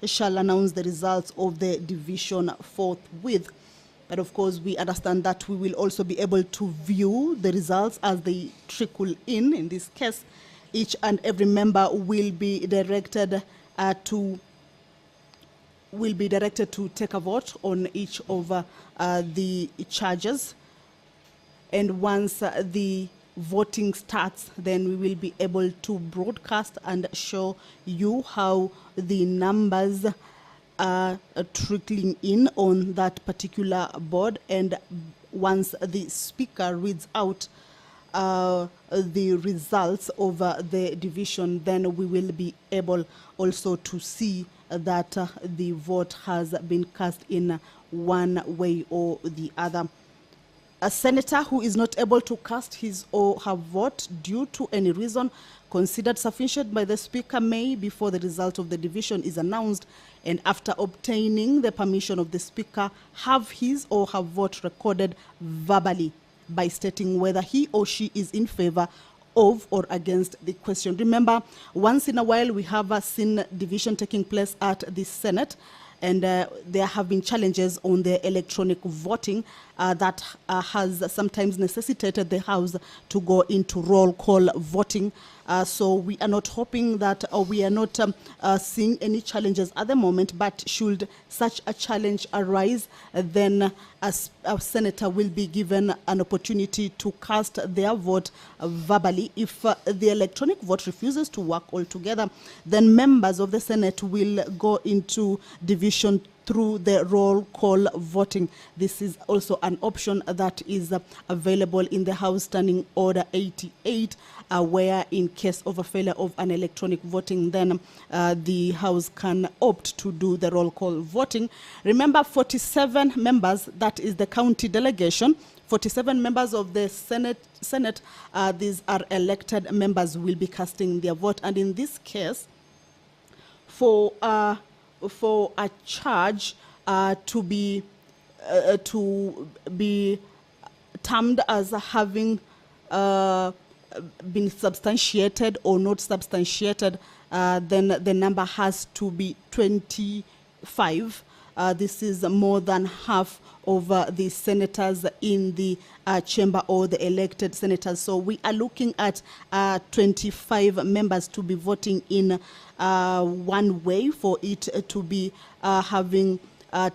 shall announce the results of the division forthwith. But of course, we understand that we will also be able to view the results as they trickle in this case. Each and every member will be directed to take a vote on each of the charges. And once the voting starts, then we will be able to broadcast and show you how the numbers are trickling in on that particular board. And once the Speaker reads out the results of the division, then we will be able also to see that the vote has been cast in one way or the other. A senator who is not able to cast his or her vote due to any reason considered sufficient by the Speaker may, before the result of the division is announced, and after obtaining the permission of the Speaker, have his or her vote recorded verbally by stating whether he or she is in favor of or against the question. Remember, once in a while we have seen division taking place at the Senate, and there have been challenges on the electronic voting that has sometimes necessitated the House to go into roll call voting. So we are not hoping that, or we are not seeing any challenges at the moment, but should such a challenge arise, then a senator will be given an opportunity to cast their vote verbally. If the electronic vote refuses to work altogether, then members of the Senate will go into division through the roll call voting. This is also an option that is available in the House Standing Order 88, where in case of a failure of an electronic voting, then the House can opt to do the roll call voting. Remember, 47 members, that is the county delegation, 47 members of the Senate, these are elected members, will be casting their vote. And in this case, for a charge to be termed as having been substantiated or not substantiated, then the number has to be 25. This is more than half of the senators in the chamber or the elected senators. So we are looking at 25 members to be voting in one way for it to be having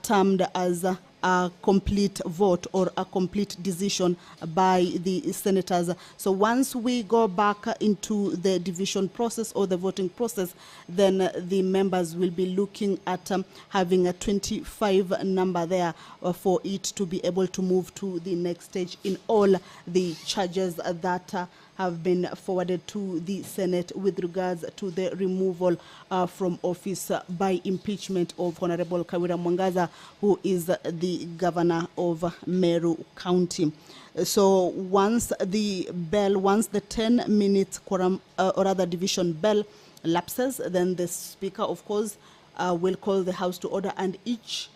termed as a complete vote or a complete decision by the senators. So once we go back into the division process or the voting process, then the members will be looking at having a 25 number there for it to be able to move to the next stage in all the charges that have been forwarded to the Senate with regards to the removal from office by impeachment of Honorable Kawira Mwangaza, who is the governor of Meru County. So once the 10-minute quorum or rather division bell lapses, then the Speaker, of course, will call the House to order, and each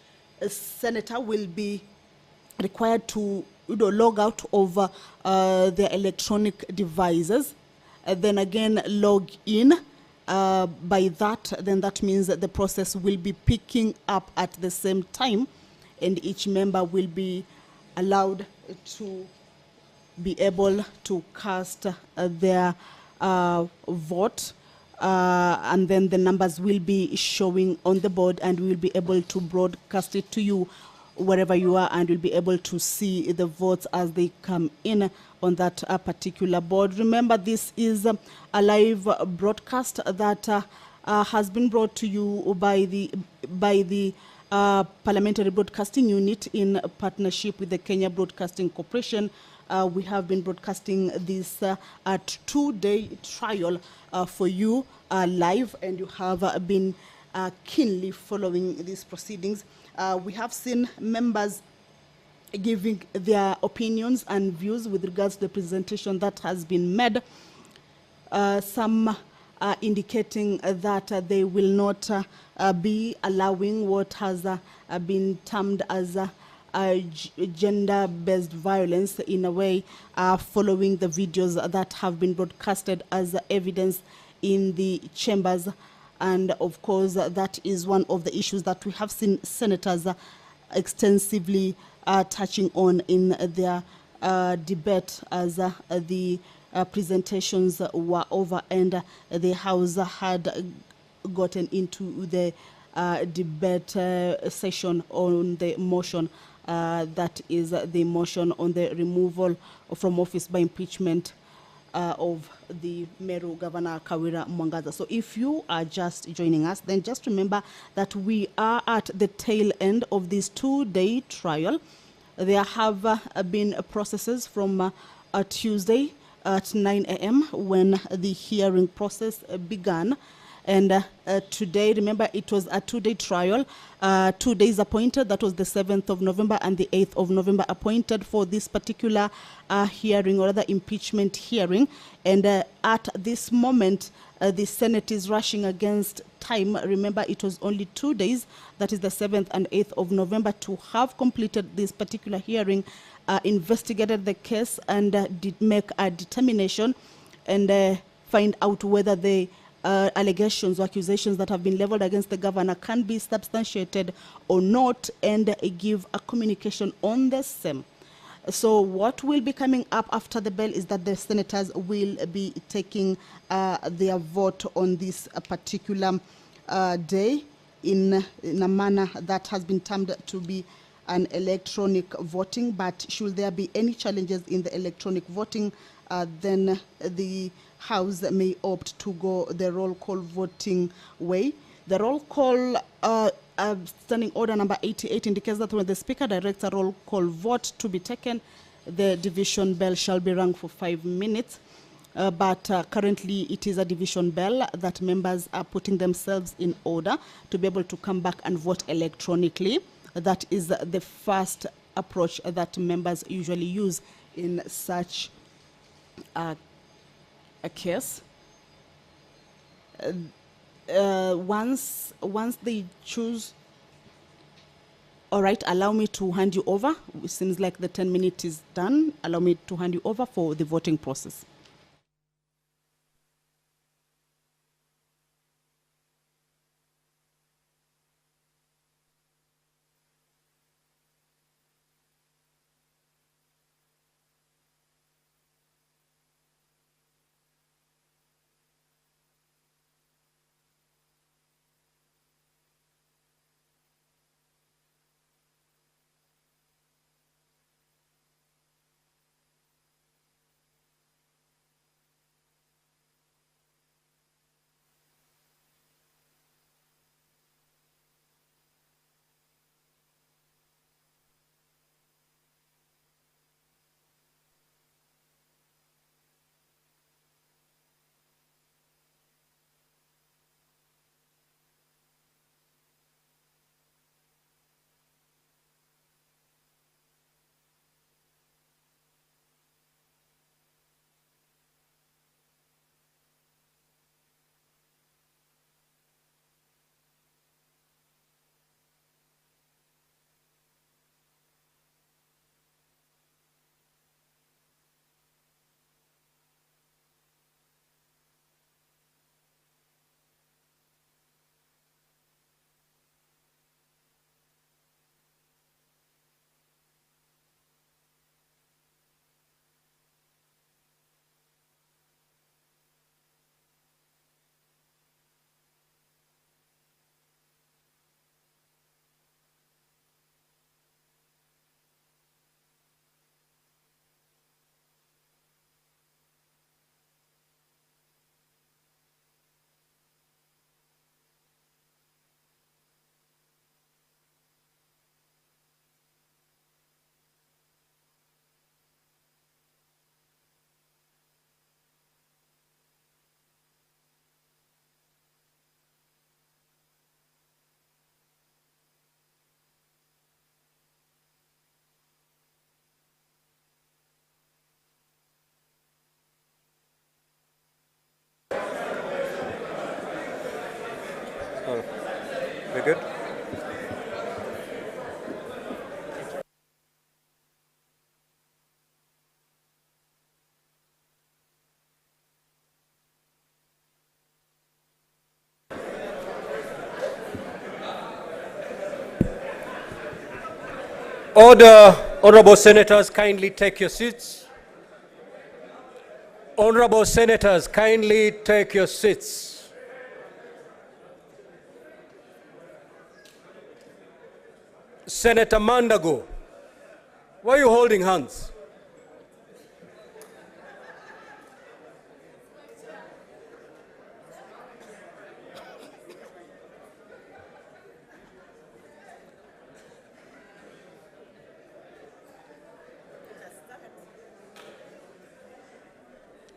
senator will be required to log out of their electronic devices, then again log in. By that, then that means that the process will be picking up at the same time, and each member will be allowed to be able to cast their vote, and then the numbers will be showing on the board, and we will be able to broadcast it to you wherever you are, and you'll be able to see the votes as they come in on that particular board. Remember, this is a live broadcast that has been brought to you by the Parliamentary Broadcasting Unit in partnership with the Kenya Broadcasting Corporation. We have been broadcasting this at 2-day trial for you live, and you have been keenly following these proceedings. We have seen members giving their opinions and views with regards to the presentation that has been made. Some indicating that they will not be allowing what has been termed as gender-based violence in a way, following the videos that have been broadcasted as evidence in the chambers. And of course, that is one of the issues that we have seen senators extensively touching on in their debate as the presentations were over and the House had gotten into the debate session on the motion that is the motion on the removal from office by impeachment of the Meru Governor Kawira Mwangaza. So if you are just joining us, then just remember that we are at the tail end of this 2-day trial. There have been processes from Tuesday at 9 a.m. when the hearing process began. And today, remember, it was a 2-day trial, 2 days appointed. That was the 7th of November and the 8th of November appointed for this particular hearing, or rather impeachment hearing. And at this moment, the Senate is rushing against time. Remember, it was only 2 days, that is the 7th and 8th of November, to have completed this particular hearing, investigated the case, and did make a determination and find out whether the allegations or accusations that have been leveled against the governor can be substantiated or not, and give a communication on the same. So what will be coming up after the bell is that the senators will be taking their vote on this particular day in a manner that has been termed to be an electronic voting. But should there be any challenges in the electronic voting, then the House may opt to go the roll call voting way. The roll call standing order number 88 indicates that when the Speaker directs a roll call vote to be taken, the division bell shall be rung for 5 minutes. But currently it is a division bell that members are putting themselves in order to be able to come back and vote electronically. That is the first approach that members usually use in such a case. Once they choose, all right, allow me to hand you over. It seems like the 10 minutes is done. Allow me to hand you over for the voting process. Order, honorable senators, kindly take your seats. Honorable senators, kindly take your seats. Senator Mandago, why are you holding hands?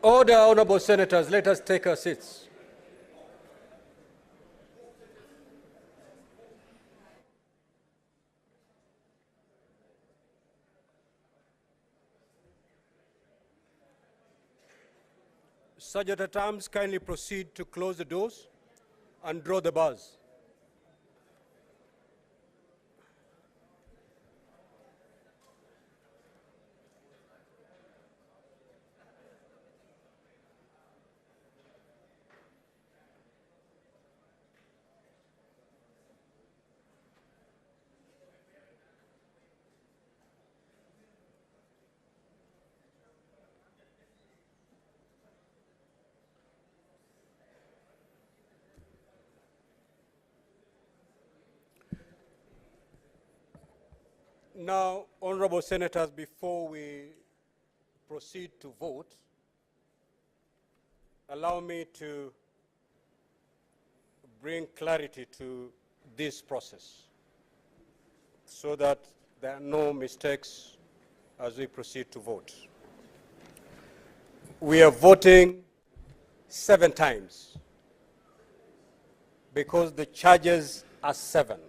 Order, honorable senators, let us take our seats. Sergeant at Arms, kindly proceed to close the doors and draw the bars. Now, honorable senators, before we proceed to vote, allow me to bring clarity to this process so that there are no mistakes as we proceed to vote. We are voting 7 times because the charges are 7.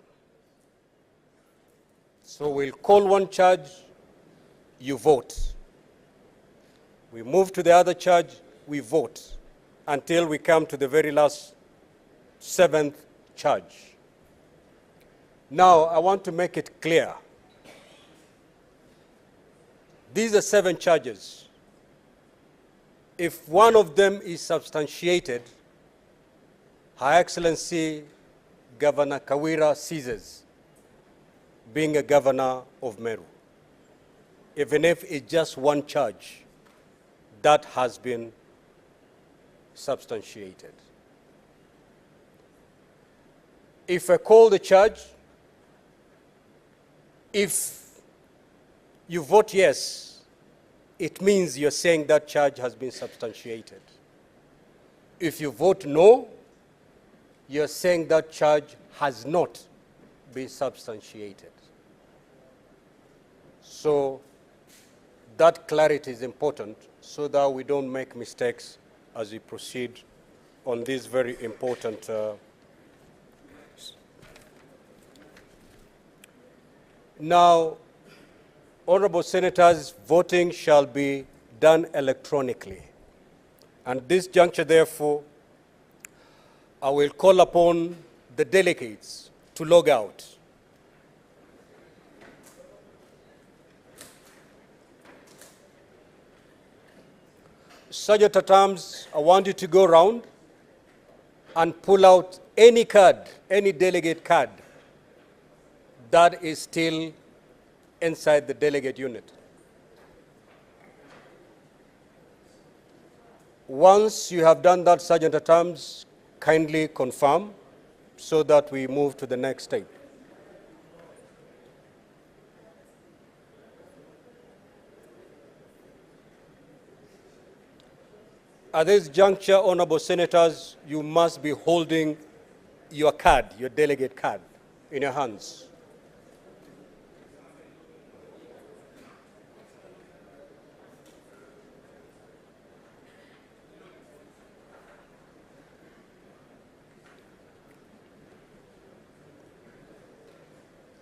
So we'll call one charge, you vote. We move to the other charge, we vote, until we come to the very last 7th charge. Now, I want to make it clear. These are 7 charges. If one of them is substantiated, Her Excellency Governor Kawira ceases being a governor of Meru, even if it's just one charge that has been substantiated. If I call the charge, if you vote yes, it means you're saying that charge has been substantiated. If you vote no, you're saying that charge has not been substantiated. So that clarity is important so that we don't make mistakes as we proceed on this very important Now, honorable senators, voting shall be done electronically. And this juncture, therefore, I will call upon the delegates to log out. Sergeant at Arms, I want you to go around and pull out any card, any delegate card that is still inside the delegate unit. Once you have done that, Sergeant at Arms, kindly confirm so that we move to the next step. At this juncture, honorable senators, you must be holding your card, your delegate card, in your hands.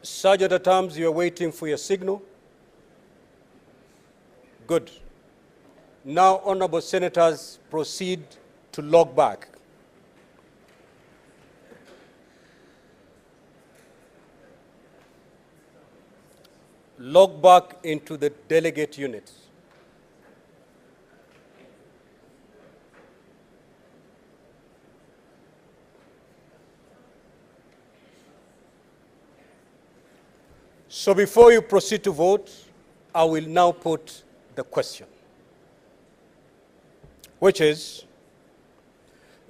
Sergeant at Arms, you are waiting for your signal. Good. Now, honorable senators, proceed to log back. Log back into the delegate unit. So before you proceed to vote, I will now put the question, which is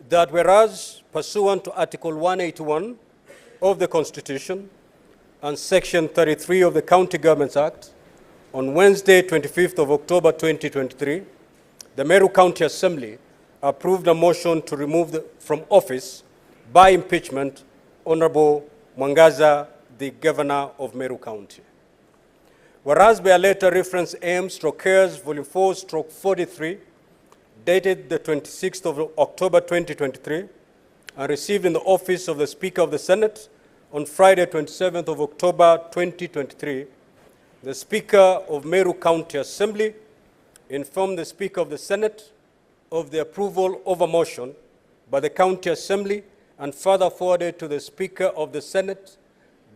that whereas pursuant to Article 181 of the Constitution and Section 33 of the County Governments Act, on Wednesday, 25th of October 2023, the Meru County Assembly approved a motion to remove from office by impeachment Honorable Mwangaza, the Governor of Meru County. Whereas by a letter reference M/Cares Volume 4/43, dated the 26th of October 2023, and received in the office of the Speaker of the Senate on Friday, 27th of October 2023, the Speaker of Meru County Assembly informed the Speaker of the Senate of the approval of a motion by the County Assembly and further forwarded to the Speaker of the Senate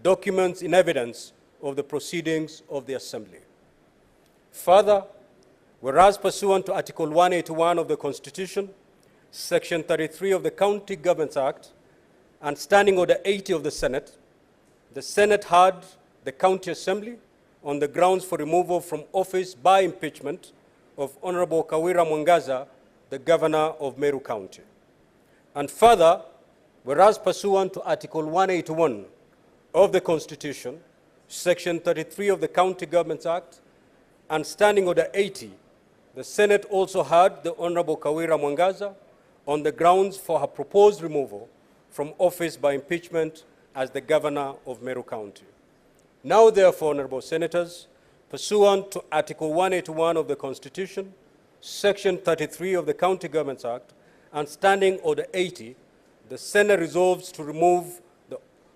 documents in evidence of the proceedings of the Assembly. Further, whereas pursuant to Article 181 of the Constitution, Section 33 of the County Governments Act, and Standing Order 80 of the Senate heard the County Assembly on the grounds for removal from office by impeachment of Honorable Kawira Mwangaza, the Governor of Meru County. And further, whereas pursuant to Article 181 of the Constitution, Section 33 of the County Governments Act, and Standing Order 80, the Senate also heard the Honorable Kawira Mwangaza on the grounds for her proposed removal from office by impeachment as the Governor of Meru County. Now, therefore, Honorable Senators, pursuant to Article 181 of the Constitution, Section 33 of the County Governments Act, and Standing Order 80, the Senate resolves to remove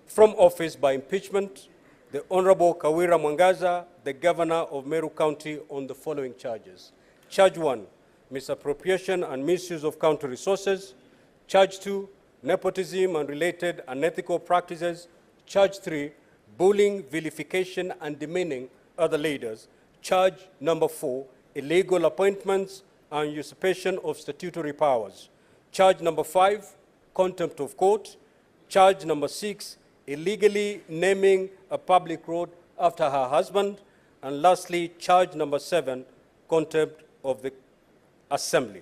from office by impeachment the Honorable Kawira Mwangaza, the Governor of Meru County, on the following charges. Charge 1, misappropriation and misuse of county resources. Charge 2, nepotism and related unethical practices. Charge 3, bullying, vilification, and demeaning other leaders. Charge number 4, illegal appointments and usurpation of statutory powers. Charge number 5, contempt of court. Charge number 6, illegally naming a public road after her husband. And lastly, charge number 7, contempt of the Assembly.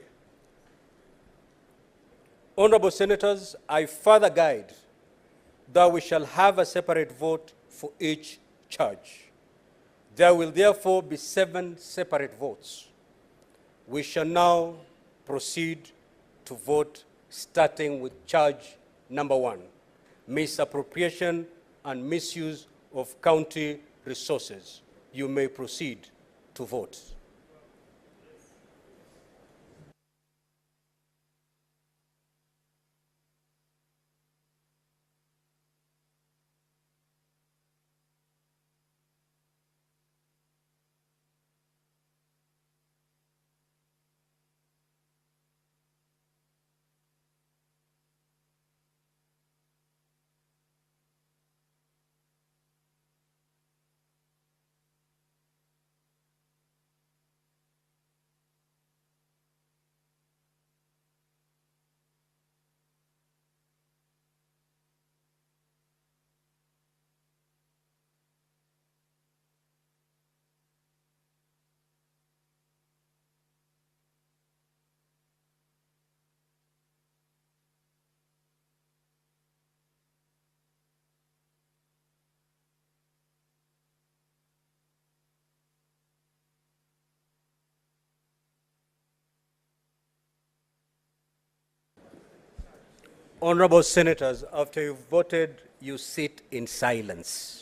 Honorable Senators, I further guide that we shall have a separate vote for each charge. There will therefore be 7 separate votes. We shall now proceed to vote, starting with charge number 1, misappropriation and misuse of county resources. You may proceed to vote. Honorable Senators, after you've voted, you sit in silence.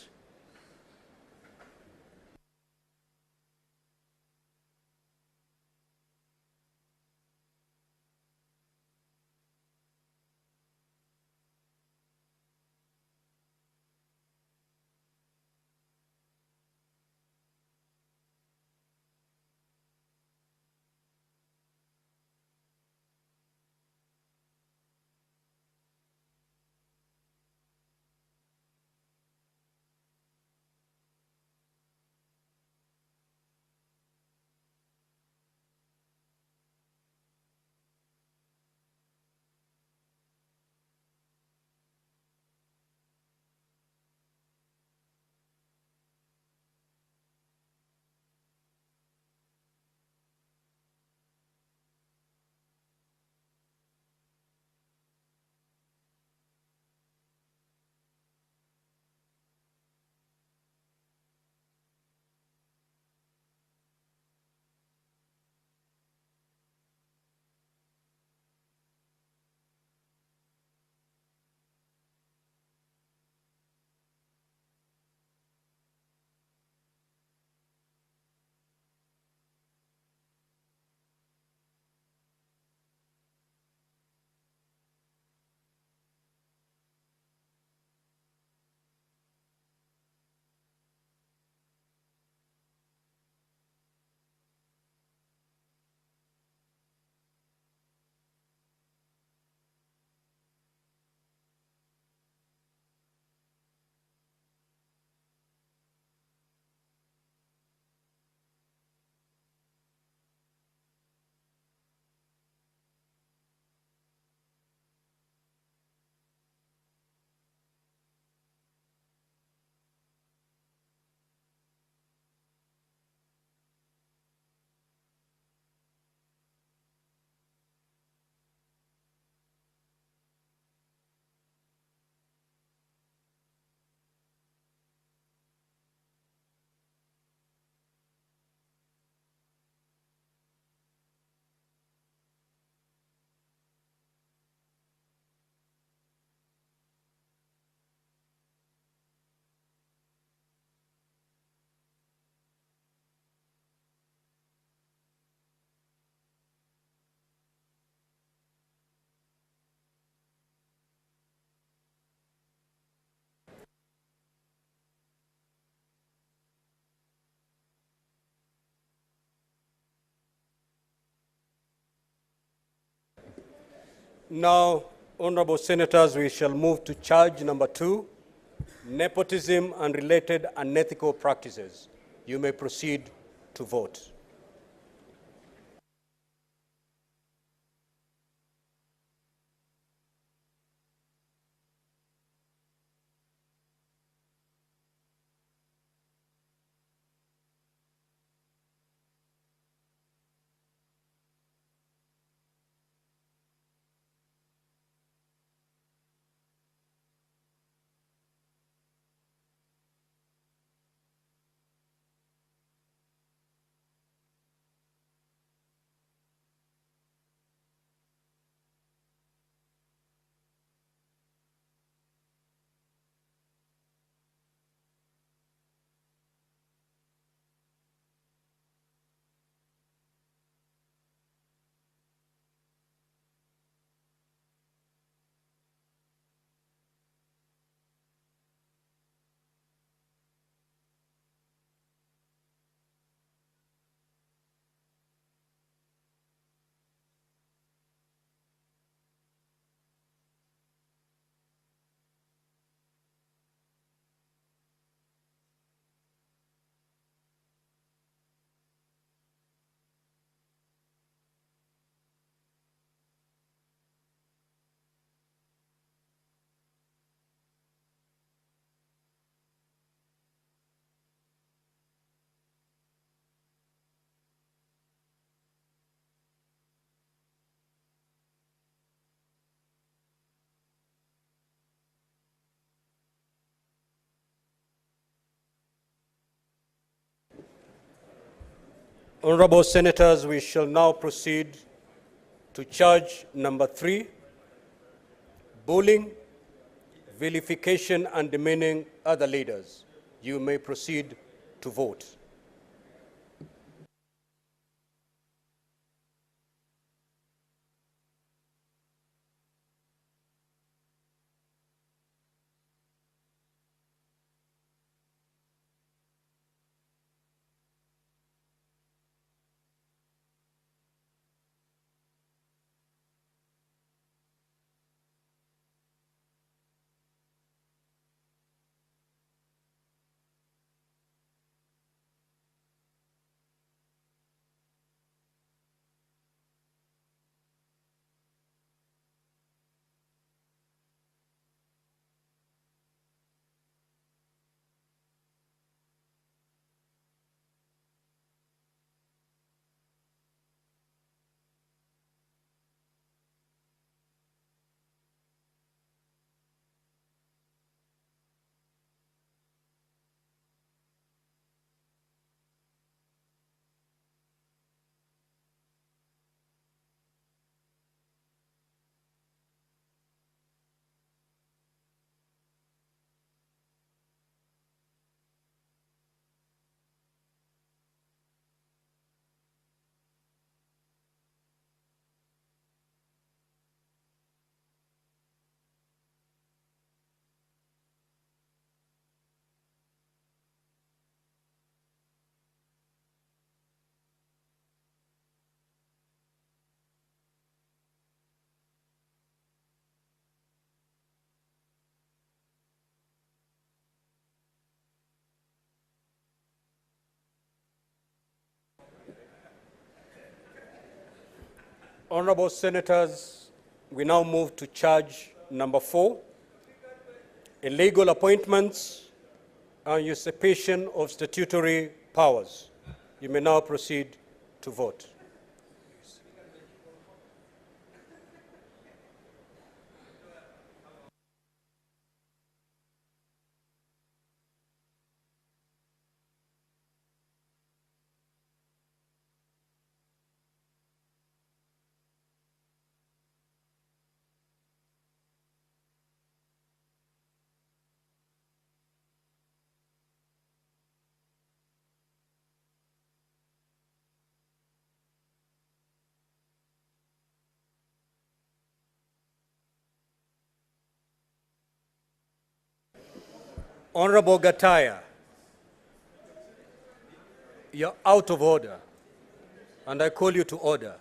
Now, honorable senators, we shall move to charge number 2, nepotism and related unethical practices. You may proceed to vote. Honorable senators, we shall now proceed to charge number 3, bullying, vilification and demeaning other leaders. You may proceed to vote. Honorable senators, we now move to charge number 4, illegal appointments and usurpation of statutory powers. You may now proceed to vote. Honorable Gataya, you're out of order, and I call you to order.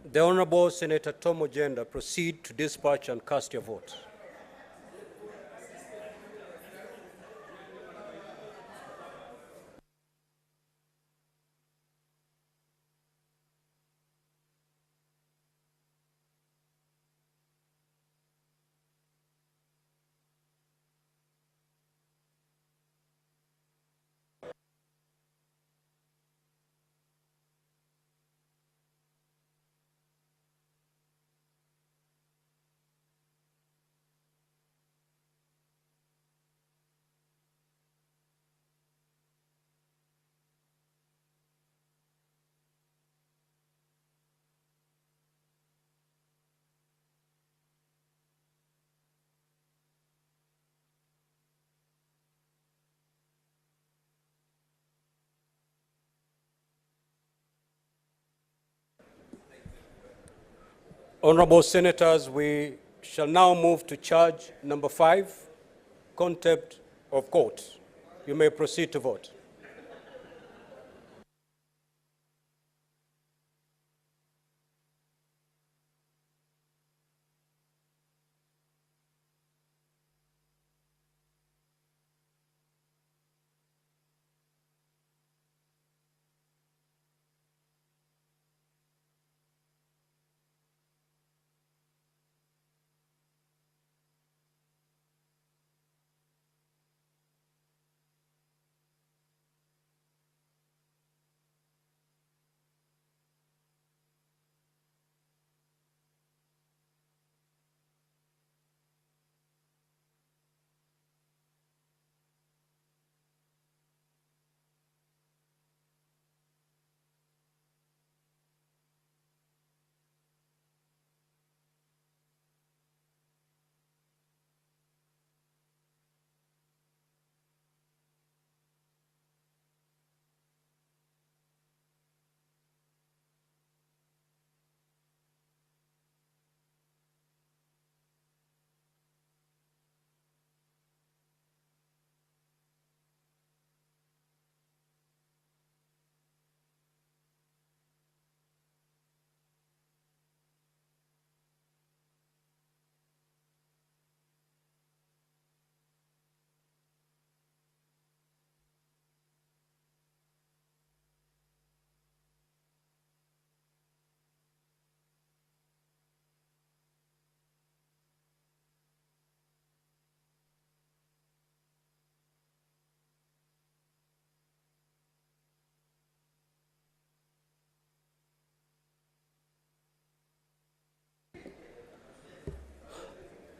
The Honorable Senator Tom Ojenda, proceed to dispatch and cast your vote. Honorable Senators, we shall now move to charge number 5, contempt of court. You may proceed to vote.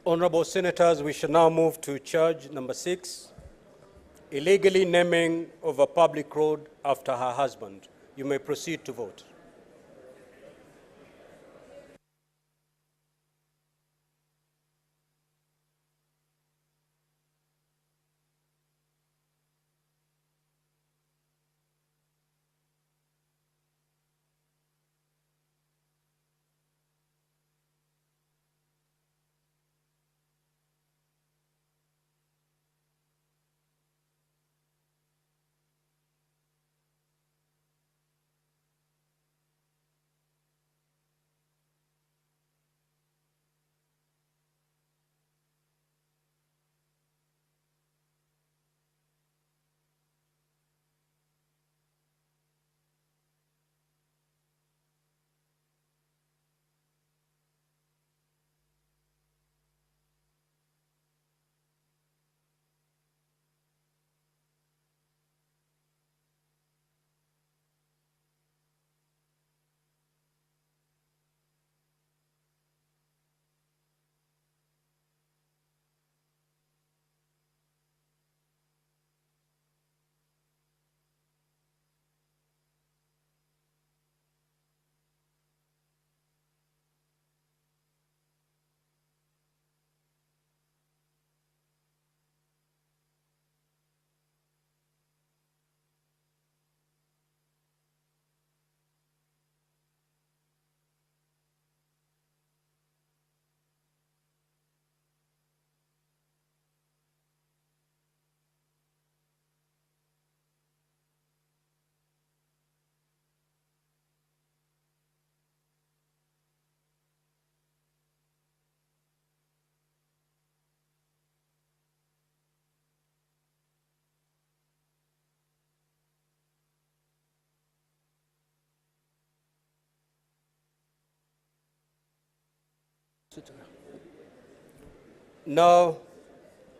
Honorable Senators, we shall now move to charge number 6, illegally naming of a public road after her husband. You may proceed to vote. Now,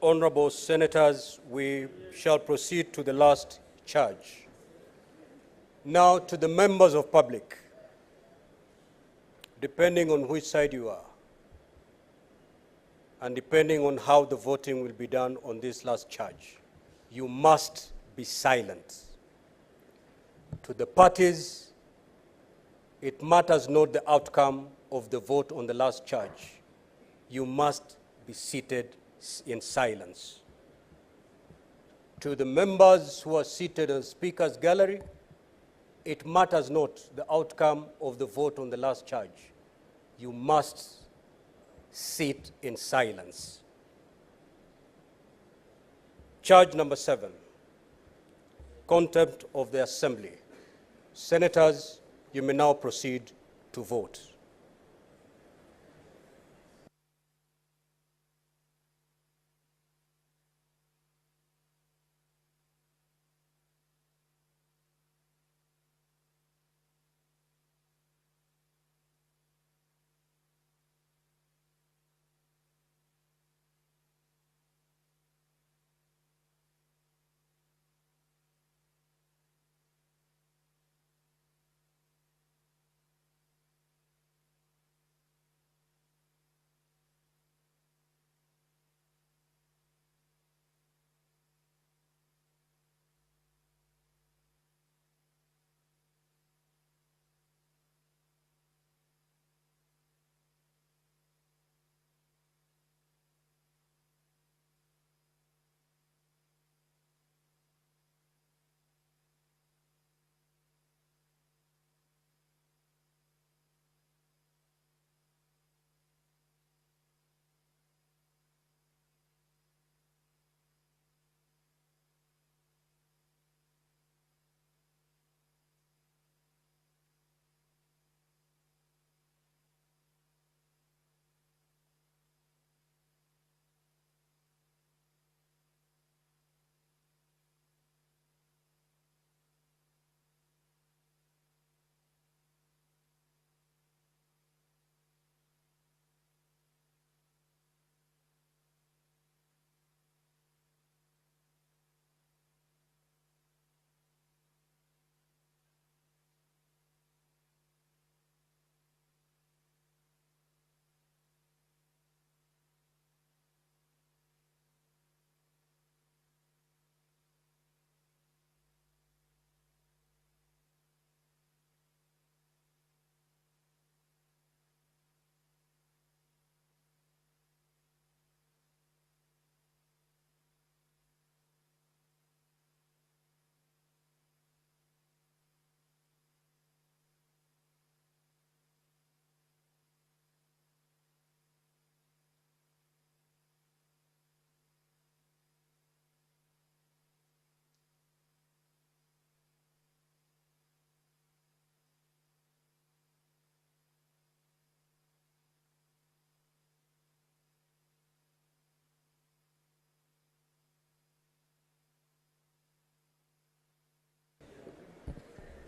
honorable senators, we shall proceed to the last charge. Now, to the members of public, depending on which side you are, and depending on how the voting will be done on this last charge, you must be silent. To the parties, it matters not the outcome of the vote on the last charge. You must be seated in silence. To the members who are seated in the Speaker's gallery, it matters not the outcome of the vote on the last charge. You must sit in silence. Charge number 7, contempt of the Assembly. Senators, you may now proceed to vote.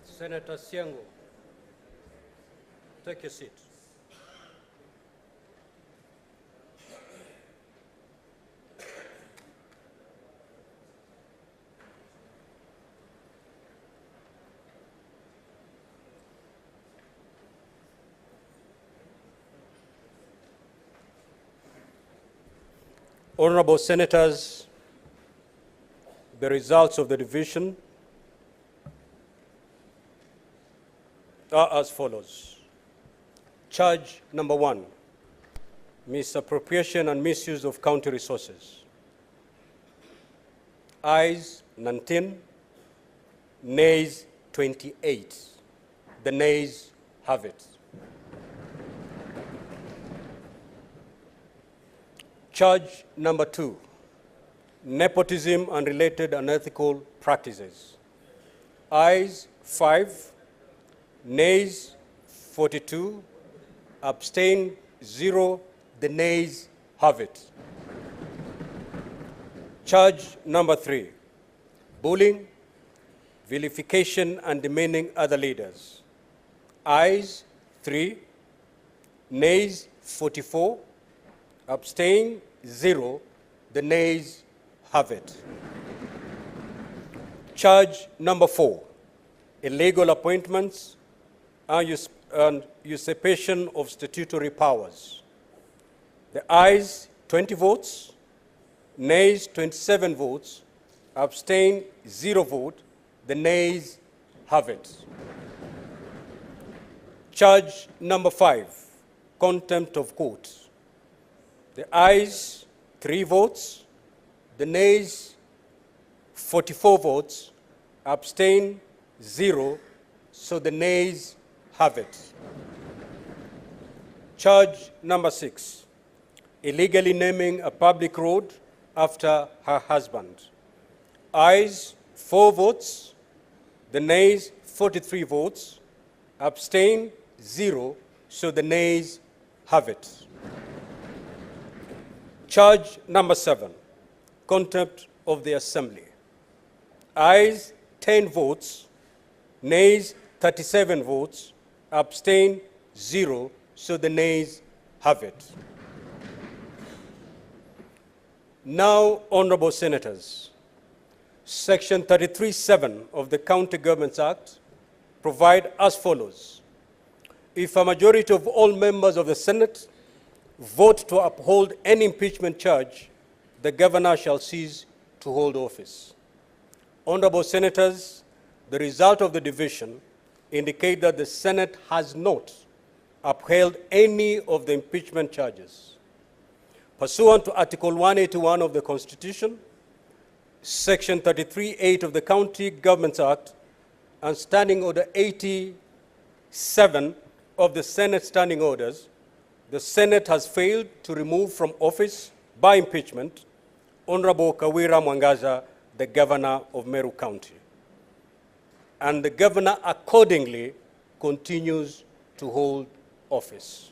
Senator Siango, take your seat. Honorable Senators, the results of the division are as follows. Charge number 1, misappropriation and misuse of county resources. Ayes 19, nays 28. The nays have it. Charge number 2, nepotism and related unethical practices. Ayes 5, nays 42, abstain 0, the nays have it. Charge number 3, bullying, vilification and demeaning other leaders. Ayes 3, nays 44, abstain 0, the nays have it. Charge number 4, illegal appointments and usurpation of statutory powers. The ayes 20 votes, nays 27 votes, abstain 0 vote, the nays have it. Charge number 5, contempt of court. The ayes 3 votes, the nays 44 votes, abstain 0, so the nays have it. Charge number 6, illegally naming a public road after her husband. Ayes 4 votes, the nays 43 votes, abstain 0, so the nays have it. Charge number 7, contempt of the Assembly. Ayes 10 votes, nays 37 votes, abstain 0, so the nays have it. Now, honorable senators, Section 33(7) of the County Governments Act provide as follows. If a majority of all members of the Senate vote to uphold any impeachment charge, the governor shall cease to hold office. Honorable senators, the result of the division indicate that the Senate has not upheld any of the impeachment charges. Pursuant to Article 181 of the Constitution, Section 33(8) of the County Governments Act, and Standing Order 87 of the Senate Standing Orders, the Senate has failed to remove from office by impeachment Honorable Kawira Mwangaza, the Governor of Meru County. And the Governor accordingly continues to hold office.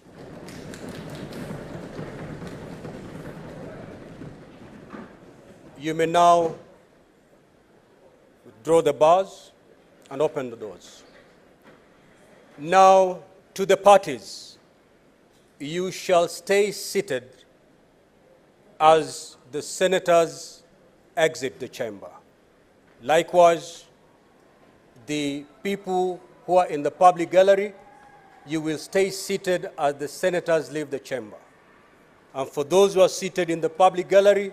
You may now withdraw the bars and open the doors. Now, to the parties, you shall stay seated as the senators exit the chamber. Likewise, the people who are in the public gallery, you will stay seated as the senators leave the chamber. And for those who are seated in the public gallery,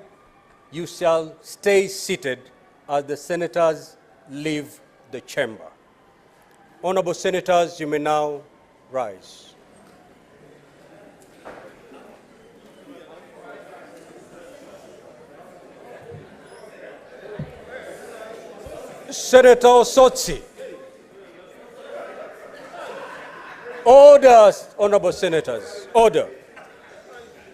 you shall stay seated as the senators leave the chamber. Honorable senators, you may now rise. Senator Osotsi. Order, honorable senators, order.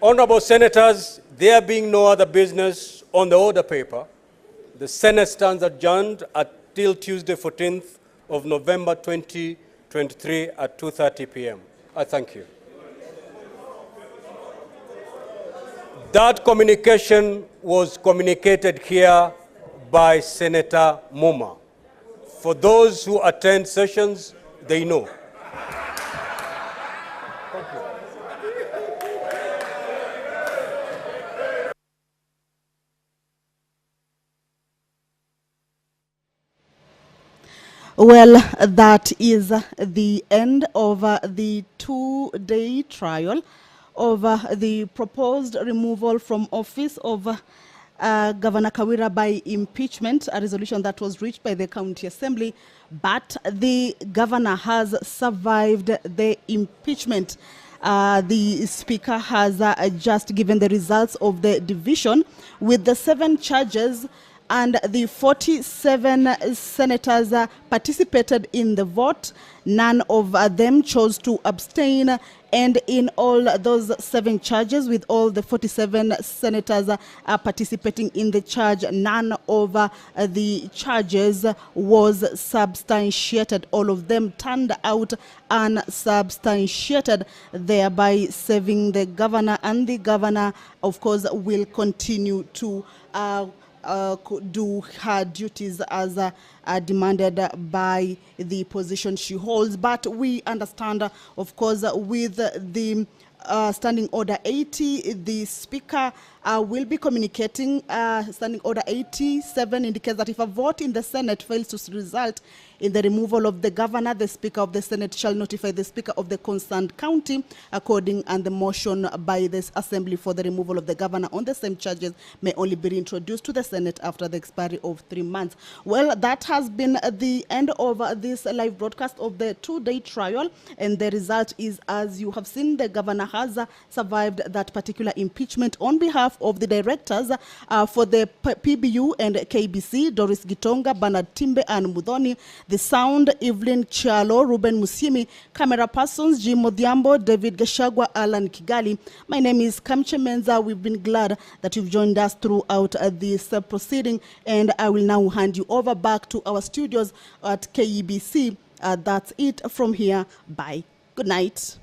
Honorable senators, there being no other business on the order paper, the Senate stands adjourned until Tuesday, 14th of November 2023 at 2:30 p.m. I thank you. That communication was communicated here by Senator Muma. For those who attend sessions, they know. Well, that is the end of the two-day trial of the proposed removal from office of Governor Kawira by impeachment, a resolution that was reached by the County Assembly, but the governor has survived the impeachment. The Speaker has just given the results of the division with the 7 charges, and the 47 senators participated in the vote. None of them chose to abstain, and in all those 7 charges, with all the 47 senators participating in the charge, none of the charges was substantiated. All of them turned out unsubstantiated, thereby saving the governor, and the governor, of course, will continue to do her duties as demanded by the position she holds. But we understand, of course, with the Standing Order 80, the Speaker will be communicating. Standing Order 87 indicates that if a vote in the Senate fails to result in the removal of the governor, the Speaker of the Senate shall notify the Speaker of the concerned county according, and the motion by this Assembly for the removal of the governor on the same charges may only be reintroduced to the Senate after the expiry of 3 months. Well, that has been the end of this live broadcast of the two-day trial, and the result is, as you have seen, the governor has survived that particular impeachment on behalf of the directors for the PBU and KBC, Doris Gitonga, Bernard Timbe, and Mudhoni. The sound, Evelyn Chalo, Ruben Musimi. Camera persons, Jim Odhiambo, David Gashagwa, Alan Kigali. My name is Kamche Menza. We've been glad that you've joined us throughout this proceeding, and I will now hand you over back to our studios at KEBC. That's it from here. Bye. Good night.